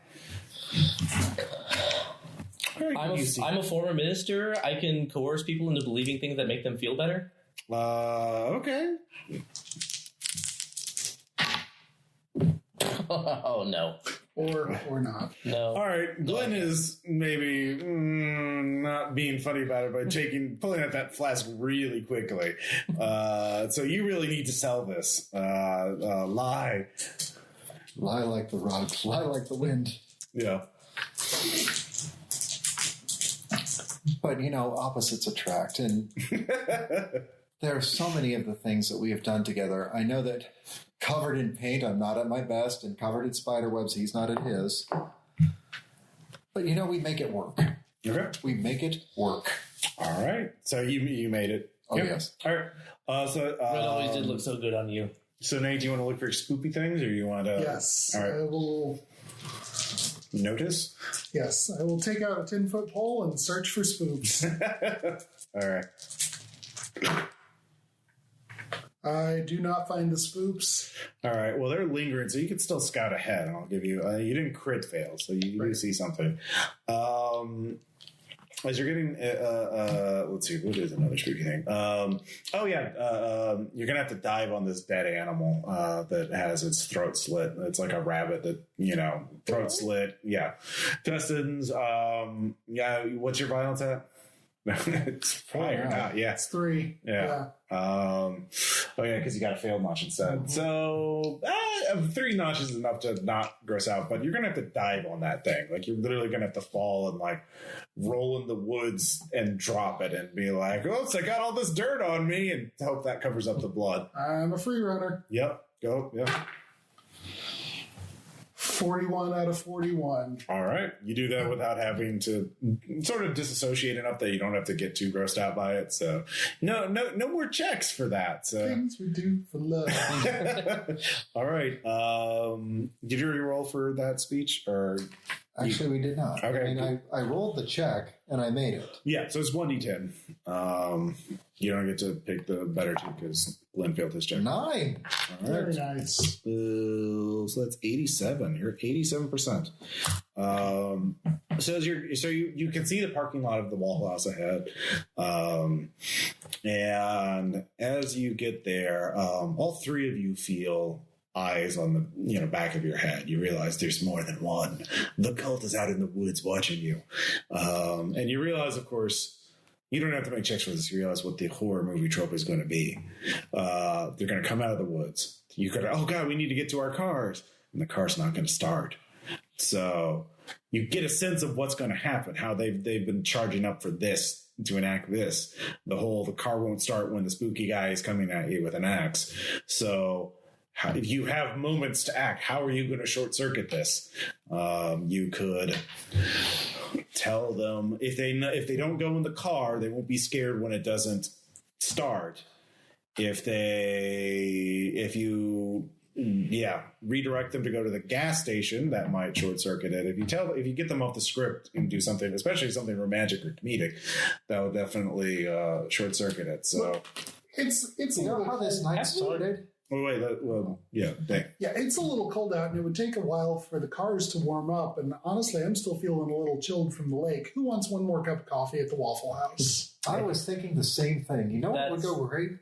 I'm a former minister. I can coerce people into believing things that make them feel better. Okay. Oh no. Or not. No. All right. Glenn is maybe not being funny about it, but pulling out that flask really quickly. So you really need to sell this. Lie. Lie like the rock. Lie like the wind. Yeah. But, opposites attract. And there are so many of the things that we have done together. I know that covered in paint, I'm not at my best, and covered in spider webs, he's not at his. But, we make it work. Okay. We make it work. All right. So you made it. Oh, yep. Yes. All right. Red always did look so good on you. So, Nate, do you want to look for spoopy things, or you want to... Yes. All right. I will... Notice? Yes. I will take out a 10-foot pole and search for spooks. All right. I do not find the spooks. All right. Well, they're lingering, so you can still scout ahead. And I'll give you. You didn't crit fail, so you do see something. As you're getting, let's see, what is another spooky thing? You're gonna have to dive on this dead animal that has its throat slit. It's like a rabbit that throat slit. Yeah, intestines. What's your violence at? It's 4. Yeah, it's 3. Yeah. Because you got a failed notch instead. Mm-hmm. So 3 notches is enough to not gross out, but you're gonna have to dive on that thing. Like you're literally gonna have to fall and roll in the woods and drop it and be like, "Oops, I got all this dirt on me," and hope that covers up the blood. I'm a free runner. Yep. Go. Yep. 41 out of 41. All right. You do that without having to sort of disassociate enough that you don't have to get too grossed out by it. So no more checks for that. So things we do for love. All right. Did you already roll for that speech or? Actually, we did not. Okay. I rolled the check and I made it. Yeah. So it's 1d10. You don't get to pick the better two because Glenn failed his check. 9. All right. Very nice. So that's 87. You're at 87%. So you can see the parking lot of the Waffle House ahead. And as you get there, all 3 of you feel eyes on the back of your head. You realize there's more than one. The cult is out in the woods watching you. And you realize, of course, you don't have to make checks for this. You realize what the horror movie trope is going to be. They're going to come out of the woods. You go, oh God, we need to get to our cars. And the car's not going to start. So you get a sense of what's going to happen, how they've been charging up for this to enact this. The car won't start when the spooky guy is coming at you with an axe. So if you have moments to act, how are you going to short circuit this? You could tell them if they don't go in the car, they won't be scared when it doesn't start. If you redirect them to go to the gas station, that might short circuit it. If you get them off the script and do something, especially something romantic or comedic, that will definitely short circuit it. So it's how this night started. Oh, wait. Dang. Yeah, it's a little cold out, and it would take a while for the cars to warm up. And honestly, I'm still feeling a little chilled from the lake. Who wants one more cup of coffee at the Waffle House? I was thinking the same thing. You know what would go great?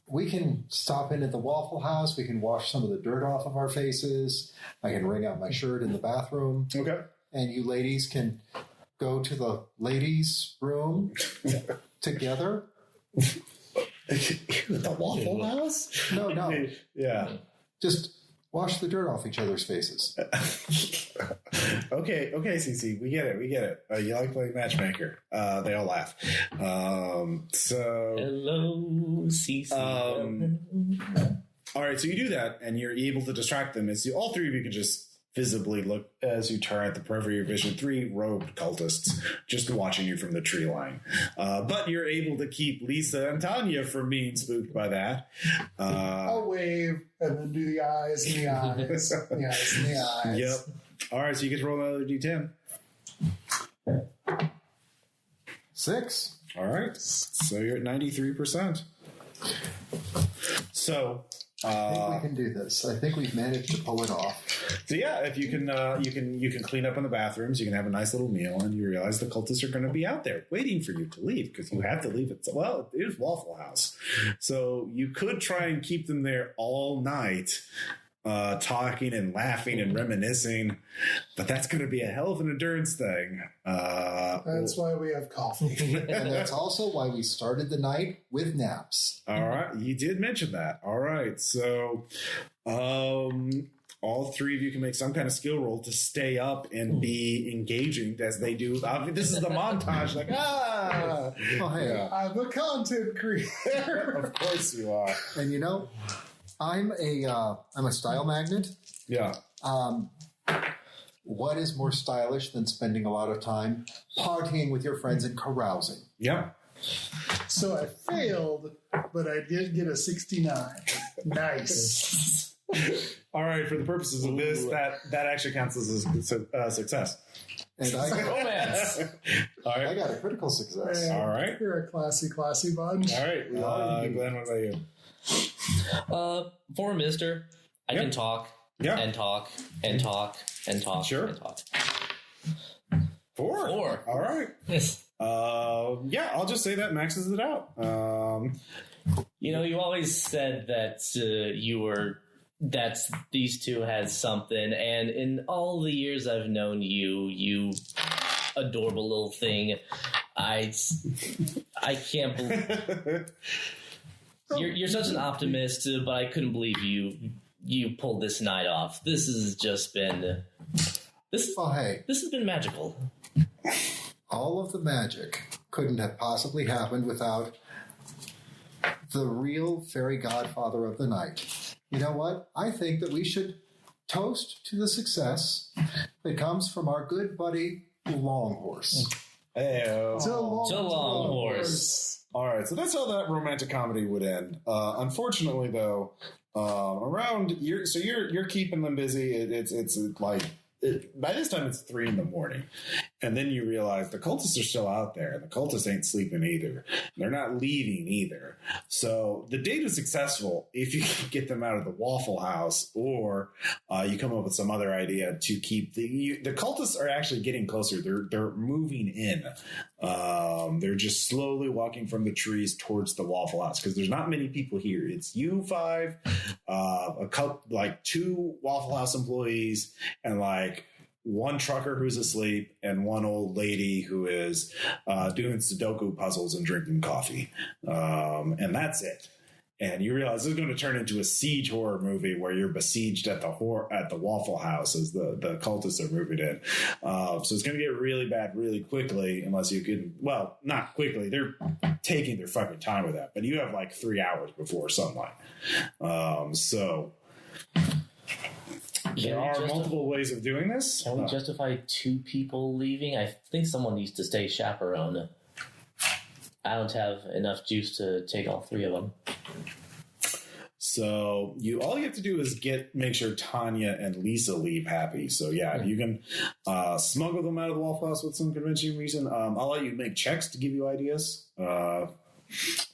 We can stop in at the Waffle House. We can wash some of the dirt off of our faces. I can wring out my shirt in the bathroom. Okay. And you ladies can go to the ladies' room together. The Waffle House? No. Yeah. Just wash the dirt off each other's faces. Okay, Cici, we get it. You like playing matchmaker. They all laugh. Hello, Cici. All right, so you do that, and you're able to distract them. As all three of you can just visibly look as you turn at the periphery of your vision. 3 robed cultists just watching you from the tree line. But you're able to keep Lisa and Tanya from being spooked by that. I'll wave and then do the eyes and the eyes. The eyes and the eyes. Yep. All right, so you get to roll another d10. 6. All right, so you're at 93%. So I think we can do this. I think we've managed to pull it off. So yeah, if you can clean up in the bathrooms, you can have a nice little meal, and you realize the cultists are going to be out there waiting for you to leave because you have to leave it. Well, it is Waffle House, so you could try and keep them there all night, talking and laughing and reminiscing, but that's going to be a hell of an endurance thing. That's why we have coffee. And that's also why we started the night with naps. All right, you did mention that. All right, so all three of you can make some kind of skill roll to stay up and be engaging as they do. This is the montage, like, Oh, hey. Yeah. I'm a content creator. Of course you are. And you know, I'm a style magnet. Yeah. What is more stylish than spending a lot of time partying with your friends and carousing? Yeah. So I failed, but I did get a 69. Nice. All right. For the purposes of this, that actually counts as a success. And I Romance. All I right. got a critical success. Man, All right. You're a classy bunch. All right. Glenn, what about you? For a minister, I Yep. can talk Yeah. and talk and talk and talk Sure. and talk. 4. 4. All right. Yes. Yeah, I'll just say that maxes it out. You know, you always said that these two had something, and in all the years I've known you, you adorable little thing, I can't believe you're such an optimist, but I couldn't believe you pulled this night off. This has just been Oh, hey, this has been magical. all of the magic couldn't have possibly happened without the real fairy godfather of the night. You know what? I think that we should toast to the success that comes from our good buddy Longhorse. Hey-o. To long horse. All right, so that's how that romantic comedy would end. Unfortunately, though, you're keeping them busy. It's like by this time it's 3 a.m, and then you realize the cultists are still out there, and the cultists ain't sleeping either. They're not leaving either. So the date is successful if you can get them out of the Waffle House, or you come up with some other idea to keep the cultists are actually getting closer. They're moving in. They're just slowly walking from the trees towards the Waffle House because there's not many people here. It's you 5, like 2 Waffle House employees, and like 1 trucker who's asleep, and 1 old lady who is doing Sudoku puzzles and drinking coffee. And that's it. And you realize this is going to turn into a siege horror movie where you're besieged at the Waffle House as the cultists are moving in. So it's going to get really bad really quickly, unless you can. Well, not quickly. They're taking their fucking time with that. But you have like 3 hours before sunlight. So there are multiple ways of doing this. Can we justify 2 people leaving? I think someone needs to stay chaperone. I don't have enough juice to take all 3 of them. So all you have to do is make sure Tanya and Lisa leave happy. So yeah, if you can smuggle them out of the Waffle House with some convincing reason, I'll let you make checks to give you ideas.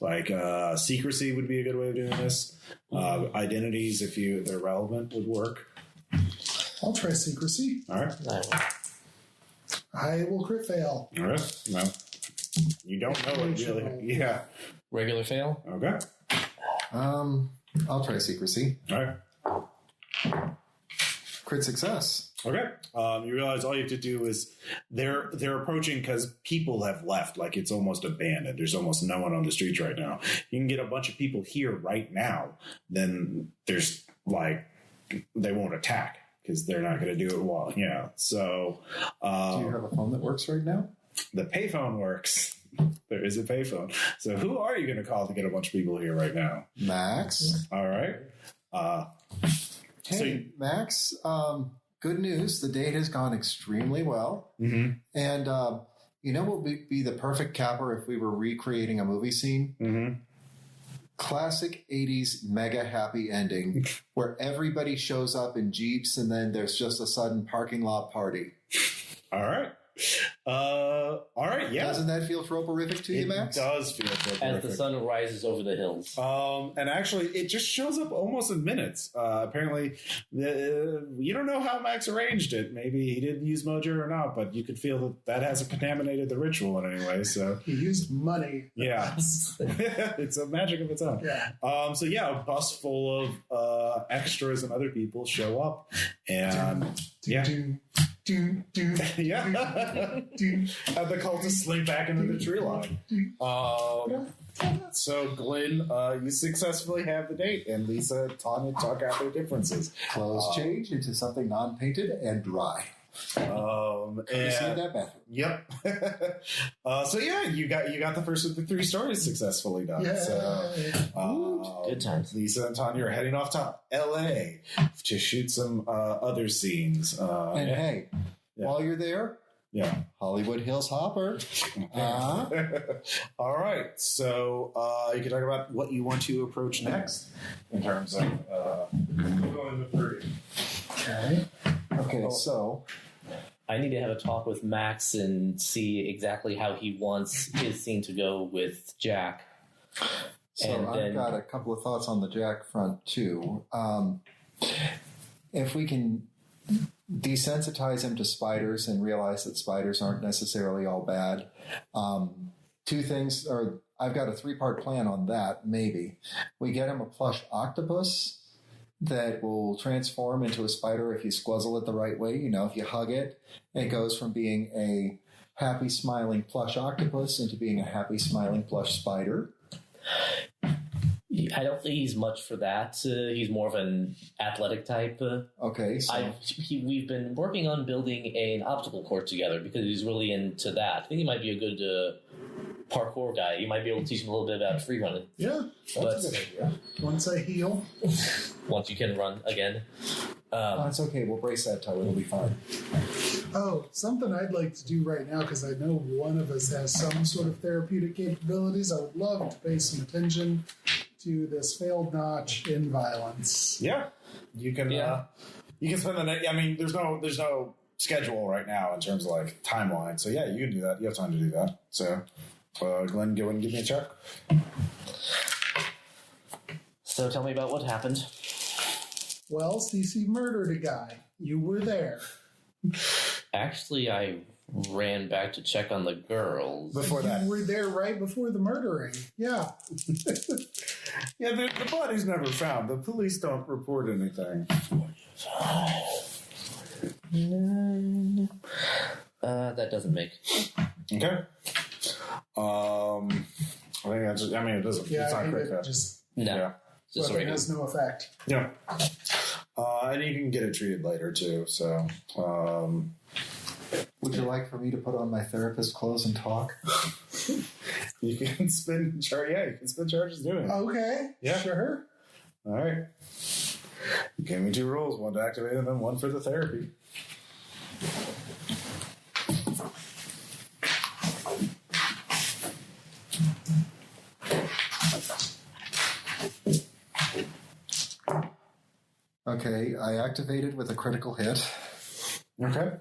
Like secrecy would be a good way of doing this. Identities, if they're relevant, would work. I'll try secrecy. All right. I will crit fail. All right. Well, you don't know it really. Yeah. Regular fail. Okay. I'll try secrecy. All right. Crit success. Okay. You realize all you have to do is they're approaching because people have left. Like it's almost abandoned. There's almost no one on the streets right now. You can get a bunch of people here right now. Then there's they won't attack because they're not going to do it well. So. Do you have a phone that works right now? The payphone works. There is a payphone. So who are you going to call to get a bunch of people here right now? Max. All right. Hey, Max. Good news. The date has gone extremely well. Mm-hmm. And what would be the perfect capper if we were recreating a movie scene? Mm-hmm. Classic 80s mega happy ending where everybody shows up in Jeeps and then there's just a sudden parking lot party. All right. All right, yeah. Doesn't that feel troporific to you, Max? It does feel troporific. As the sun rises over the hills. And actually, it just shows up almost in minutes. Apparently, you don't know how Max arranged it. Maybe he didn't use Mojo or not, but you could feel that hasn't contaminated the ritual in any way. So He used money. yeah, it's a magic of its own. Yeah. So yeah, a bus full of extras and other people show up, and yeah. Yeah. And the cultists slink back into the tree line. So, Glenn, you successfully have the date, and Lisa and Tanya talk out their differences. Clothes change into something non-painted and dry. And You see that bathroom? Yep. So yeah, you got the first of the 3 stories successfully done. Yeah. So Good times. Lisa and Tanya are heading off to LA to shoot some other scenes. And hey, Yeah. while you're there, Yeah. Hollywood Hills Hopper. All right. So you can talk about what you want to approach next in terms of going to 3. Okay, so I need to have a talk with Max and see exactly how he wants his scene to go with Jack. And I've then got a couple of thoughts on the Jack front too. If we can desensitize him to spiders and realize that spiders aren't necessarily all bad. 2 things, or I've got a 3-part plan on that, maybe. We get him a plush octopus that will transform into a spider if you squuzzle it the right way. If you hug it, it goes from being a happy, smiling plush octopus into being a happy, smiling plush spider. I don't think he's much for that. He's more of an athletic type. Okay, so we've been working on building an obstacle course together because he's really into that. I think he might be a good parkour guy. You might be able to teach him a little bit about free running. Yeah. that's a good idea. Once I heal. Once you can run again. It's okay. We'll brace that toe. It'll be fine. Oh, something I'd like to do right now, because I know one of us has some sort of therapeutic capabilities. I would love to pay some attention to this failed notch in violence. Yeah. You can you can spend the night. I mean, there's no schedule right now in terms of timeline. So yeah, you can do that. You have time to do that. So Glenn, go and give me a check. So tell me about what happened. Well, Cici murdered a guy. You were there. Actually, I ran back to check on the girls. Before that. You were there right before the murdering. Yeah. Yeah, the body's never found. The police don't report anything. That doesn't make. Okay. I think that's. I mean, it doesn't. Yeah, it's I not hate great. it. Just No. Yeah. Just weapon has no effect. Yeah. And you can get it treated later too. So. Would you like for me to put on my therapist clothes and talk? You can spend you can spend charges doing it. Okay. Yeah. Sure. All right. You gave me 2 rules: 1 to activate, and then 1 for the therapy. Okay, I activated with a critical hit. Okay.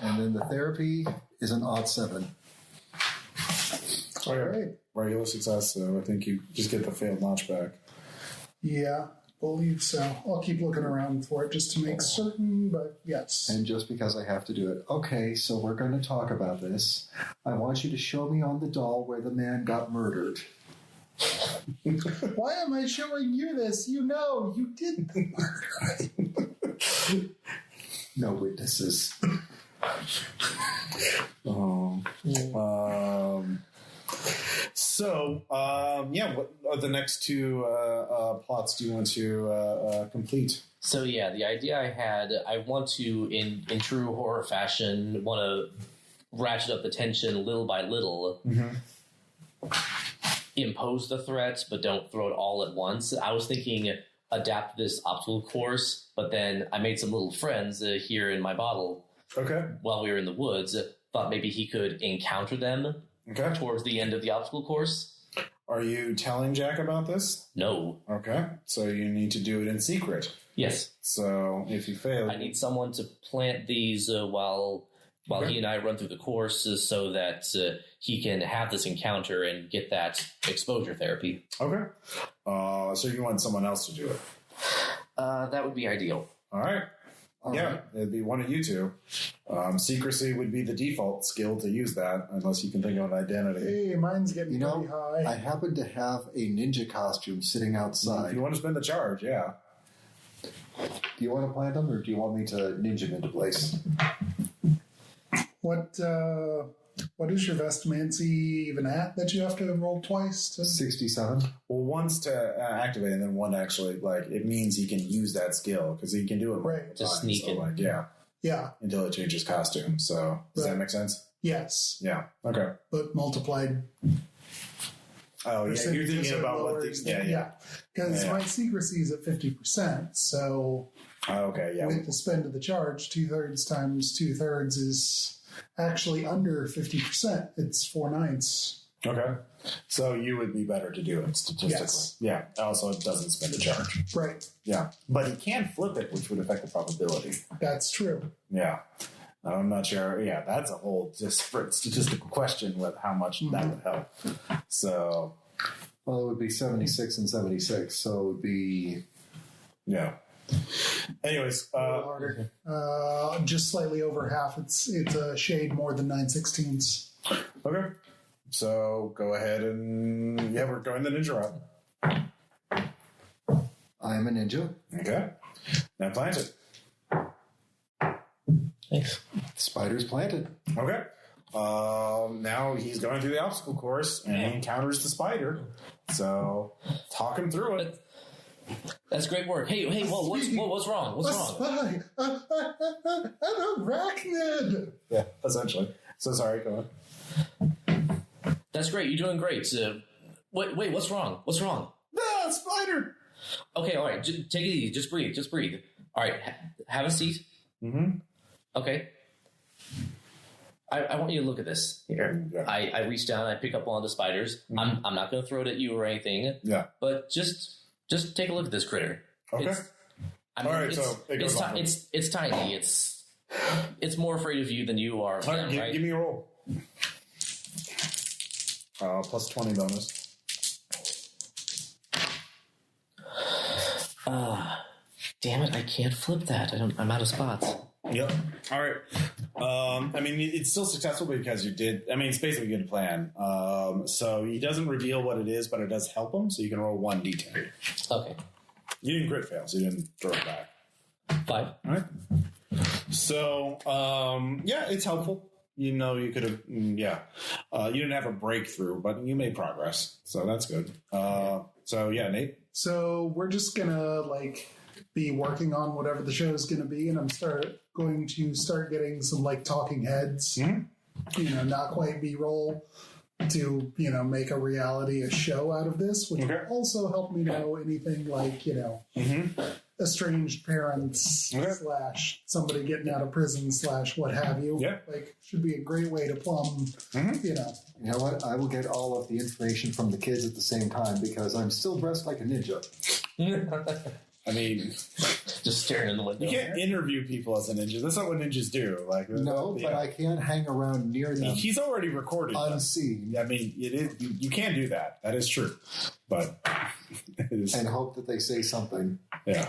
And then the therapy is an odd 7. Oh, yeah. Right. Regular success, so I think you just get the failed launch back. Yeah, believe so. I'll keep looking around for it just to make certain, but yes. And just because I have to do it. Okay, so we're going to talk about this. I want you to show me on the doll where the man got murdered. Why am I showing you this? You know, you did the murder. No witnesses. What are the next two plots do you want to complete? So yeah, the idea I had, I want to, in true horror fashion, want to ratchet up the tension little by little. Impose the threat, but don't throw it all at once. I was thinking adapt this obstacle course, but then I made some little friends here in my bottle. Okay. While we were in the woods, thought maybe he could encounter them towards the end of the obstacle course. Are you telling Jack about this? No. Okay. So you need to do it in secret. Yes. So if you fail... I need someone to plant these while he and I run through the course so that he can have this encounter and get that exposure therapy. Okay. So you want someone else to do it? That would be ideal. All right. It'd be one of you two. Secrecy would be the default skill to use that, unless you can think of an identity. Hey, mine's getting pretty high. I happen to have a ninja costume sitting outside. If you want to spend the charge, yeah. Do you want to plant them, or do you want me to ninja them into place? What is your Vestomancer even at that you have to roll twice? 67. Well, one's to activate, and then one actually, it means he can use that skill, because he can do it multiple Just times. sneak in. Yeah. Until it changes costume. So, does that make sense? Yes. Yeah. Okay. But multiplied. Oh, yeah. You're thinking about what these... Yeah. Because my secrecy is at 50%, so... Okay, yeah. With the spend of the charge, 2/3 times 2/3 is... actually under 50%. It's 4/9. Okay. So you would be better to do it statistically. Yes. Yeah. Also, it doesn't spend a charge. Right. Yeah. But he can flip it, which would affect the probability. That's true. Yeah. I'm not sure. Yeah, that's a whole disparate statistical question with how much that would help. So. Well, it would be 76 and 76, so it would be... Yeah. Anyways, harder. Just slightly over half. It's a shade more than 9/16. Okay. So go ahead and we're going the ninja route. I am a ninja. Okay. Now plant it. Thanks. Spider's planted. Okay. Now he's going through the obstacle course and he encounters the spider. So talk him through it. That's great work. Hey, whoa, what's wrong? What's wrong? Spy! An arachnid! Yeah, essentially. So sorry, go on. That's great. You're doing great. Wait, what's wrong? What's wrong? No, spider! Okay, all right. Take it easy. Just breathe. All right, have a seat. Mm-hmm. Okay. I want you to look at this. Here. Yeah. I reach down, I pick up one of the spiders. Mm-hmm. I'm not going to throw it at you or anything. Yeah. But just take a look at this critter. Okay. I mean, all right, so it goes on. It's tiny. It's more afraid of you than you are. All right, right? give me a roll. Plus 20 bonus. Damn it! I can't flip that. I'm out of spots. Yep. All right. I mean, it's still successful because you did. I mean, it's basically a good plan. So he doesn't reveal what it is, but it does help him. So you can roll 1d10. Okay. You didn't crit fail, so you didn't throw it back. 5. All right. So it's helpful. You know, you could have. You didn't have a breakthrough, but you made progress, so that's good. Nate. So we're just gonna be working on whatever the show is gonna be, and I'm going to start getting some talking heads. Mm-hmm. Not quite B-roll to make a reality, a show out of this, which will also help me know anything Mm-hmm. estranged parents / somebody getting out of prison / what have you. Yeah. Should be a great way to plumb. Mm-hmm. You know what? I will get all of the information from the kids at the same time because I'm still dressed like a ninja. I mean, just staring in the window. you can't interview people as a ninja. That's not what ninjas do. Like, No, but I can hang around near them. He's already recorded unseen. I mean, it is, you can do that. That is true. But it is, and hope that they say something. Yeah.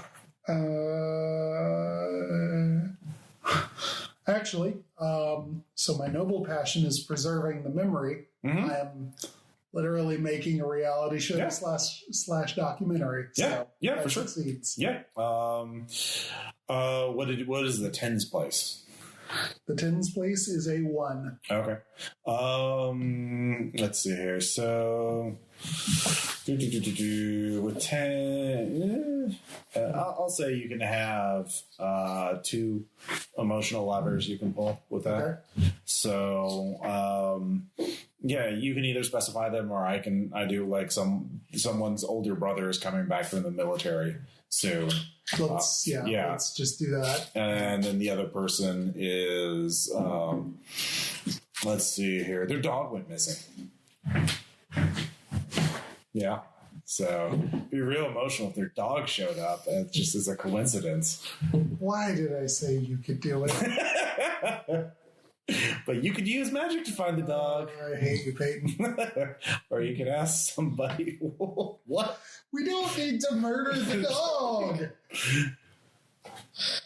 Actually, so my noble passion is preserving the memory. Mm-hmm. I am literally making a reality show slash documentary. So yeah, for sure. Succeeds. Yeah. What is the tens place? The tens place is a 1. Okay. Let's see here. So, with 10, I'll say you can have 2 emotional levers you can pull with that. Okay. So, you can either specify them, or I do like someone's older brother is coming back from the military soon. Let's just do that. And then the other person is, let's see here, their dog went missing. Yeah. So it'd be real emotional if their dog showed up, and just as a coincidence. Why did I say you could do it? But you could use magic to find the dog. I hate you, Peyton. Or you could ask somebody, what? We don't need to murder the dog.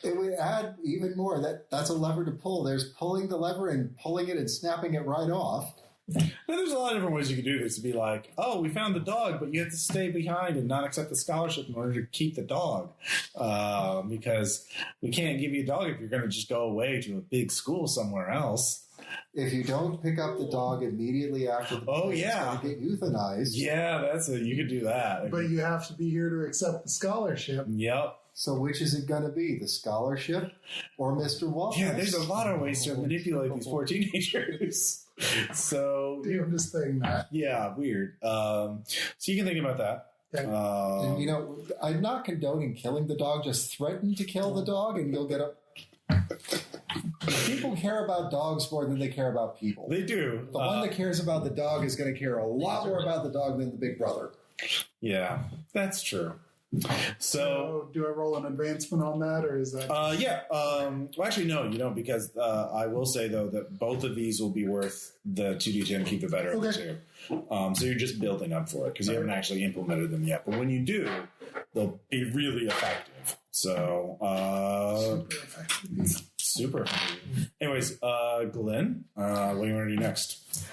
It would add even more. That's a lever to pull. There's pulling the lever and pulling it and snapping it right off. Now, there's a lot of different ways you could do this. To be like, oh, we found the dog, but you have to stay behind and not accept the scholarship in order to keep the dog. Because we can't give you a dog if you're going to just go away to a big school somewhere else. If you don't pick up the dog immediately after the it's going to get euthanized. Yeah, you could do that. But you have to be here to accept the scholarship. Yep. So which is it going to be, the scholarship or Mr. Wallace? Yeah, there's a lot of ways to manipulate these poor teenagers. So Damnedest thing, Matt. Yeah, weird. So you can think about that. Okay. And, I'm not condoning killing the dog. Just threaten to kill the dog, and you'll get a. People care about dogs more than they care about people. They do. The one that cares about the dog is going to care a lot more about the dog than the big brother. Yeah, that's true. So do I roll an advancement on that, or is that? Well, actually, no, you don't, because I will say though that both of these will be worth the 2d10. Keep the better of the 2. So you're just building up for it because you haven't actually implemented them yet. But when you do, they'll be really effective. So super effective. Anyways, Glenn, what do you want to do next?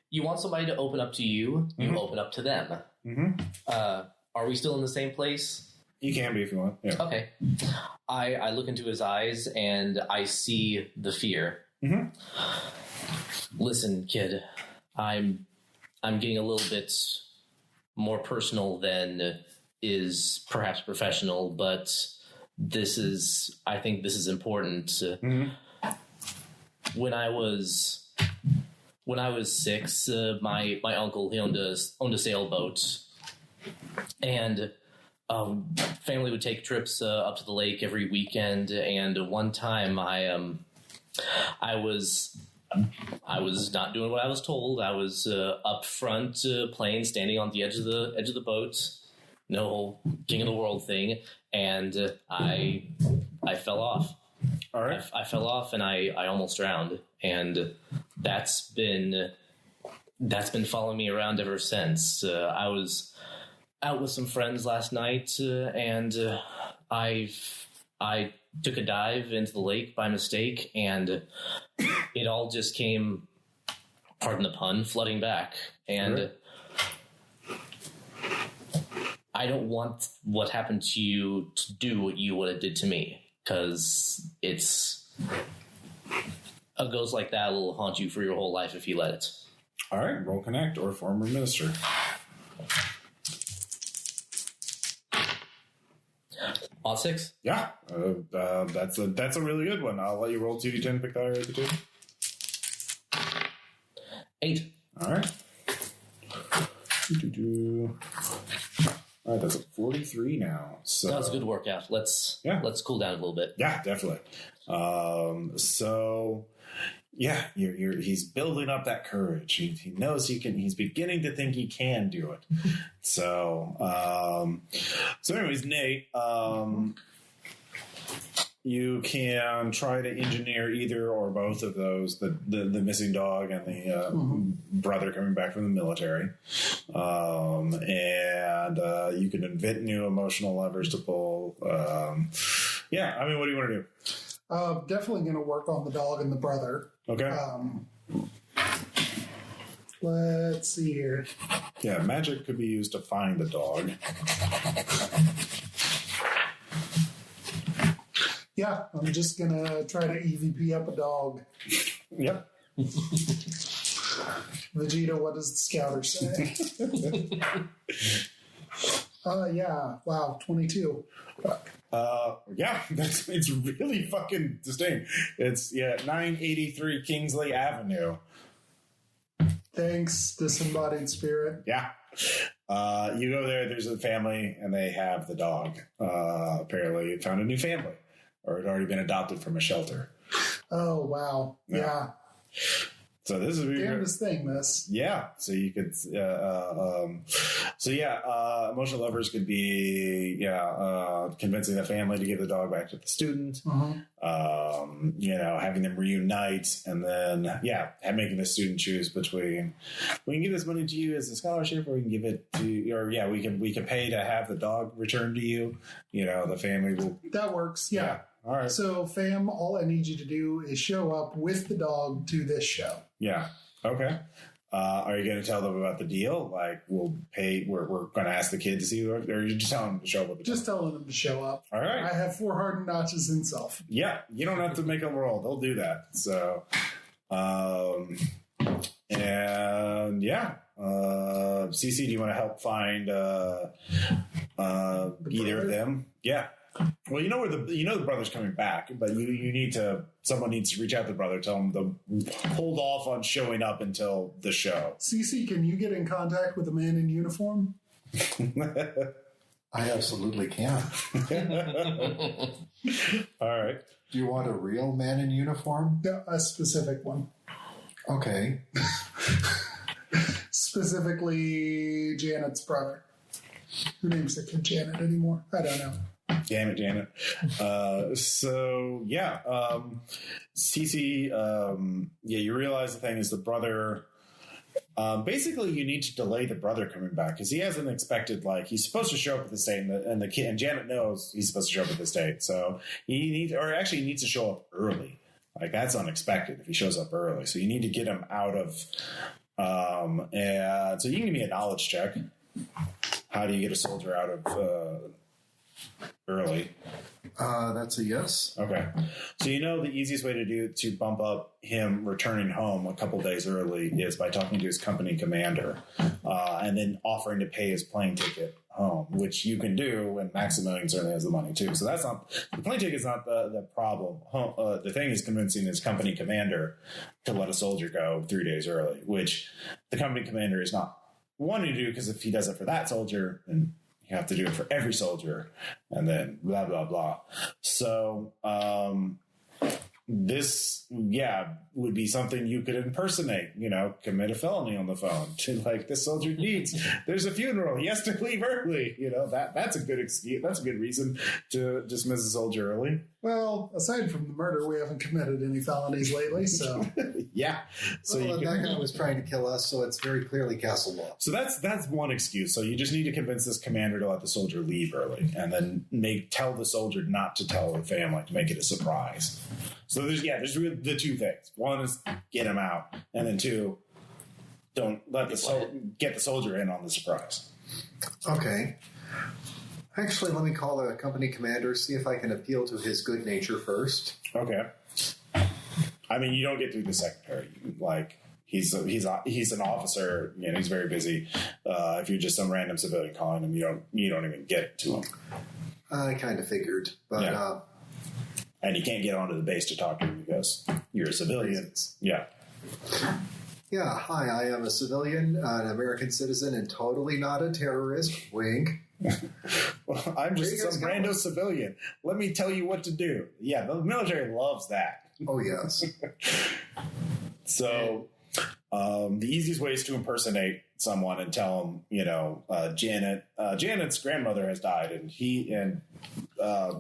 You want somebody to open up to you. You open up to them. Mm-hmm. Are we still in the same place? You can be if you want. Yeah. Okay. I look into his eyes and I see the fear. Mm-hmm. Listen, kid, I'm getting a little bit more personal than is perhaps professional, but I think this is important. Mm-hmm. When I was 6, my uncle, he owned a sailboat. And family would take trips up to the lake every weekend. And one time, I was not doing what I was told. I was up front playing, standing on the edge of the boat, no whole king of the world thing, and I fell off. All right, I fell off and I almost drowned, and that's been following me around ever since. I was out with some friends last night, and I took a dive into the lake by mistake, and it all just came, pardon the pun, flooding back. And I don't want what happened to you to do what it did to me, because a ghost like that will haunt you for your whole life if you let it. All right, roll connect or former minister. On 6? Yeah, that's a really good one. I'll let you roll 2d10, pick that area of the 2. 8. All right. All right, that's a 43 now. So That was a good workout. Let's cool down a little bit. Yeah, definitely. So Yeah, he's building up that courage. He knows he can. He's beginning to think he can do it. So anyways, Nate, you can try to engineer either or both of those, the missing dog and the brother coming back from the military. And you can invent new emotional levers to pull. Yeah, I mean, what do you want to do? Definitely going to work on the dog and the brother. Okay. Let's see here. Yeah, magic could be used to find the dog. Yeah, I'm just going to try to EVP up a dog. Yep. Vegeta, what does the scouter say? Yeah, wow, 22. Yeah, it's really fucking distinct. It's 983 Kingsley Avenue. Thanks, disembodied spirit. Yeah. You go there, there's a family, and they have the dog. Apparently it found a new family, or it had already been adopted from a shelter. Oh, wow. Yeah. So this is damnedest thing, this. Yeah. So you could emotional levers could be convincing the family to give the dog back to the student. Having them reunite, and then making the student choose between, we can give this money to you as a scholarship, or we can give it to, or we can pay to have the dog returned to you. The family will. That works. Yeah. All right. So, fam, all I need you to do is show up with the dog to this show. Yeah. Okay. Are you going to tell them about the deal? Like, we'll pay. We're going to ask the kid to see, or are you just telling them to show up? Just telling them to show up. All right. I have 4 hardened notches in self. Yeah, you don't have to make them roll. They'll do that. So, Cici, do you want to help find either of them? Yeah. Well, the brother's coming back, but someone needs to reach out to the brother, tell him to hold off on showing up until the show. Cici, can you get in contact with a man in uniform? I absolutely can. All right. Do you want a real man in uniform? No, a specific one. Okay. Specifically, Janet's brother. Who names their kid Janet anymore? I don't know. Damn it, Janet. Cici, you realize the thing is the brother. Basically, you need to delay the brother coming back because he hasn't expected, he's supposed to show up at this date, and the kid, and Janet knows he's supposed to show up at this date. So he needs to show up early. That's unexpected if he shows up early. So you need to get him out of. And so you can give me a knowledge check. How do you get a soldier out of early? That's a yes. Okay. So the easiest way to bump up him returning home a couple days early is by talking to his company commander and then offering to pay his plane ticket home, which you can do, and Maximilian certainly has the money too. So that's not the plane ticket's not the problem. The thing is convincing his company commander to let a soldier go 3 days early, which the company commander is not wanting to do, because if he does it for that soldier, then you have to do it for every soldier, and then blah, blah, blah. So this, would be something you could impersonate, commit a felony on the phone to this soldier needs. There's a funeral. He has to leave early. That's a good excuse. That's a good reason to dismiss a soldier early. Well, aside from the murder, we haven't committed any felonies lately, so. Yeah. So that guy was trying to kill us, so it's very clearly castle law. So that's one excuse. So you just need to convince this commander to let the soldier leave early, and then tell the soldier not to tell the family, to make it a surprise. So there's really the 2 things. One is get him out, and then 2, don't let get the soldier in on the surprise. Okay. Actually, let me call the company commander, see if I can appeal to his good nature first. Okay. I mean, you don't get through the secretary. He's an officer, and he's very busy. If you're just some random civilian calling him, you don't even get to him. I kind of figured, but and you can't get onto the base to talk to him because you're a civilian. Yeah. Yeah. Hi, I am a civilian, an American citizen, and totally not a terrorist. Wink. Well, I'm just some random civilian. Let me tell you what to do. Yeah, the military loves that. Oh, yes. So the easiest way is to impersonate someone and tell them, Janet's grandmother has died, and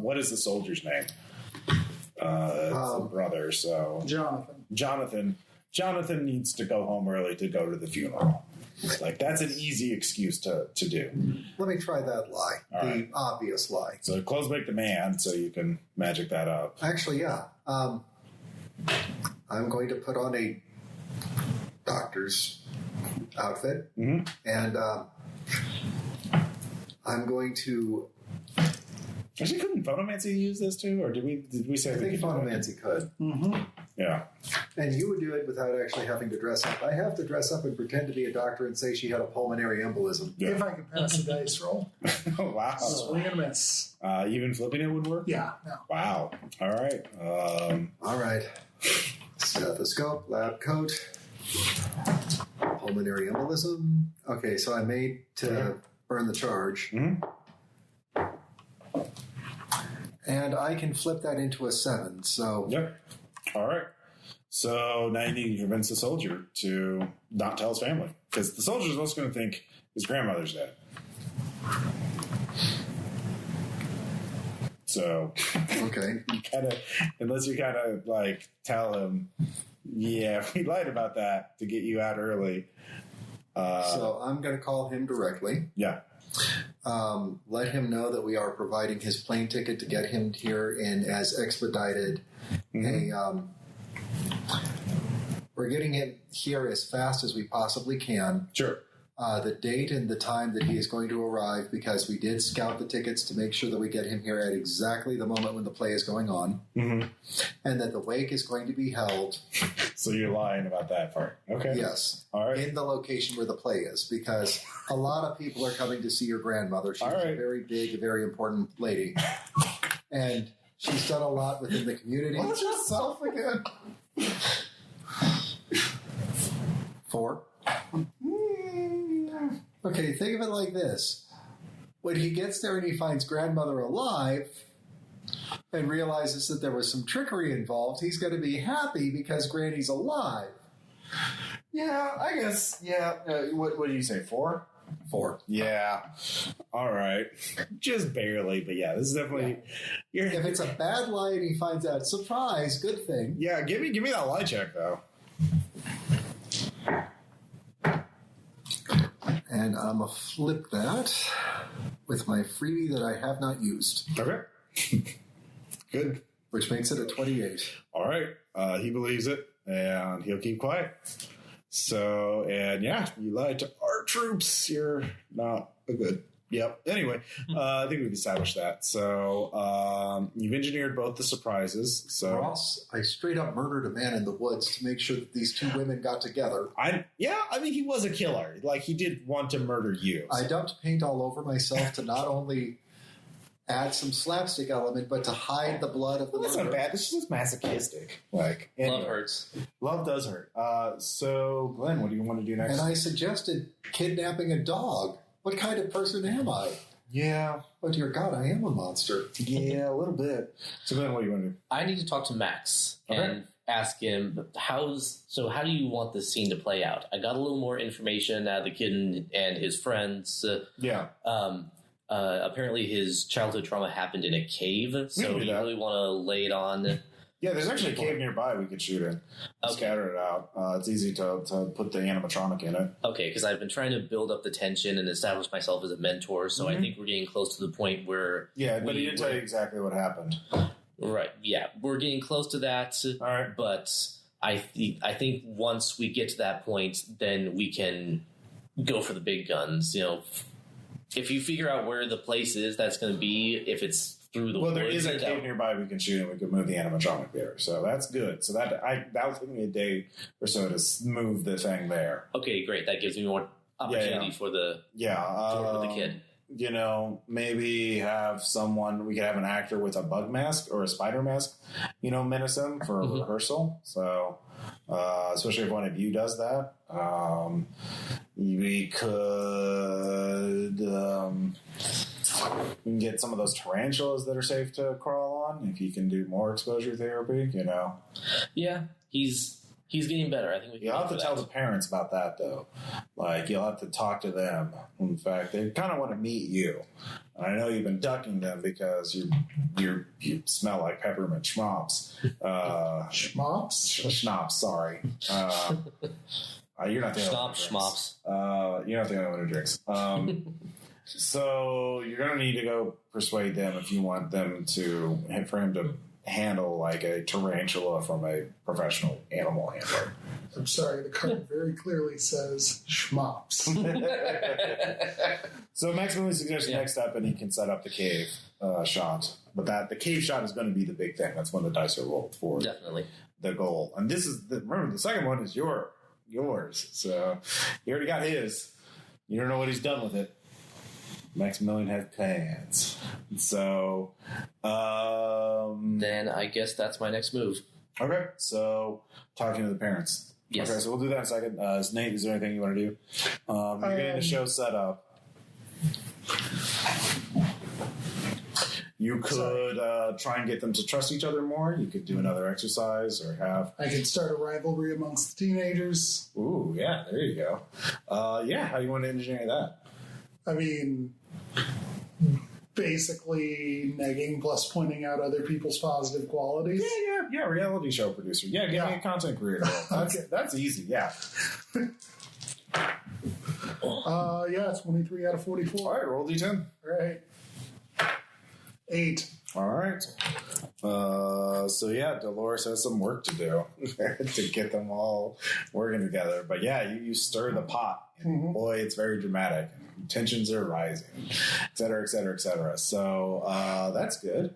what is the soldier's name? It's a brother. So Jonathan needs to go home early to go to the funeral. Like, that's an easy excuse to do. Let me try that lie. All the right. obvious lie. So clothes make the man, so you can magic that up. Actually, yeah. I'm going to put on a doctor's outfit, Mm-hmm. and I'm going to... Actually, couldn't Phonomancer use this too, or did we say I think Phonomancer could. Mm-hmm. Yeah. And you would do it without actually having to dress up. I have to dress up and pretend to be a doctor and say she had a pulmonary embolism. Yeah. If I could pass the dice roll. Oh, wow. Swing and a miss. Even flipping it would work? Yeah, no. Wow. All right. All right. Stethoscope, lab coat, pulmonary embolism. Okay, so I made to burn the charge. Mm-hmm. And I can flip that into a 7. So Yep. All right. So now you need to convince the soldier to not tell his family, because the soldier's also going to think his grandmother's dead. So, okay. unless you kind of like tell him, yeah, we lied about that to get you out early. So I'm going to call him directly. Yeah. Let him know that we are providing his plane ticket to get him here in as expedited we're getting him here as fast as we possibly can. Sure. The date and the time that he is going to arrive, because we did scout the tickets to make sure that we get him here at exactly the moment when the play is going on, Mm-hmm. and that the wake is going to be held. So you're lying about that part. Okay. Yes. All right. In the location where the play is, because a lot of people are coming to see your grandmother. She's All right. a very big, very important lady. And she's done a lot within the community. What's yourself again? 4. Okay, think of it like this. When he gets there and he finds grandmother alive and realizes that there was some trickery involved, he's going to be happy because Granny's alive. Yeah, I guess. Yeah. What do you say? 4? 4. Yeah. All right. Just barely, but yeah, this is definitely. If it's a bad lie and he finds out, surprise, good thing. Yeah, give me that lie check though. And I'm going to flip that with my freebie that I have not used, Okay. Good. which makes it a 28. All right. He believes it, and he'll keep quiet. So, and yeah, you lied to our troops. You're not a good. Yep. Anyway, I think we've established that. So, you've engineered both the surprises. So, Ross, I straight up murdered a man in the woods to make sure that these 2 women got together. I mean, he was a killer. Like, he did want to murder you. I dumped paint all over myself to not only add some slapstick element, but to hide the blood of the Well, that's not murderer. bad. This is just masochistic. Like, Love hurts. Love does hurt. So, Glenn, what do you want to do next? And I suggested kidnapping a dog. What kind of person am I? Yeah. Oh, dear God, I am a monster. Yeah, a little bit. So, Glenn, what do you want to do? I need to talk to Max Okay. and ask him how do you want this scene to play out? I got a little more information out of the kid and his friends. Yeah. Apparently his childhood trauma happened in a cave, so can do you that. really want to lay it on. Yeah, there's actually a cave nearby we could shoot in. Okay. Scatter it out. It's easy to put the animatronic in it. Okay, because I've been trying to build up the tension and establish myself as a mentor, so I think we're getting close to the point where... Yeah, but he didn't tell you exactly what happened. Right, yeah, we're getting close to that. All right. But I think once we get to that point, then we can go for the big guns. You know, if you figure out where the place is that's going to be, if it's through the Well, woods, there is a cave nearby we can shoot, and we could move the animatronic there. So that's good. So that will take me a day or so to move the thing there. Okay, great. That gives me more opportunity for the to work with the kid. You know, maybe have someone, we could have an actor with a bug mask or a spider mask, you know, menace him for a rehearsal. So, especially if one of you does that. We could we can get some of those tarantulas that are safe to crawl on if you can do more exposure therapy, you know. Yeah, he's He's getting better. I think we can You'll have go to for tell that. the parents about that, though. Like, you'll have to talk to them. In fact, they kind of want to meet you. And I know you've been ducking them because you smell like peppermint schnapps. Schnapps, sorry. You're not the only one who drinks. You're not the only one who drinks. So you're going to need to go persuade them if you want them for him to handle like a tarantula from a professional animal handler. I'm sorry, the card very clearly says schmops. So Maximilian suggests next up, and he can set up the cave shot. But the cave shot is going to be the big thing. That's when the dice are rolled for Definitely the goal. And this is remember the second one is yours. So he already got his. You don't know what he's done with it. Maximilian has plans. So then I guess that's my next move. Okay, so talking to the parents. Yes. Okay, so we'll do that in a second. Nate, is there anything you want to do? You're getting the show set up. You could try and get them to trust each other more. You could do another exercise or have... I could start a rivalry amongst the teenagers. Ooh, yeah, there you go. How do you want to engineer that? I mean, basically negging plus pointing out other people's positive qualities. Yeah, reality show producer. Yeah, give me a content creator role. That's easy, yeah. 23 out of 44. All right, roll D10. All right. 8. All right. Dolores has some work to do to get them all working together. But yeah, you stir the pot. And boy, it's very dramatic. Tensions are rising, et cetera, et cetera, et cetera. So that's good.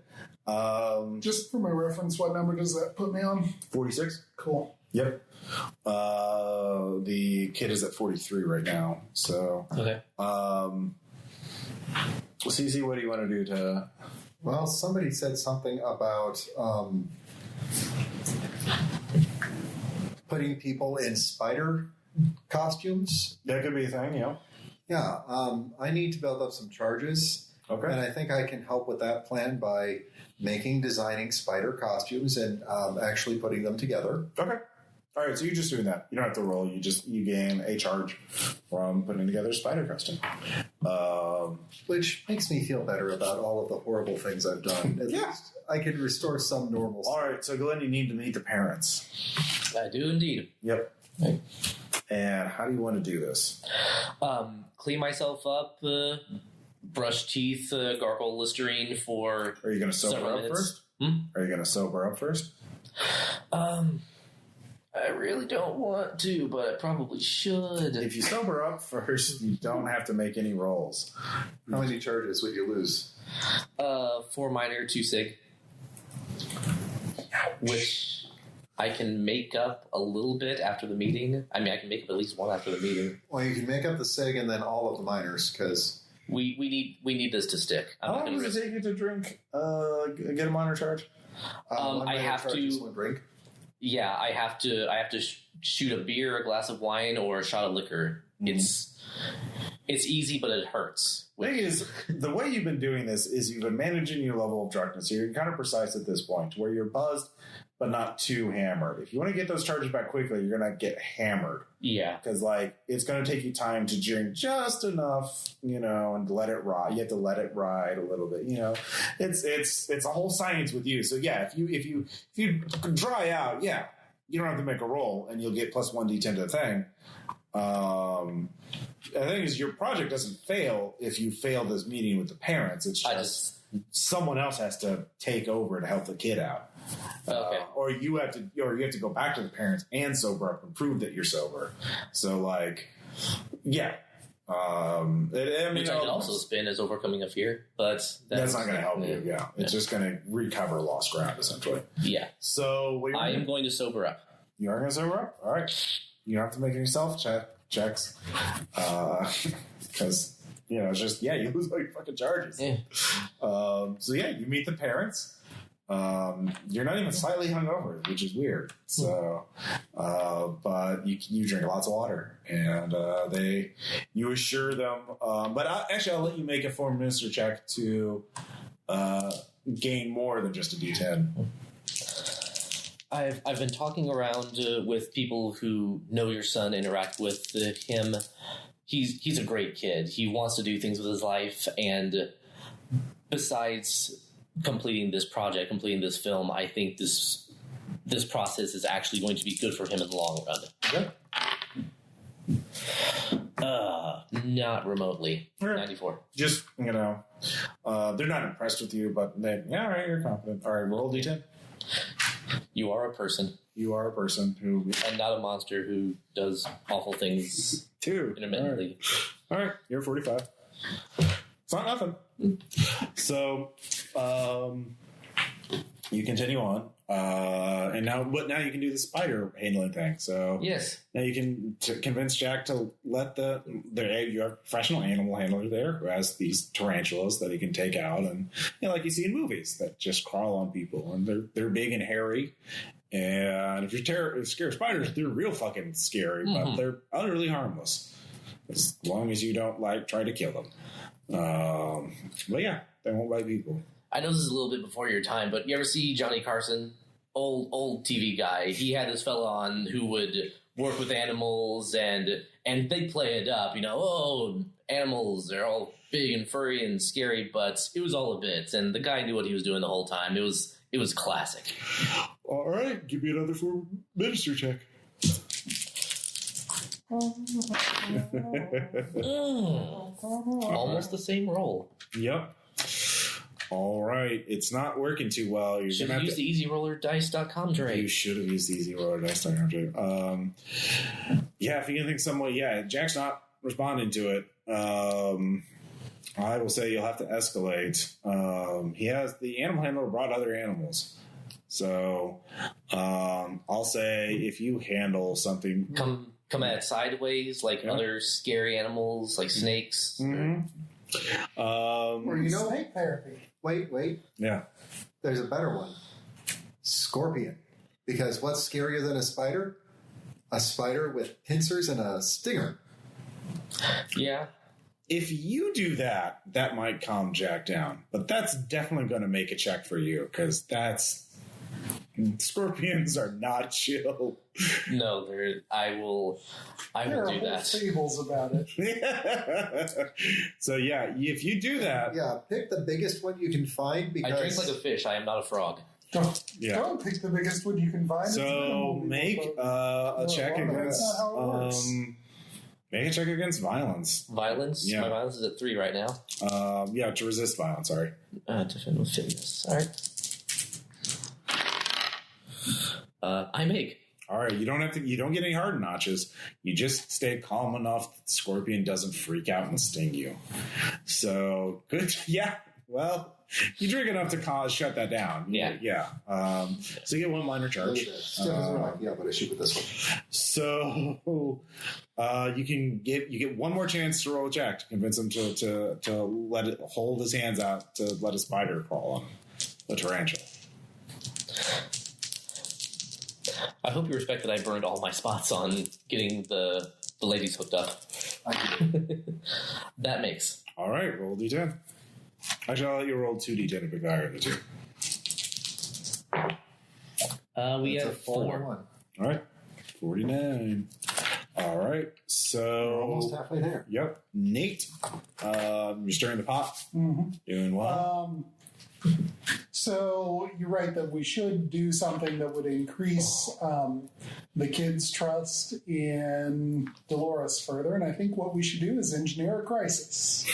Just for my reference, what number does that put me on? 46. Cool. Yep. The kid is at 43 right now. So, Okay. Cici, what do you want to do to... Well, somebody said something about putting people in spider costumes. That could be a thing, yeah. Yeah, I need to build up some charges. Okay. And I think I can help with that plan by designing spider costumes and actually putting them together. Okay. All right, so you're just doing that. You don't have to roll. You gain a charge from putting together a spider costume. Which makes me feel better about all of the horrible things I've done. At Yeah. least I can restore some normalcy. All right, so Glenn, you need to meet the parents. I do indeed. Yep. Okay. And how do you want to do this? Clean myself up, brush teeth, gargle Listerine for Are you going to sober several up minutes. first? Hmm? Are you going to sober up first? I really don't want to, but I probably should. If you sober up first, you don't have to make any rolls. How many charges would you lose? 4 minor, 2 sig. Which I can make up a little bit after the meeting. I mean, I can make up at least one after the meeting. Well, you can make up the SIG and then all of the minors, because... We need this to stick. I'm How not long gonna does it risk. take you to drink? Get a minor charge? I have to- One drink. Yeah, I have to shoot a beer, a glass of wine, or a shot of liquor. It's easy, but it hurts. The thing is, the way you've been doing this is you've been managing your level of drunkenness. You're kind of precise at this point, where you're buzzed, but not too hammered. If you want to get those charges back quickly, you're going to get hammered. Yeah. Because, it's going to take you time to drink just enough, and let it ride. You have to let it ride a little bit, It's a whole science with you. So, yeah, if you dry out, yeah, you don't have to make a roll, and you'll get plus 1d10 to the thing. The thing is, your project doesn't fail if you fail this meeting with the parents. It's just someone else has to take over to help the kid out. Okay. Or you have to go back to the parents and sober up and prove that you're sober. So, yeah. Which I could also spin as overcoming a fear, but that's not going to help you. Yeah, it's just going to recover lost ground essentially. Yeah. So I am going to sober up. You are going to sober up. All right. You don't have to make any self checks because it's just you lose all your fucking charges. Yeah. You meet the parents. You're not even slightly hungover, which is weird. So, but you drink lots of water, and you assure them. But I'll let you make a foreign minister check to gain more than just a D10. I've been talking around with people who know your son, interact with him. He's a great kid. He wants to do things with his life, and besides completing this project, completing this film, I think this process is actually going to be good for him in the long run. Not remotely. 94. Just, they're not impressed with you, but all right, you're confident. All right, roll D10. You are a person. You are a person who... And not a monster who does awful things 2. intermittently. All right, you're 45. It's not nothing. So, you continue on. And now you can do the spider handling thing. So yes, now you can convince Jack to let you have a professional animal handler there who has these tarantulas that he can take out, and like you see in movies that just crawl on people, and they're big and hairy. And if you're scared of spiders, they're real fucking scary, but they're utterly harmless as long as you don't try to kill them. But yeah, they won't bite people. I know this is a little bit before your time, but you ever see Johnny Carson? Old TV guy. He had this fella on who would work with animals, and they'd play it up, animals, they're all big and furry and scary, but it was all a bit, and the guy knew what he was doing the whole time. It was classic. All right, give me another minister check. Almost the same roll. Yep. All right, it's not working too well. You should have used the EasyRollerDice.com trade. You should have used the EasyRollerDice.com trade. If you can think some way, Jack's not responding to it. I will say you'll have to escalate. He has the animal handler brought other animals, so I'll say if you handle something, come at it sideways like other scary animals like snakes. Mm-hmm. Or snake therapy. Wait. Yeah. There's a better one. Scorpion. Because what's scarier than a spider? A spider with pincers and a stinger. Yeah. If you do that, that might calm Jack down. But that's definitely going to make a check for you, because scorpions are not chill. No, I will do that. Fables about it. So if you do that, pick the biggest one you can find. Because I drink like a fish. I am not a frog. Don't pick the biggest one you can find. So make a check against. Make a check against violence. Violence? Yeah. My violence is at 3 right now. To resist violence. Sorry. Defend with fitness. All right. I make. All right, you don't get any hard notches. You just stay calm enough that the scorpion doesn't freak out and sting you. So, good. Yeah, well, you drink enough to shut that down. Yeah. So you get one minor charge. Stiff as a rock. Yeah, but I shoot with this one. So, you get one more chance to roll a check to convince him to let it hold his hands out to let a spider crawl on the tarantula. I hope you respect that I burned all my spots on getting the ladies hooked up. That makes. All right, roll D10. Actually, I'll let you roll 2D10 if it's higher than 2. We have 4. All right, 49. All right, so we're almost halfway there. Yep, Nate, you're stirring the pot. Mm-hmm. Doing well. So you're right that we should do something that would increase the kids' trust in Dolores further, and I think what we should do is engineer a crisis,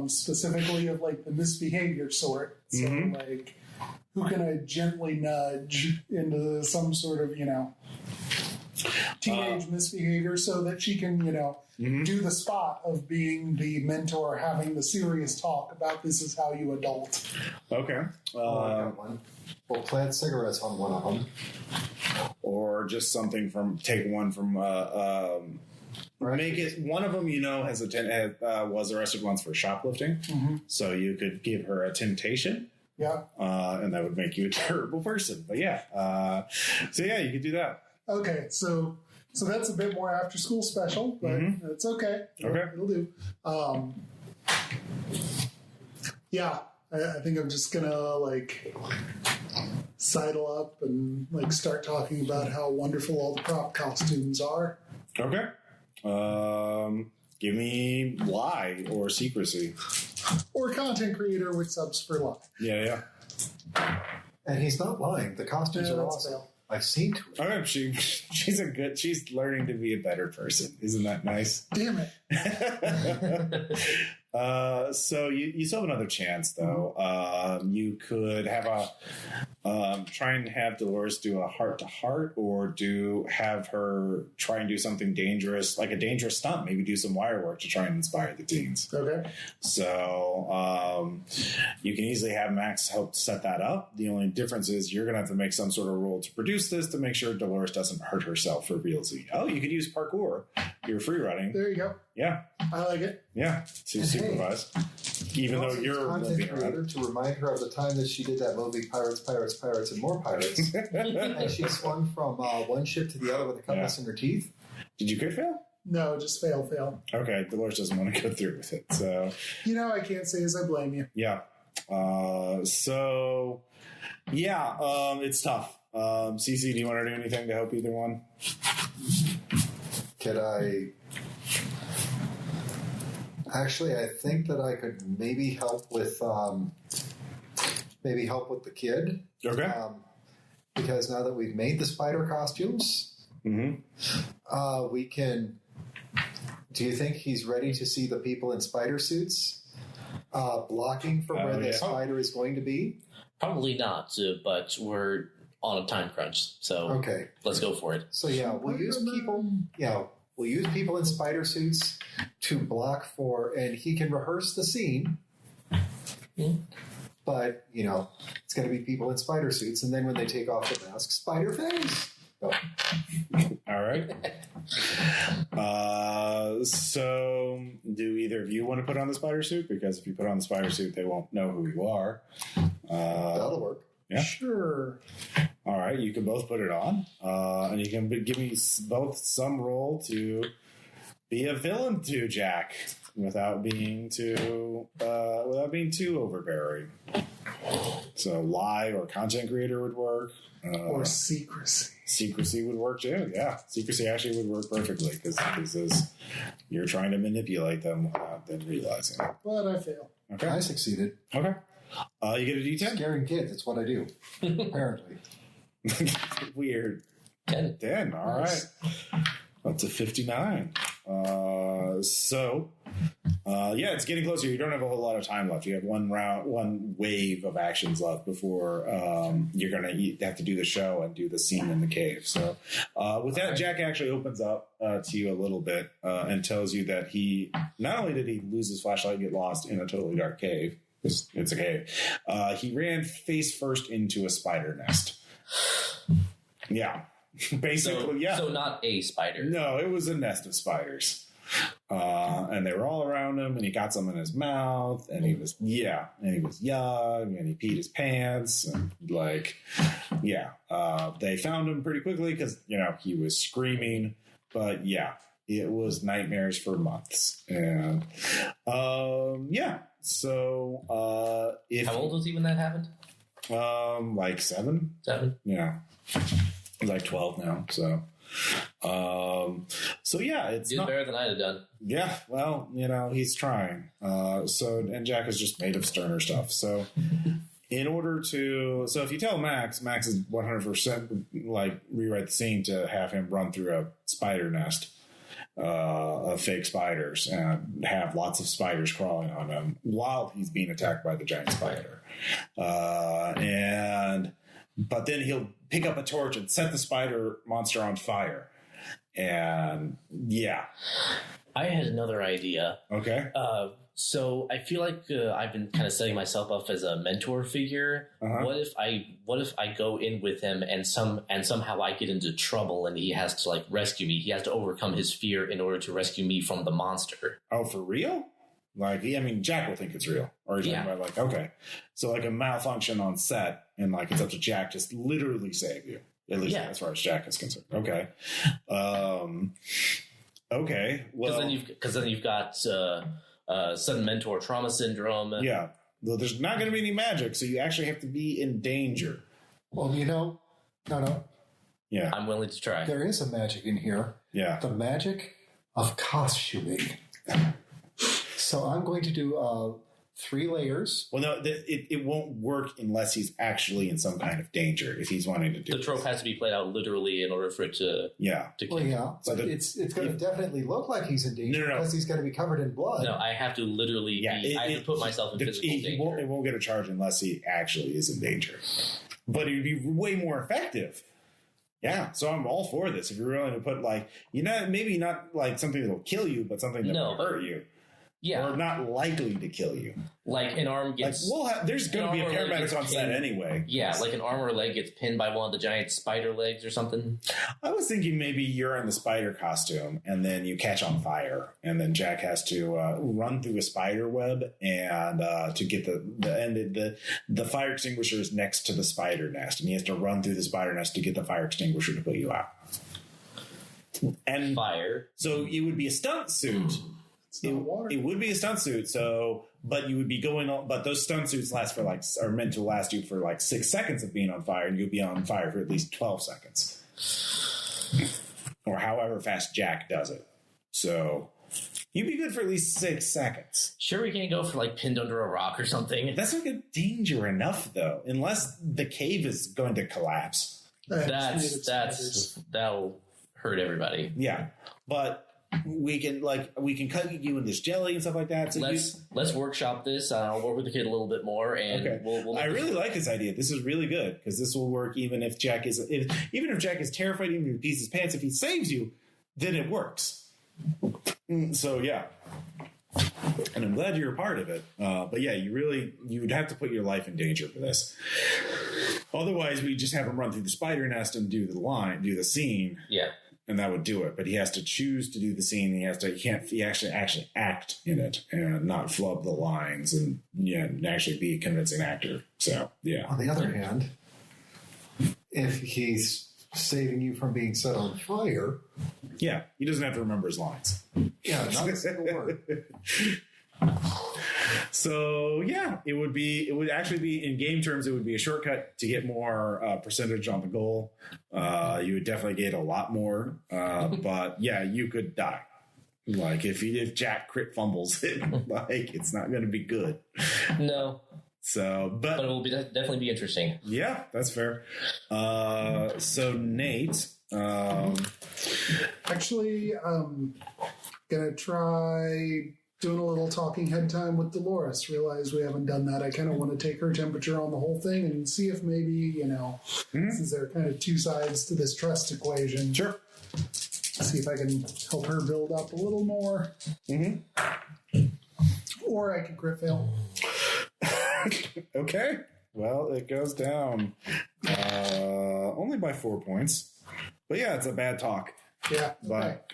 specifically of the misbehavior sort. So who can I gently nudge into some sort of teenage misbehavior so that she can do the spot of being the mentor, having the serious talk about this is how you adult. Okay. I got one. We'll plant cigarettes on one of them. Or just something take one from make it one of them has was arrested once for shoplifting, so you could give her a temptation. Yeah. And that would make you a terrible person. But you could do that. Okay, so that's a bit more after school special, but it's okay. Okay. It'll do. I think I'm just gonna sidle up and like start talking about how wonderful all the prop costumes are. Okay. Give me lie or secrecy. Or content creator with subs for lie. Yeah. And he's not lying. The costumes are that's awesome. fail. I've seen to it. Okay, she's learning to be a better person. Isn't that nice? Damn it. So you still have another chance, though. You could have try and have Dolores do a heart-to-heart, or have her try and do something dangerous, like a dangerous stunt. Maybe do some wire work to try and inspire the teens. Okay. So you can easily have Max help set that up. The only difference is you're going to have to make some sort of roll to produce this to make sure Dolores doesn't hurt herself for realsy. Oh, you could use parkour. You're free running. There you go. Yeah. I like it. Yeah. To supervise. Even though you're content limping around. creator to remind her of the time that she did that movie Pirates, Pirates, Pirates, and More Pirates. And she swung from one ship to the other with a compass in her teeth. Did you crit fail? No, just fail. Okay, Dolores doesn't want to go through with it. So I can't say as I blame you. yeah. It's tough. Cici, do you want to do anything to help either one? Could I... Actually, I think that I could maybe help with the kid. Okay. Because now that we've made the spider costumes, we can... Do you think he's ready to see the people in spider suits blocking for where the spider is going to be? Probably not, but we're on a time crunch, so okay, let's go for it. So we'll use people. Yeah, we'll use people in spider suits to block for, and he can rehearse the scene. But it's going to be people in spider suits, and then when they take off the mask, spider face. Oh. All right. So do either of you want to put on the spider suit? Because if you put on the spider suit, they won't know who you are. That'll work. Yeah. Sure. All right. You can both put it on, and you can give me both some role to be a villain to Jack without being too overbearing. So lie or content creator would work. Or secrecy. Secrecy would work too. Yeah, secrecy actually would work perfectly because you're trying to manipulate them without them realizing it. But I fail. Okay, I succeeded. Okay, you get a D10. Scaring kids. It's what I do. Apparently. Weird. 10. All right. That's a 59. It's getting closer. You don't have a whole lot of time left. You have one wave of actions left before you're going to have to do the show and do the scene in the cave. So with that, Jack actually opens up to you a little bit and tells you that he not only did he lose his flashlight and get lost in a totally dark cave, it's a cave, he ran face first into a spider nest. Yeah. Basically, yeah. So not a spider. No, it was a nest of spiders. And they were all around him, and he got some in his mouth, and he was young, and he peed his pants, and they found him pretty quickly because, he was screaming, but yeah, it was nightmares for months. And, so, if... How old was he when that happened? Like 7. 7? Yeah. He's like 12 now, so... it's did better than I'd have done. Yeah, well, he's trying. And Jack is just made of sterner stuff. So if you tell Max is 100% like rewrite the scene to have him run through a spider nest of fake spiders and have lots of spiders crawling on him while he's being attacked by the giant spider. But then he'll pick up a torch and set the spider monster on fire. And yeah. I had another idea. Okay. So I feel like I've been kind of setting myself up as a mentor figure. Uh-huh. What if I go in with him and somehow I get into trouble and he has to rescue me? He has to overcome his fear in order to rescue me from the monster. Oh, for real? Jack will think it's real. Or you're talking about okay. So a malfunction on set and it's up to Jack to literally save you. At least as far as Jack is concerned. Okay. Okay. Well, because then you've got sudden mentor trauma syndrome. Yeah. Well, there's not going to be any magic, so you actually have to be in danger. Well, no. Yeah. I'm willing to try. There is a magic in here. Yeah. The magic of costuming. So I'm going to do 3 layers. Well, no, it won't work unless he's actually in some kind of danger. If he's wanting to do The trope has to be played out literally in order for it to to Well, yeah, So but it's going to definitely look like he's in danger No. because he's going to be covered in blood. No, I have to literally I have to put myself in physical danger. It won't get a charge unless he actually is in danger. But it would be way more effective. Yeah, so I'm all for this. If you're willing to put maybe not like something that'll kill you, but something that will hurt you. Yeah. Or not likely to kill you. Like an arm gets... there's going to be a paramedic on set anyway. Yeah, like an arm or leg gets pinned by one of the giant spider legs or something. I was thinking maybe you're in the spider costume and then you catch on fire. And then Jack has to run through a spider web and to get the fire extinguisher is next to the spider nest. And he has to run through the spider nest to get the fire extinguisher to put you out. And fire. So it would be a stunt suit. It would be a stunt suit, but you would be going on. But those stunt suits are meant to last you for 6 seconds of being on fire, and you'll be on fire for at least 12 seconds, or however fast Jack does it. So you'd be good for at least 6 seconds. Sure, we can't go for pinned under a rock or something. That's not good danger enough, though, unless the cave is going to collapse. That'll hurt everybody. Yeah, but. We can cut you in this jelly and stuff like that. So let's workshop this. I'll work with the kid a little bit more, and okay. we'll I really like this idea. This is really good because this will work even if Jack is terrified, even if he pees his pants. If he saves you, then it works. So yeah, and I'm glad you're a part of it. But yeah, you would have to put your life in danger for this. Otherwise, we just have him run through the spider nest and do the scene. Yeah. And that would do it. But he has to choose to do the scene. He actually act in it and not flub the lines and actually be a convincing actor. So, yeah. On the other hand, if he's saving you from being set on fire. Yeah, he doesn't have to remember his lines. Yeah, not a single word. So yeah, it would actually be in game terms. It would be a shortcut to get more percentage on the goal. You would definitely get a lot more, but yeah, you could die. Like if Jack crit fumbles it, it's not going to be good. No. So, but it will definitely be interesting. Yeah, that's fair. So Nate, actually, gonna try doing a little talking head time with Dolores. Realize we haven't done that. I kind of want to take her temperature on the whole thing and see if maybe, since there are kind of two sides to this trust equation. Sure. See if I can help her build up a little more. Mm-hmm. Or I could crit fail. Okay. Well, it goes down only by 4 points. But yeah, it's a bad talk. Yeah, but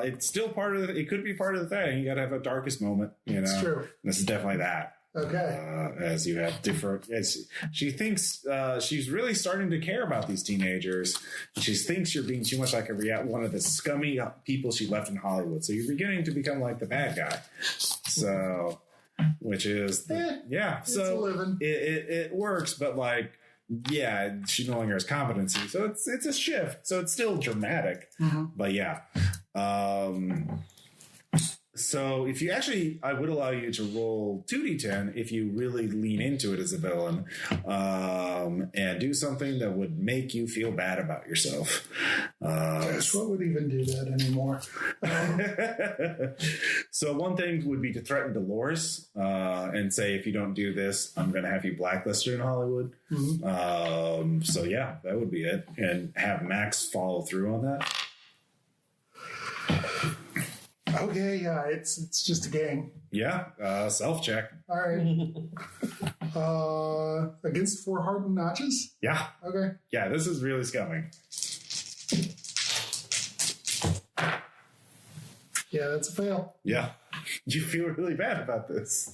it's still part of it could be part of the thing. You got to have a darkest moment, It's true. This is definitely that. Okay. As you have different, as she thinks she's really starting to care about these teenagers. She thinks you're being too much like one of the scummy people she left in Hollywood. So you're beginning to become like the bad guy. So, which is so it works, but she no longer has competency. So it's a shift. So it's still dramatic, but yeah. So if you I would allow you to roll 2d10 if you really lean into it as a villain, and do something that would make you feel bad about yourself. Gosh, what would even do that anymore? So one thing would be to threaten Dolores and say, if you don't do this, I'm going to have you blacklisted in Hollywood. Mm-hmm. So yeah, that would be it. And have Max follow through on that. Okay, yeah, it's just a game. Yeah, self-check. All right. Against 4 hardened notches? Yeah. Okay. Yeah, this is really scumming. Yeah, that's a fail. Yeah. You feel really bad about this.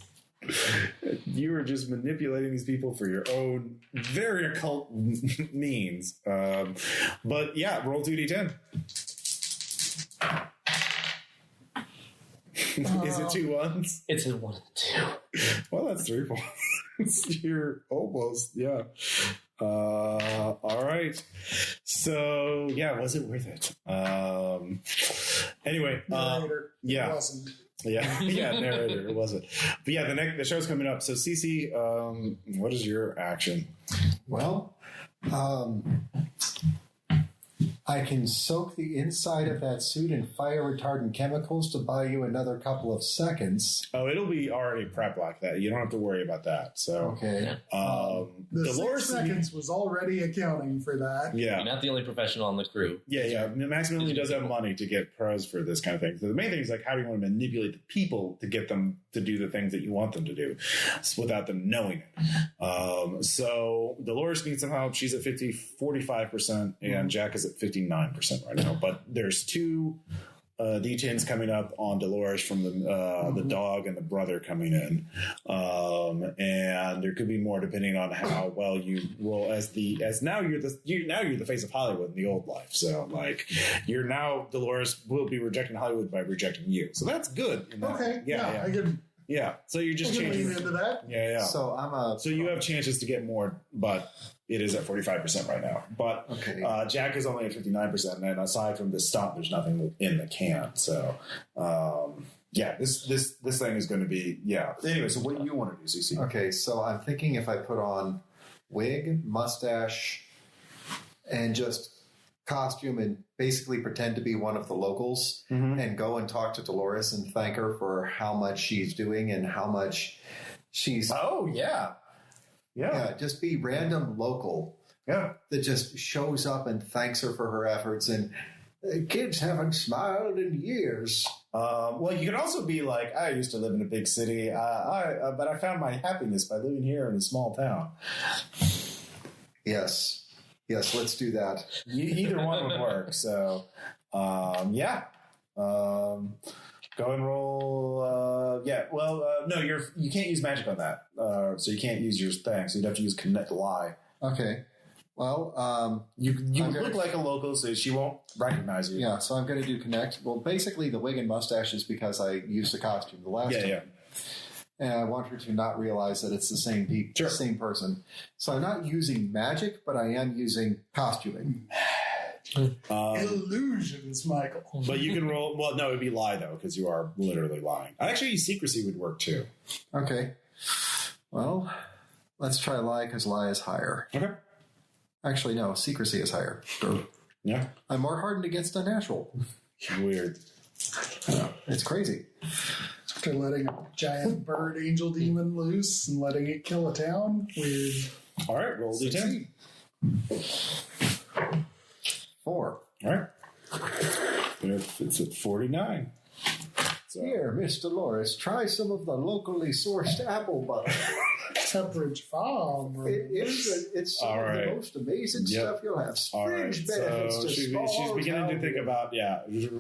You were just manipulating these people for your own very occult means. But yeah, roll 2d10. Is it 2 ones? It's a 1 and 2. Well, that's 3 points. You're almost, yeah. All right. So yeah, was it worth it? Anyway, Narrator. yeah. It wasn't. Yeah, narrator, it wasn't. But yeah, the show's coming up. So Cici, what is your action? Well, I can soak the inside of that suit in fire-retardant chemicals to buy you another couple of seconds. Oh, it'll be already prepped like that. You don't have to worry about that. So, Okay. The Dolores 6 seconds was already accounting for that. Yeah. You're not the only professional on the crew. Yeah. Maximilian does have money to get pros for this kind of thing. So the main thing is like, how do you want to manipulate the people to get them to do the things that you want them to do without them knowing it? So Dolores needs some help. She's at 45%, and Jack is at 59% right now. But there's two D10s coming up on Dolores from the dog and the brother coming in, and there could be more depending on how well you roll. Now you're the face of Hollywood in the old life. So like you're now Dolores will be rejecting Hollywood by rejecting you. So that's good. Okay. Yeah. I can So you're just lean changing into that. Yeah. So So you have chances to get more, but it is at 45% right now. But Okay. Jack is only at 59%, and aside from the stunt, there's nothing in the can. So this thing is going to be Anyway, so what do you want to do, Cici? Okay, so I'm thinking if I put on wig, mustache, and just costume and basically pretend to be one of the locals and go and talk to Dolores and thank her for how much she's doing and how much she's... Oh, yeah. Yeah, just be random local. Yeah. That just shows up and thanks her for her efforts and kids haven't smiled in years. Well, you can also be like, I used to live in a big city, but I found my happiness by living here in a small town. Yes, let's do that. Either one would work. So, go and roll. No, you can't use magic on that. So you can't use your thing. So you'd have to use connect lie. Okay. Well, you look like a local, so she won't recognize you. Yeah, so I'm going to do connect. Well, basically, the wig and mustache is because I used the costume the last time. Yeah. And I want her to not realize that it's the same person. So I'm not using magic, but I am using costuming. Illusions, Michael. But you can roll. Well, no, it'd be lie though, because you are literally lying. Actually, secrecy would work too. Okay. Well, let's try lie because lie is higher. Okay. Actually, no, secrecy is higher. Yeah. I'm more hardened against unnatural. Weird. It's crazy. After letting a giant bird angel demon loose and letting it kill a town. Weird. All right, roll D10. 4. All right. It's at 49. So. Here, Miss Dolores, try some of the locally sourced apple butter. Pepperidge Farm. It's some of the most amazing stuff you'll have. Fringe benefits to small she's beginning to think about,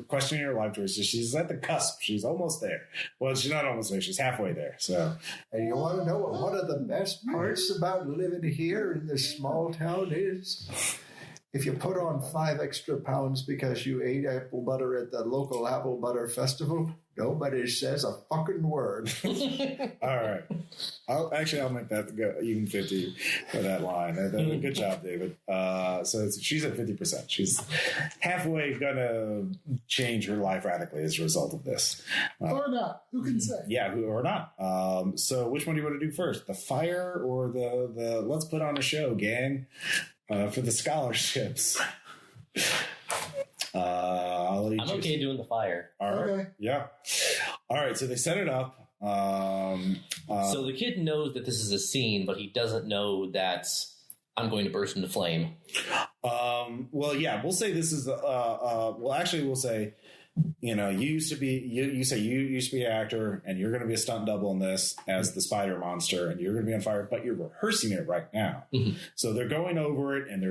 questioning her life choices. She's at the cusp. She's almost there. Well, she's not almost there. She's halfway there. So, and you want to know what one of the best parts about living here in this small town is? If you put on 5 extra pounds because you ate apple butter at the local apple butter festival, nobody says a fucking word. All right. I'll make that go even 50 for that line. Good job, David. So she's at 50%. She's halfway going to change her life radically as a result of this. Or not. Who can say? Yeah, or not. So which one do you want to do first? The fire or the let's put on a show, gang? For the scholarships. I'm okay doing the fire. All right. Okay. Yeah. All right. So they set it up. So the kid knows that this is a scene, but he doesn't know that I'm going to burst into flame. Well, yeah. We'll say this is we'll say, you used to be an actor and you're going to be a stunt double in this as the spider monster and you're going to be on fire, but you're rehearsing it right now. Mm-hmm. So they're going over it and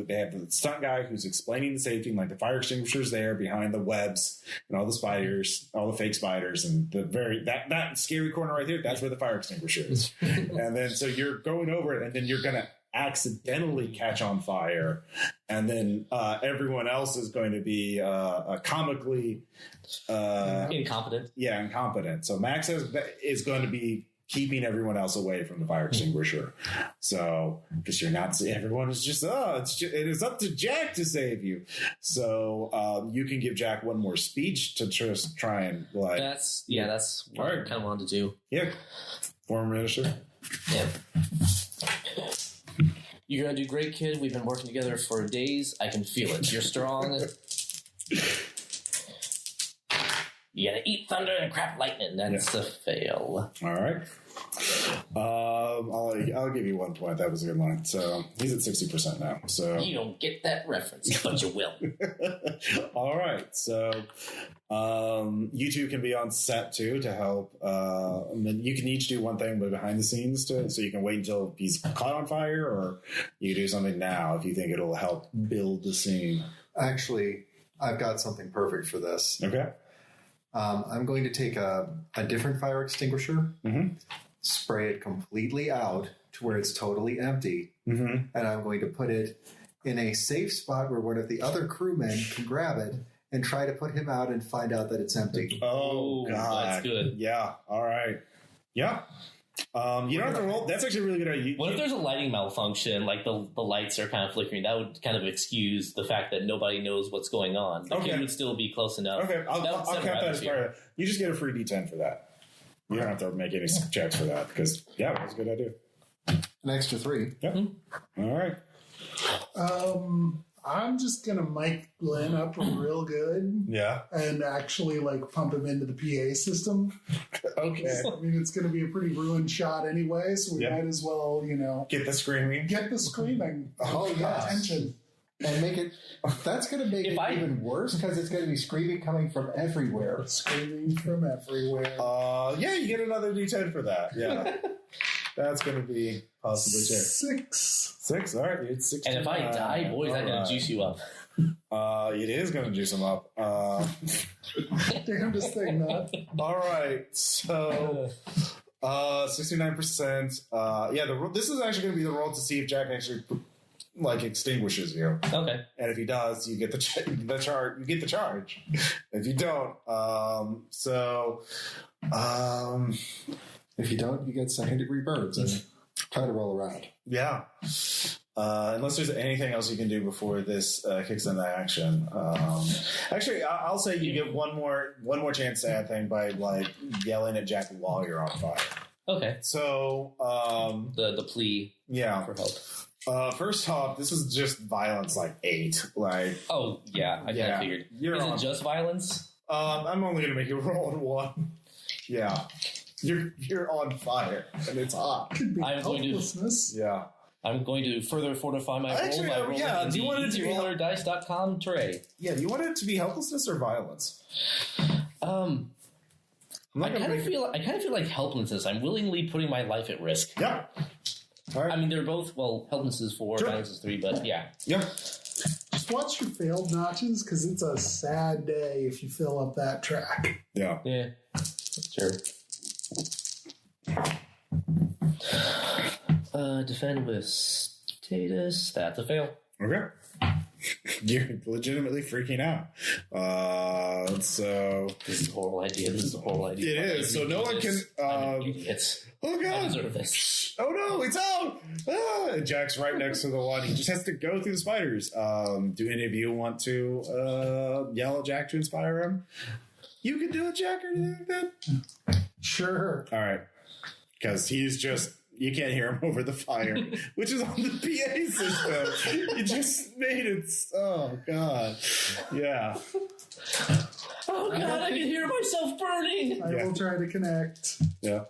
they have the stunt guy who's explaining the safety, like the fire extinguisher's there behind the webs and all the spiders, all the fake spiders, and that scary corner right there. That's where the fire extinguisher is. And then so you're going over it and then you're going to accidentally catch on fire, and then everyone else is going to be comically incompetent. Yeah, incompetent. So Max is going to be keeping everyone else away from the fire extinguisher. So, because you're not, everyone is just, it is up to Jack to save you. So, you can give Jack one more speech to just try and like. That's what I kind of wanted to do. Yeah. Former minister. Yeah. You're gonna do great, kid. We've been working together for days. I can feel it. You're strong. You gotta eat thunder and crap lightning. That's a fail. All right. I'll give you 1 point. That was a good line. So he's at 60% now. So you don't get that reference, but you will. All right. So you two can be on set too to help. You can each do one thing, but behind the scenes so you can wait until he's caught on fire, or you can do something now if you think it'll help build the scene. Actually, I've got something perfect for this. Okay. I'm going to take a different fire extinguisher, spray it completely out to where it's totally empty, and I'm going to put it in a safe spot where one of the other crewmen can grab it and try to put him out and find out that it's empty. Oh, God. That's good. Yeah. All right. Yeah. You don't have to roll. That's actually a really good idea. What if there's a lighting malfunction, like the lights are kind of flickering? That would kind of excuse the fact that nobody knows what's going on. The kid would still be close enough. Okay, I'll count that as part of it. You just get a free D10 for that. You don't have to make any checks for that because, that was a good idea. An extra 3. Yeah. All right. I'm just gonna mic Glenn up real good. Yeah. And actually like pump him into the PA system. Okay. I mean, it's gonna be a pretty ruined shot anyway, so we might as well, get the screaming. Get the screaming. Oh, yeah. Attention. And make it. That's going to make it even worse because it's going to be screaming coming from everywhere. Screaming from everywhere. You get another D10 for that. Yeah. That's going to be possibly 6. All right, it's 6. And if I die, boys, I'm going to juice you up. It is going to juice him up. Damnedest thing, man. All right, so 69%. This is actually going to be the roll to see if Jack actually extinguishes you. Okay. And if he does, you get the charge. You get the charge. If you don't, if you don't, you get second-degree burns and try to roll around. Yeah. Unless there's anything else you can do before this kicks into action. Actually, I'll say you get one more chance to add thing by yelling at Jack while you're on fire. Okay. So the plea for help. First off, this is just violence 8. Oh yeah, I kind of figured. Is it just violence? I'm only gonna make you roll on 1. Yeah. You're on fire and it's hot. Could be helplessness. I'm going to further fortify my role by rolling in the easyrollerdice.com tray. Yeah, do you want it to be helplessness or violence? I kind of feel like helplessness. I'm willingly putting my life at risk. Yeah. All right. I mean, they're both helplessness is 4, violence is 3, but yeah. Yeah. Just watch your failed notches because it's a sad day if you fill up that track. Yeah. Yeah. Sure. Defend with status. That's a fail. Okay. You're legitimately freaking out. So this is a horrible idea. It is. So no one can. It's. Oh God! I deserve this. Oh no! It's out. Jack's right next to the one. He just has to go through the spiders. Do any of you want to yell at Jack to inspire him? You can do it, Jack, or anything like that. Sure. All right. Because he's just. You can't hear him over the fire, which is on the PA system. You just made it. Oh, God. Yeah. Oh, God, I can hear myself burning. I will try to connect. Yeah.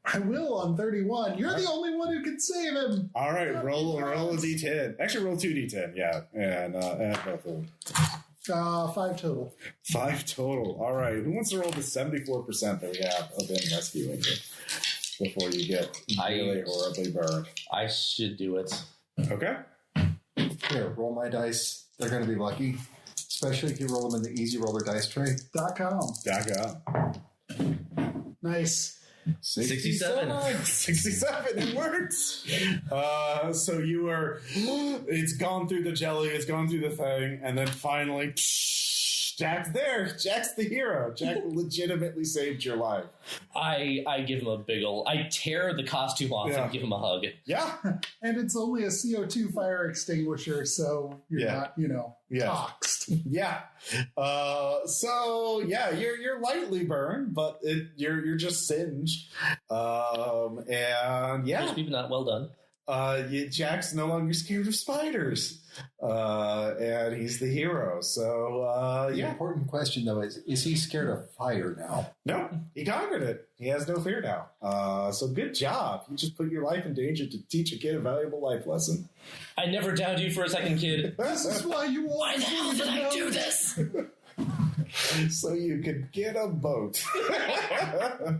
I will on 31. You're the only one who can save him. All right. Roll a D10. Actually, roll 2 D10. Yeah. And add both of them. 5 total. 5 total. All right. Who wants to roll the 74% that we have of them rescuing you? Before you get really horribly burned. I should do it. Okay. Here, roll my dice. They're going to be lucky. Especially if you roll them in the easy roller dice tray. .com. Nice. 67. 67. It works. So you are. It's gone through the jelly. It's gone through the thing, and then finally, Jack's there. Jack's the hero. Jack legitimately saved your life. I give him a big ol'... I tear the costume off and give him a hug. Yeah. And it's only a CO2 fire extinguisher, so you're not, toxed. Yeah. So yeah, you're lightly burned, but you're just singed. And yeah. Crispy, but not well done. Jack's no longer scared of spiders. And he's the hero. So The important question though is he scared of fire now? No, he conquered it. He has no fear now. So good job. You just put your life in danger to teach a kid a valuable life lesson. I never doubted you for a second, kid. This is why you want Why the hell did I do this? So you could get a boat.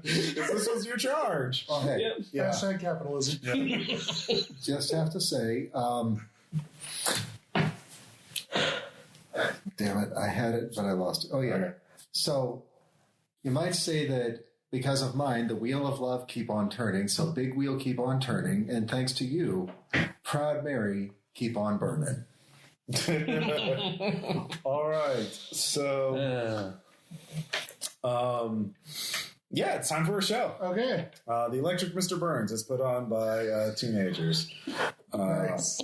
This was your charge. Oh, hey, Yeah. Hashtag capitalism. just have to say, damn it, I had it, but I lost it. Oh, yeah. Okay. So you might say that because of mine, the wheel of love keep on turning, so big wheel keep on turning, and thanks to you, Proud Mary keep on burning. All right. So, it's time for a show. Okay. The Electric Mr. Burns is put on by teenagers. Nice.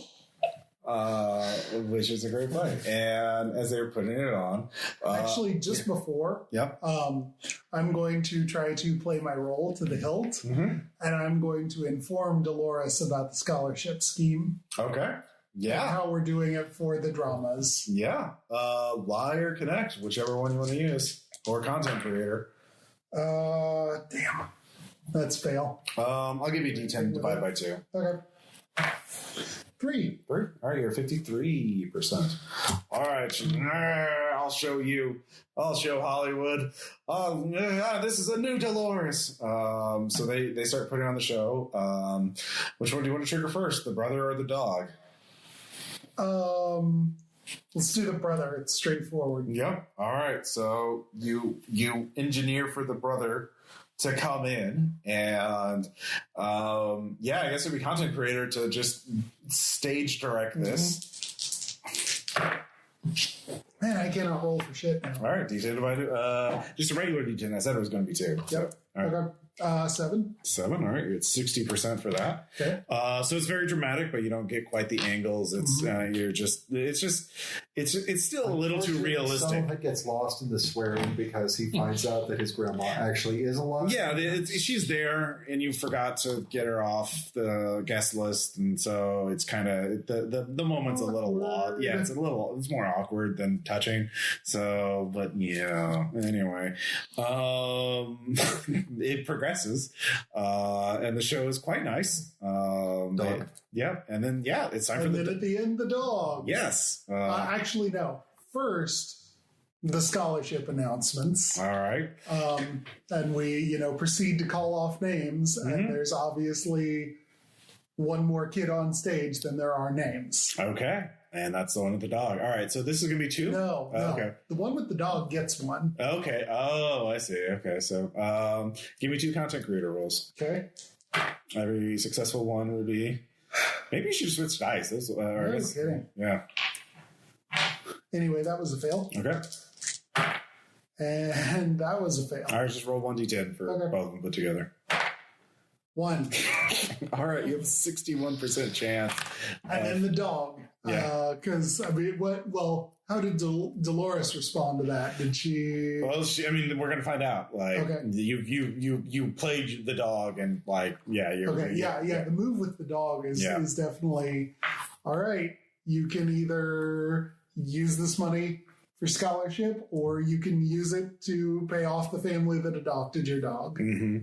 Which is a great play. And as they're putting it on... Actually, just before, I'm going to try to play my role to the hilt, and I'm going to inform Dolores about the scholarship scheme. Okay. Yeah. And how we're doing it for the dramas. Yeah. Lie or connect, whichever one you want to use. Or content creator. Damn. Let's fail. I'll give you D10 divided by 2. Okay. 3. All right, you're 53%. All right, I'll show you. I'll show Hollywood. This is a new Dolores. So they start putting on the show. Which one do you want to trigger first, the brother or the dog? Let's do the brother. It's straightforward. Yep. All right. So you engineer for the brother to come in, and I guess it'd be content creator to just stage direct this. Man, I cannot roll for shit now. All right, D10 divided. Just a regular D10. I said it was going to be 2. Yep. So, all right. Okay. 7. 7. All right, you're at 60% for that. Okay. So it's very dramatic, but you don't get quite the angles. It's it's still a little too realistic. Some of it gets lost in the swearing because he finds out that his grandma actually is alive. Yeah, she's there, and you forgot to get her off the guest list, and so it's kind of the moment's a little lost. Yeah, it's more awkward than touching. So, but yeah. Anyway, it progresses, and the show is quite nice. Dog. And then it's time And then at the end, the dog. Yes. Actually, no. First, the scholarship announcements. All right. And we, proceed to call off names. And there's obviously one more kid on stage than there are names. Okay. And that's the one with the dog. All right. So this is going to be 2? No. Okay. The one with the dog gets 1. Okay. Oh, I see. Okay. So give me 2 content creator roles. Okay. Every successful one would be... Maybe you should switch dice. No kidding. Yeah. Anyway, that was a fail. Okay. And that was a fail. All right. Just roll 1d10 for both of them put together. 1. All right. You have a 61% chance. And then the dog. Yeah. Because, how did Dolores respond to that? Did she... Well, we're going to find out. Like, okay. You played the dog, and you're... Okay, yeah. The move with the dog is definitely... All right, you can either use this money for scholarship, or you can use it to pay off the family that adopted your dog. Mm-hmm.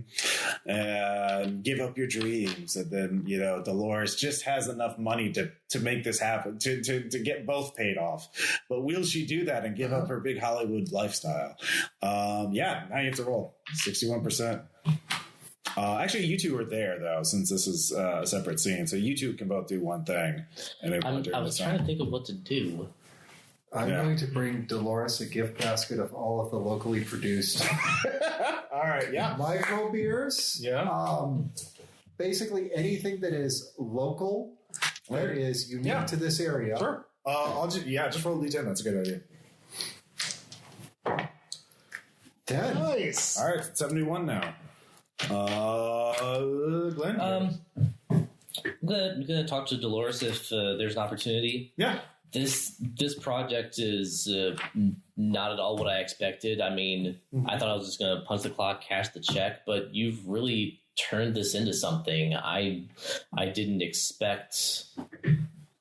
And give up your dreams. And then, Dolores just has enough money to make this happen, to get both paid off. But will she do that and give up her big Hollywood lifestyle? Now you have to roll 61%. Actually, you two are there, though, since this is a separate scene. So you two can both do one thing. I was trying to think of what to do. I'm going to bring Dolores a gift basket of all of the locally produced all right, micro beers. Yeah. Basically anything that is local, that is unique to this area. Sure. Just roll a D10. That's a good idea. 10. Nice. All right, 71 now. Glenn? I'm gonna talk to Dolores if there's an opportunity. Yeah. This project is not at all what I expected. I mean, I thought I was just going to punch the clock, cash the check, but you've really turned this into something. I didn't expect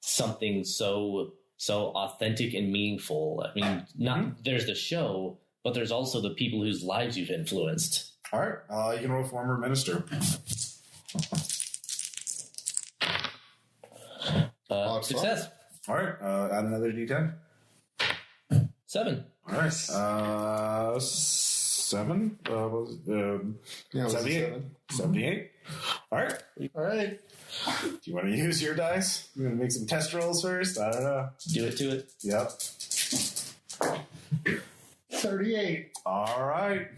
something so authentic and meaningful. I mean, there's the show, but there's also the people whose lives you've influenced. All right, you can roll former minister. Success. All right, add another d10. 7. All right, 7. Yeah, it was 78. 7. 78. All right. All right. Do you want to use your dice? You want to make some test rolls first? I don't know. Do it to it. Yep. 38. All right.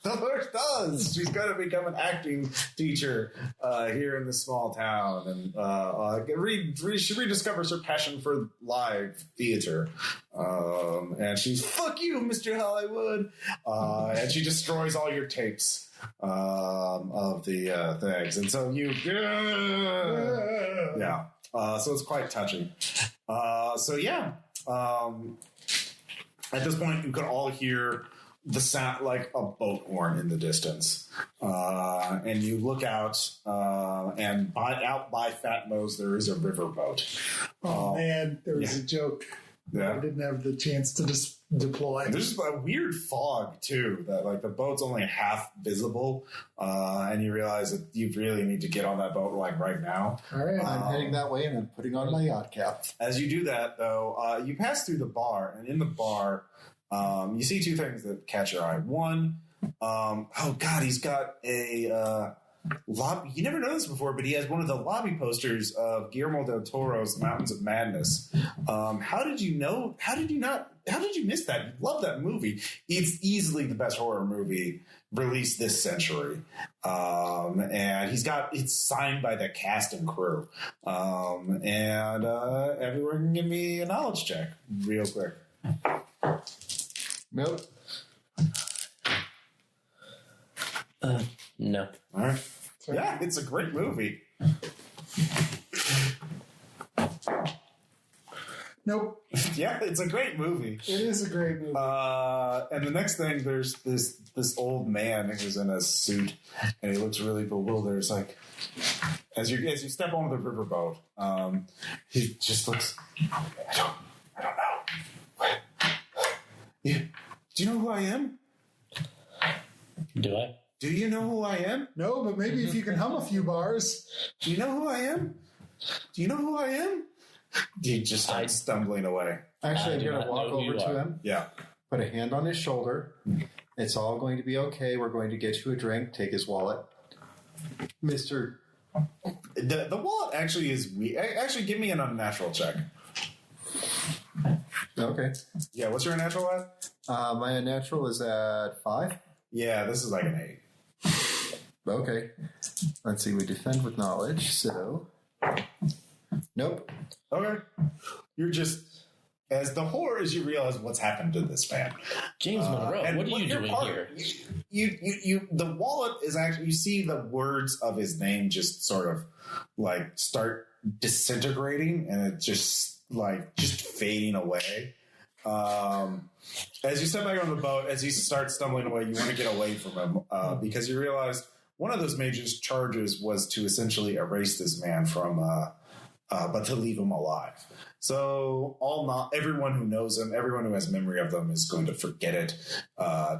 Dolores does. She's going to become an acting teacher here in this small town, and she rediscovers her passion for live theater. And she's fuck you, Mr. Hollywood, and she destroys all your tapes of the things, and so you so it's quite touching. At this point, you can all hear the sound like a boat horn in the distance, and you look out, and out by Fat Mo's there is a riverboat. Oh man, there was a joke. Yeah. I didn't have the chance to deploy. There's a weird fog too, that like the boat's only half visible, and you realize that you really need to get on that boat like right now. All right. I'm heading that way and I'm putting on my yacht cap. As you do that, though, you pass through the bar, and in the bar, you see two things that catch your eye. One, he's got a lobby. You never noticed before, but he has one of the lobby posters of Guillermo del Toro's Mountains of Madness. How did you know? How did you miss that? You love that movie. It's easily the best horror movie released this century. And it's signed by the cast and crew. Everyone can give me a knowledge check real quick. Nope. No. All right. Yeah, it's a great movie. Nope. Yeah, it's a great movie. It is a great movie. And the next thing, there's this old man who's in a suit, and he looks really bewildered. It's like, as you step onto the riverboat, he just looks. I don't know. Do you know who I am? Do I? Do you know who I am? No, but maybe if you can hum a few bars. Do you know who I am? Do you know who I am? He just starts stumbling away. Actually, I'm do going to not walk know who over you to are. him, Yeah. put a hand on his shoulder. It's all going to be okay. We're going to get you a drink. Take his wallet. Mr. The wallet actually is weak. Actually, give me an unnatural check. Okay. Yeah, what's your unnatural at? My unnatural is at 5. Yeah, this is like an 8. Okay. Let's see. We defend with knowledge. So, nope. Okay. You're just, as the horror as you realize what's happened to this man. James Monroe, And what are you doing here? You the wallet is actually, you see the words of his name just sort of like start disintegrating, and it's just fading away. As you step back on the boat, as he starts stumbling away, you want to get away from him because you realized one of those major charges was to essentially erase this man from, but to leave him alive. So everyone who knows him, everyone who has memory of them is going to forget it.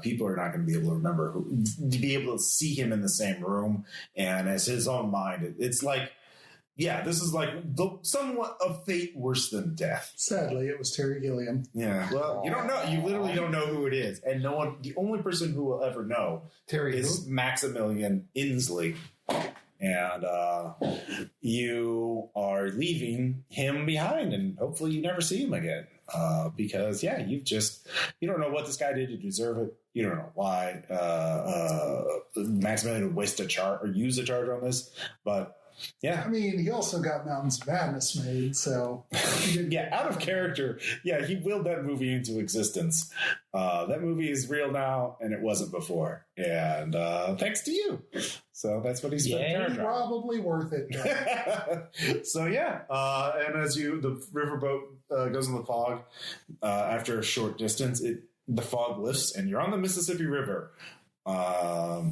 People are not going to be able to remember, to be able to see him in the same room. And as his own mind, it's like, yeah, this is like somewhat of fate worse than death. Sadly, it was Terry Gilliam. Yeah. Well, you don't know. You literally don't know who it is. And no one, the only person who will ever know Terry is Maximilian Inslee. And you are leaving him behind, and hopefully you never see him again. Because, yeah, you don't know what this guy did to deserve it. You don't know why Maximilian would waste a charge or use a charge on this. But Yeah. I mean, he also got Mountains of Madness made, so Yeah, out of character. Yeah, he willed that movie into existence. That movie is real now, and it wasn't before. And thanks to you. So that's what he's spent character on. probably worth it. So yeah, and as the riverboat goes in the fog, after a short distance, the fog lifts, and you're on the Mississippi River.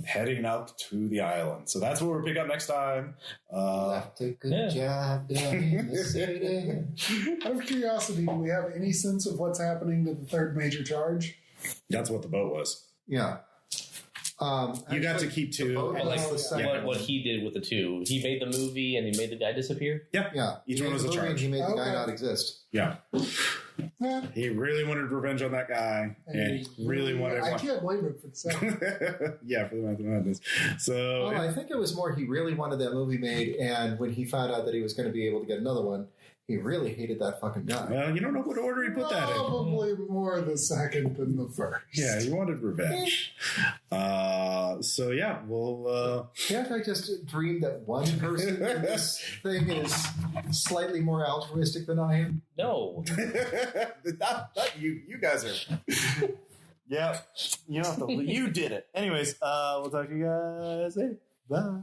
Heading up to the island. So that's what we'll pick up next time. Left a good job down in the city. Out of curiosity, do we have any sense of what's happening to the third major charge? That's what the boat was. Yeah. You got to keep two. I like what he did with the two. He made the movie and he made the guy disappear. Yeah. Each one was a charge. He made the guy not exist. Yeah. He really wanted revenge on that guy, and he really wanted. I can't blame him for the second. Yeah, for the Mouth of Madness. So I think it was more he really wanted that movie made, and when he found out that he was going to be able to get another one, he really hated that fucking guy. Well, you don't know what order he put that in. Probably more the second than the first. Yeah, he wanted revenge. So yeah, we'll. Can't I just dream that one person in this thing is slightly more altruistic than I am? No. not you. You guys are. Yeah, you don't have to. You did it. Anyways, we'll talk to you guys later. Bye.